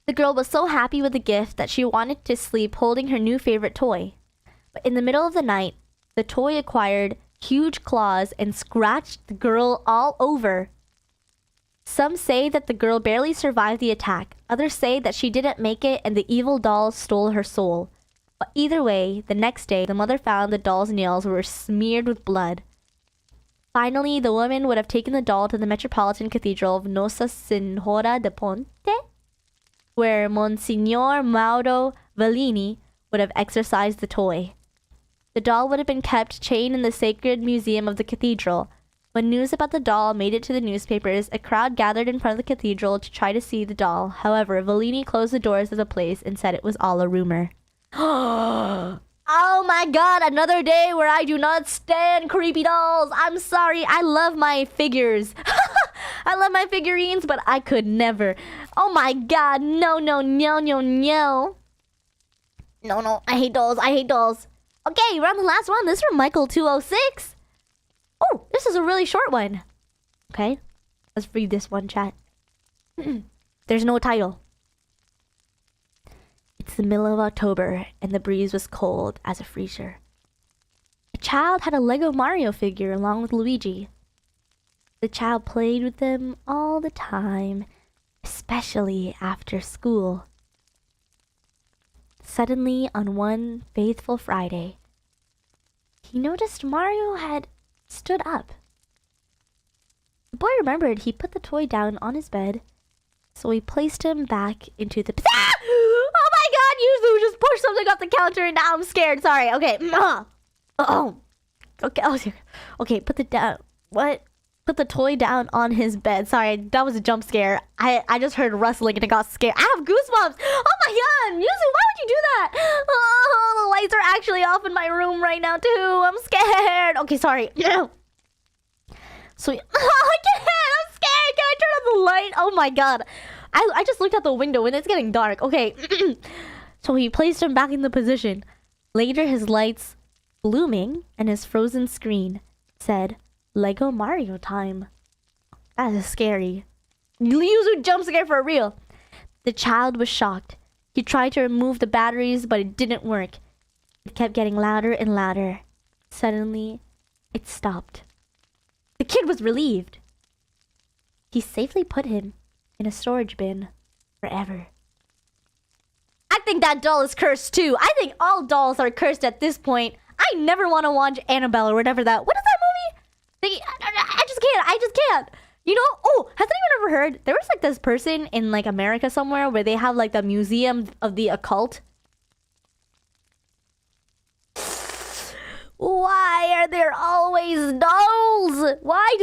The girl was so happy with the gift that she wanted to sleep holding her new favorite toy. But in the middle of the night, the toy acquired huge claws and scratched the girl all over. Some say that the girl barely survived the attack. Others say that she didn't make it and the evil doll stole her soul. But either way, the next day, the mother found the doll's nails were smeared with blood. Finally, the woman would have taken the doll to the Metropolitan Cathedral of Nossa Senhora de Ponte, where Monsignor Mauro Vellini would have exorcised the toy. The doll would have been kept chained in the sacred museum of the cathedral. When news about the doll made it to the newspapers, a crowd gathered in front of the cathedral to try to see the doll. However, Vellini closed the doors of the place and said it was all a rumor. Oh my god, another day where I do not stand creepy dolls. I'm sorry, I love my figures. I love my figurines, but I could never. Oh my god, no. No, I hate dolls. Okay, we're on the last one. This is from Michael206. Oh, this is a really short one. Okay, let's read this one, chat. There's no title. It's the middle of October, and the breeze was cold as a freezer. A child had a Lego Mario figure along with Luigi. The child played with them all the time, especially after school. Suddenly, on one faithful Friday, he noticed Mario had stood up. The boy remembered he put the toy down on his bed, so he placed him back into the... Ah! Oh my god, Yuzu just pushed something off the counter and now I'm scared. Sorry, okay. Oh. Okay, put the down... What? Put the toy down on his bed. Sorry, that was a jump scare. I just heard rustling and I got scared. I have goosebumps. Oh my god, Yuzu, why would you do that? Oh, the lights are actually off in my room right now too. I'm scared. Okay, sorry. So, I can't. I'm scared. Can I turn on the light? Oh my god. I just looked out the window and it's getting dark. Okay. So he placed him back in the position. Later, his lights blooming and his frozen screen said, Lego Mario time. That is scary. Yuzu jump scare for real. The child was shocked. He tried to remove the batteries, but it didn't work. It kept getting louder and louder. Suddenly, it stopped. The kid was relieved. He safely put him in a storage bin forever. I think that doll is cursed too. I think all dolls are cursed at this point. I never want to watch Annabelle or whatever that... What is that movie? I just can't. You know, oh, has anyone ever heard? There was like this person in like America somewhere where they have like the Museum of the Occult. Why are there always dolls? Why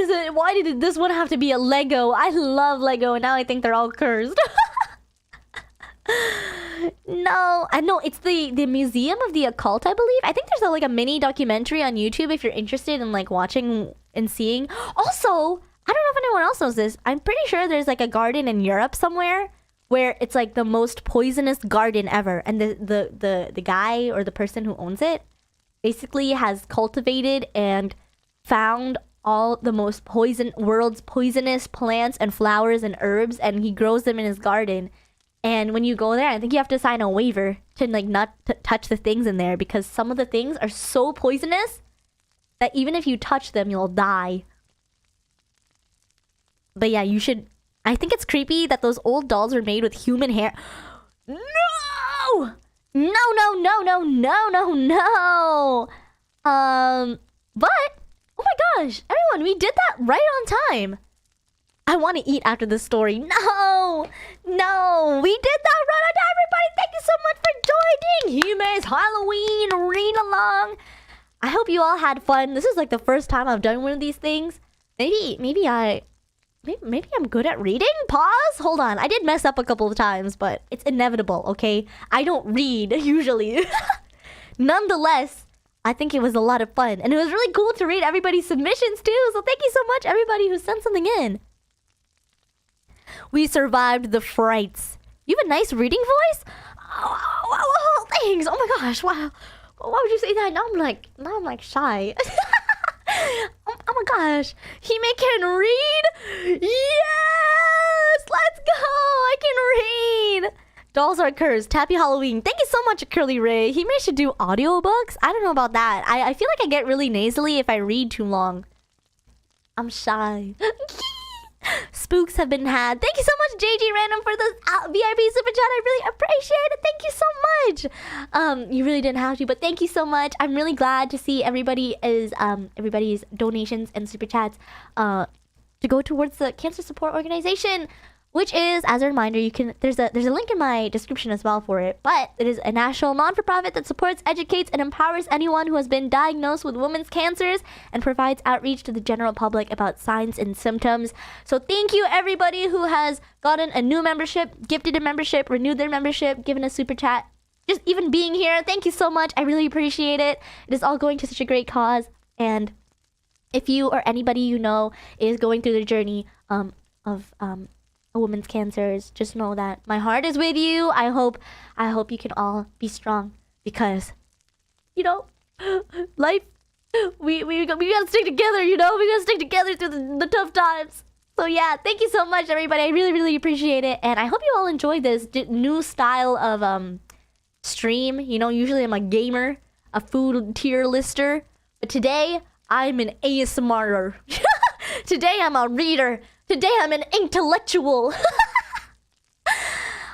did this one have to be a Lego? I love Lego and now I think they're all cursed. No, I know it's the Museum of the Occult, I believe. I think there's like a mini documentary on YouTube if you're interested in like watching and seeing. Also, I don't know if anyone else knows this. I'm pretty sure there's like a garden in Europe somewhere where it's like the most poisonous garden ever, and the guy or the person who owns it basically has cultivated and found all the world's poisonous plants and flowers and herbs, and he grows them in his garden. And when you go there, I think you have to sign a waiver to like not touch the things in there because some of the things are so poisonous that even if you touch them, you'll die. But yeah, you should. I think it's creepy that those old dolls are made with human hair. No! No, no, no, no, no, no, no. But oh my gosh, everyone, we did that right on time. I want to eat after this story. No, no, we did that right on time, everybody. Thank you so much for joining Hime's Halloween read along. I hope you all had fun. This is like the first time I've done one of these things. Maybe I'm good at reading? Pause? Hold on. I did mess up a couple of times, but it's inevitable, okay? I don't read, usually. Nonetheless, I think it was a lot of fun. And it was really cool to read everybody's submissions, too. So thank you so much, everybody who sent something in. We survived the frights. You have a nice reading voice? Oh, thanks. Oh my gosh, wow. Why would you say that? Now I'm like shy. Oh my gosh. Hime can read? Yes! Let's go! I can read! Dolls are cursed. Happy Halloween. Thank you so much, Curly Ray. Hime should do audiobooks? I don't know about that. I feel like I get really nasally if I read too long. I'm shy. Spooks have been had. Thank you so much, JG Random, for the VIP super chat. I really appreciate it. Thank you so much. You really didn't have to, but thank you so much. I'm really glad to see everybody's donations and super chats to go towards the cancer support organization, which is, as a reminder, there's a link in my description as well for it, but it is a national non-for-profit that supports, educates, and empowers anyone who has been diagnosed with women's cancers and provides outreach to the general public about signs and symptoms. So thank you everybody who has gotten a new membership, gifted a membership, renewed their membership, given a super chat, just even being here. Thank you so much. I really appreciate it. It is all going to such a great cause. And if you or anybody you know is going through the journey of a woman's cancers, just know that my heart is with you. I hope you can all be strong because, you know, life, we gotta stick together, you know? We gotta stick together through the tough times. So yeah, thank you so much, everybody. I really, really appreciate it. And I hope you all enjoyed this new style of stream. You know, usually I'm a gamer, a food tier lister. But today, I'm an ASMRer. Today, I'm a reader. Today, I'm an intellectual.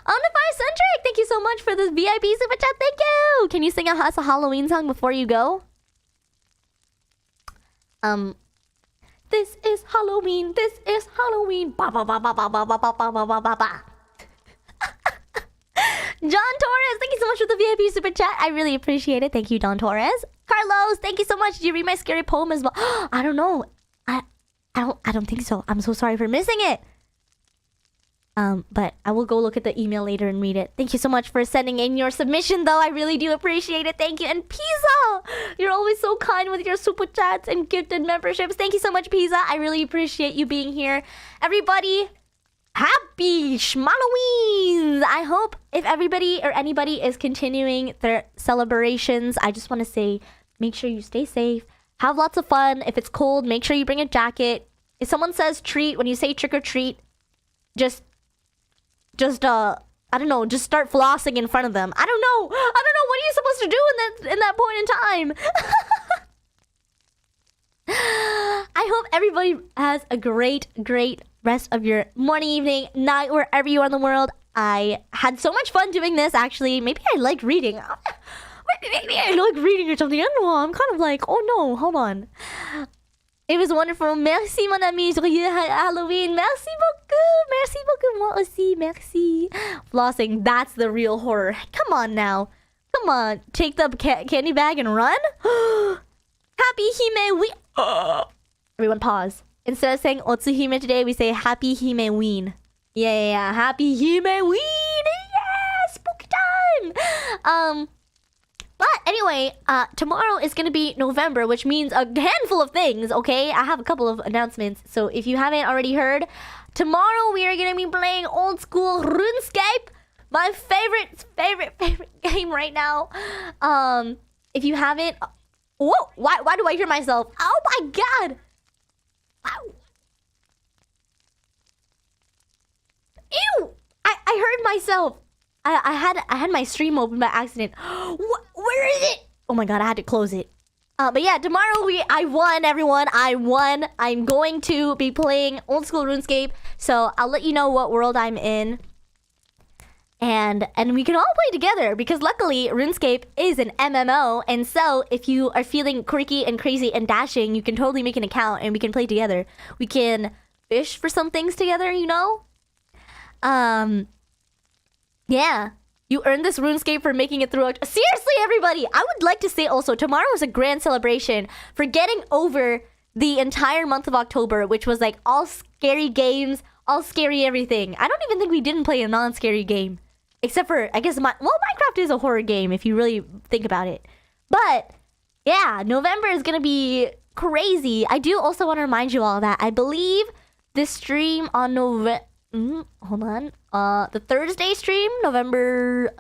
Omnify-centric, thank you so much for this VIP super chat. Thank you. Can you sing us a Halloween song before you go? This is Halloween. This is Halloween. Ba ba ba ba ba ba ba ba ba ba ba ba ba. John Torres, thank you so much for the VIP super chat. I really appreciate it. Thank you, John Torres. Carlos, thank you so much. Did you read my scary poem as well? I don't know. I don't think so. I'm so sorry for missing it. But I will go look at the email later and read it. Thank you so much for sending in your submission, though. I really do appreciate it. Thank you. And Pisa, you're always so kind with your super chats and gifted memberships. Thank you so much, Pisa. I really appreciate you being here. Everybody, happy Schmalloweens! I hope if everybody or anybody is continuing their celebrations, I just want to say, make sure you stay safe. Have lots of fun. If it's cold, make sure you bring a jacket. If someone says treat, when you say trick or treat, just I don't know, just start flossing in front of them. I don't know. What are you supposed to do in that point in time? I hope everybody has a great rest of your morning, evening, night, wherever you are in the world. I had so much fun doing this, actually. Maybe I like reading. Maybe I like reading or something. I don't know. I'm kind of like, oh no, hold on. It was wonderful. Merci, mon ami. Joyeux Halloween. Merci beaucoup. Merci beaucoup. Moi aussi. Merci. Flossing. That's the real horror. Come on now. Come on. Take the candy bag and run? Happy Hime Ween. Everyone pause. Instead of saying Otsuhime today, we say Happy Hime Ween. Yeah. Happy Hime Ween. Yeah. Spooky time. But anyway, tomorrow is going to be November, which means a handful of things, okay? I have a couple of announcements. So if you haven't already heard, tomorrow we are going to be playing old school RuneScape. My favorite game right now. If you haven't... Whoa! Why do I hear myself? Oh my god! Wow. Ew! I heard myself. I had my stream open by accident. Where is it? Oh my god, I had to close it. But yeah, tomorrow I won, everyone. I won. I'm going to be playing old school RuneScape, so I'll let you know what world I'm in. And we can all play together because luckily RuneScape is an MMO, and so if you are feeling quirky and crazy and dashing, you can totally make an account and we can play together. We can fish for some things together, you know? Yeah. You earned this RuneScape for making it through. Seriously, everybody! I would like to say also, tomorrow is a grand celebration for getting over the entire month of October, which was like all scary games, all scary everything. I don't even think we didn't play a non-scary game. Except for, I guess, Minecraft is a horror game if you really think about it. But, yeah, November is gonna be crazy. I do also want to remind you all that I believe this stream on November... hold on. The Thursday stream, November...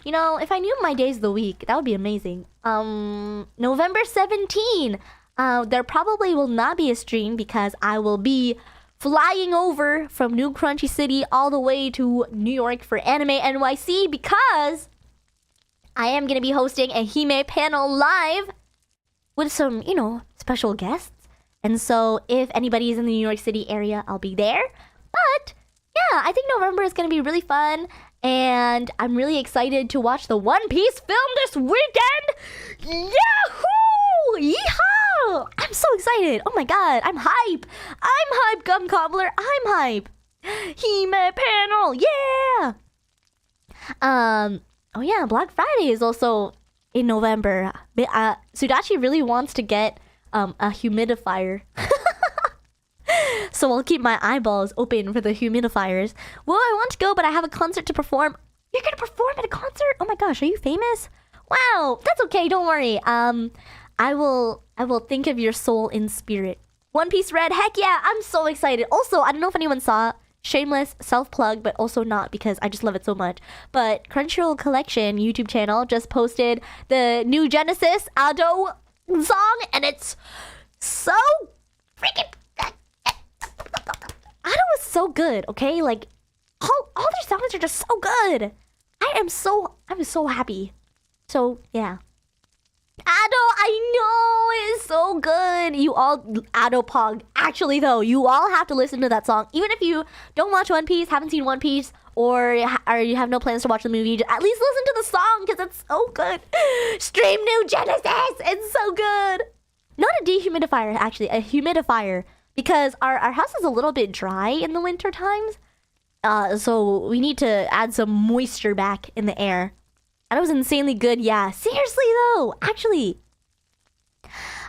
you know, if I knew my days of the week, that would be amazing. November 17. There probably will not be a stream because I will be flying over from New Crunchy City all the way to New York for Anime NYC because I am going to be hosting a Hime panel live with some, you know, special guests. And so if anybody is in the New York City area, I'll be there. But yeah, I think November is going to be really fun. And I'm really excited to watch the One Piece film this weekend. Yahoo! Yeehaw! I'm so excited. Oh my god, I'm hype. I'm hype, Gum Cobbler. I'm hype. Hime panel, yeah! Oh yeah, Black Friday is also in November. Sudachi really wants to get a humidifier. So I'll keep my eyeballs open for the humidifiers. Well, I want to go, but I have a concert to perform. You're gonna perform at a concert? Oh my gosh, are you famous? Wow, that's okay, don't worry. I will think of your soul in spirit. One Piece Red, heck yeah, I'm so excited. Also, I don't know if anyone saw, shameless self-plug, but also not because I just love it so much. But Crunchyroll Collection YouTube channel just posted the new Genesis Ado song, and it's so freaking Ado is so good, okay? Like all their songs are just so good. I'm so happy. So yeah. Ado, I know, it's so good. You all, Ado Pog. Actually though, you all have to listen to that song. Even if you don't watch One Piece, haven't seen One Piece, or you have no plans to watch the movie, at least listen to the song because it's so good. Stream new Genesis, it's so good. Not a dehumidifier, actually, a humidifier. Because our house is a little bit dry in the winter times. So we need to add some moisture back in the air. And it was insanely good, yeah. Seriously though, actually.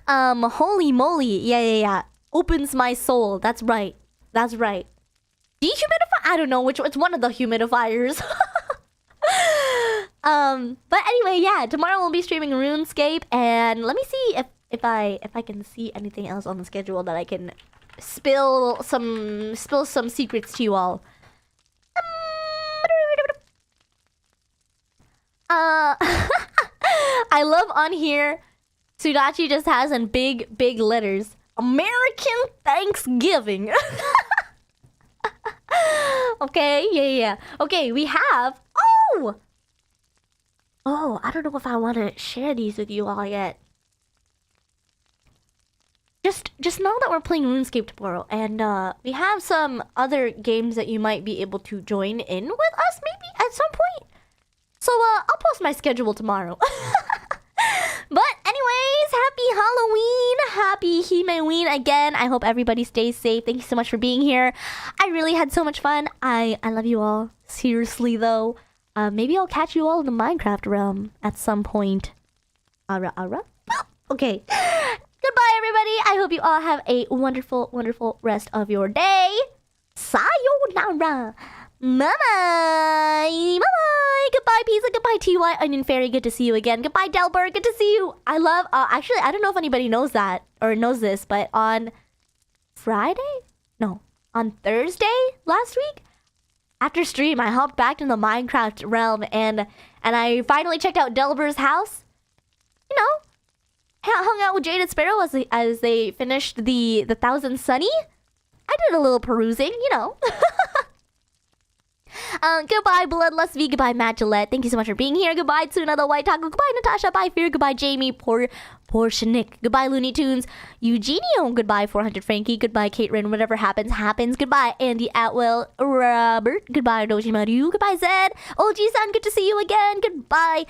Holy moly, yeah. Opens my soul, that's right. Dehumidify? I don't know which, it's one of the humidifiers. But anyway, yeah, tomorrow we'll be streaming RuneScape, and let me see if I can see anything else on the schedule that I can spill some secrets to you all. I love on here Sudachi just has in big letters American Thanksgiving. Okay, yeah. Okay, we have I don't know if I want to share these with you all yet. Just know that we're playing RuneScape tomorrow, and we have some other games that you might be able to join in with us maybe at some point. So I'll post my schedule tomorrow. But anyways, happy Halloween, happy Himeween again. I hope everybody stays safe. Thank you so much for being here. I really had so much fun. I love you all. Seriously though, maybe I'll catch you all in the Minecraft realm at some point. Ara. Okay. Goodbye, everybody. I hope you all have a wonderful, wonderful rest of your day. Sayonara. Bye-bye. Goodbye, Pizza. Goodbye, TY Onion Fairy. Good to see you again. Goodbye, Delbert. Good to see you. I love... actually, I don't know if anybody knows that or knows this, but on Friday? No. On Thursday last week? After stream, I hopped back in the Minecraft realm and I finally checked out Delber's house. You know, hung out with Jaded Sparrow as they finished the Thousand Sunny. I did a little perusing, you know. Goodbye, Bloodlust V. Goodbye, Matt Gillette. Thank you so much for being here. Goodbye, Tuna the White Taco. Goodbye, Natasha. Bye, Fear. Goodbye, Jamie. Portionik. Goodbye, Looney Tunes. Eugenio. Goodbye, 400 Frankie. Goodbye, Kate Rin. Whatever happens, happens. Goodbye, Andy Atwell. Robert. Goodbye, Doshimaru. Goodbye, Zed. OG-san, good to see you again. Goodbye,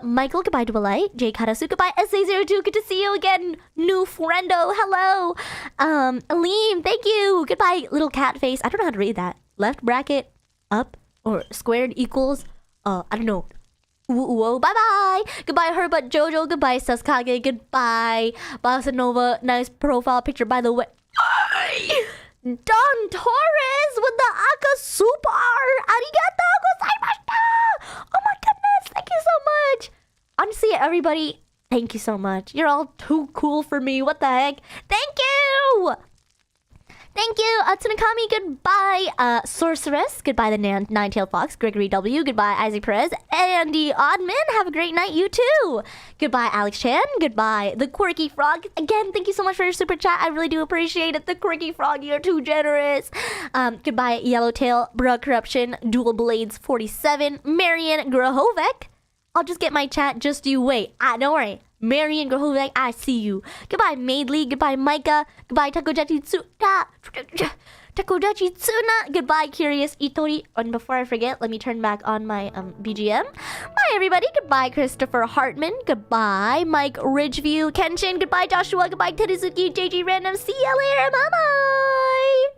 Michael. Goodbye, Dualite. Jay Karasu. Goodbye, SA02. Good to see you again. New friendo. Hello. Aleem. Thank you. Goodbye, little cat face. I don't know how to read that. Left bracket, up, or squared equals, I don't know. Whoa, bye bye. Goodbye, Herbert Jojo. Goodbye, Sasuke. Goodbye, Bossa Nova. Nice profile picture, by the way. Don Torres with the Aka Super. Arigato gozaimashita. Oh my goodness, thank you so much. Honestly, everybody, thank you so much. You're all too cool for me. What the heck? Thank you. Thank you, Tsunakami. Goodbye, Sorceress. Goodbye, the Nine-Tailed Fox. Gregory W. Goodbye, Isaac Perez. Andy Oddman. Have a great night, you too. Goodbye, Alex Chan. Goodbye, the Quirky Frog. Again, thank you so much for your super chat. I really do appreciate it. The Quirky Frog, you're too generous. Goodbye, Yellowtail, Bruh Corruption, Dual Blades 47, Marian Grahovec. I'll just get my chat. Just you wait. Don't worry. Marian Grahovec, I see you. Goodbye, Maidley. Goodbye, Micah. Goodbye, Takodachi Tsuna. Goodbye, Curious Itori. And before I forget, let me turn back on my BGM. Bye, everybody. Goodbye, Christopher Hartman. Goodbye, Mike Ridgeview. Kenshin. Goodbye, Joshua. Goodbye, Teruzuki. JG Random. See you later. Bye-bye.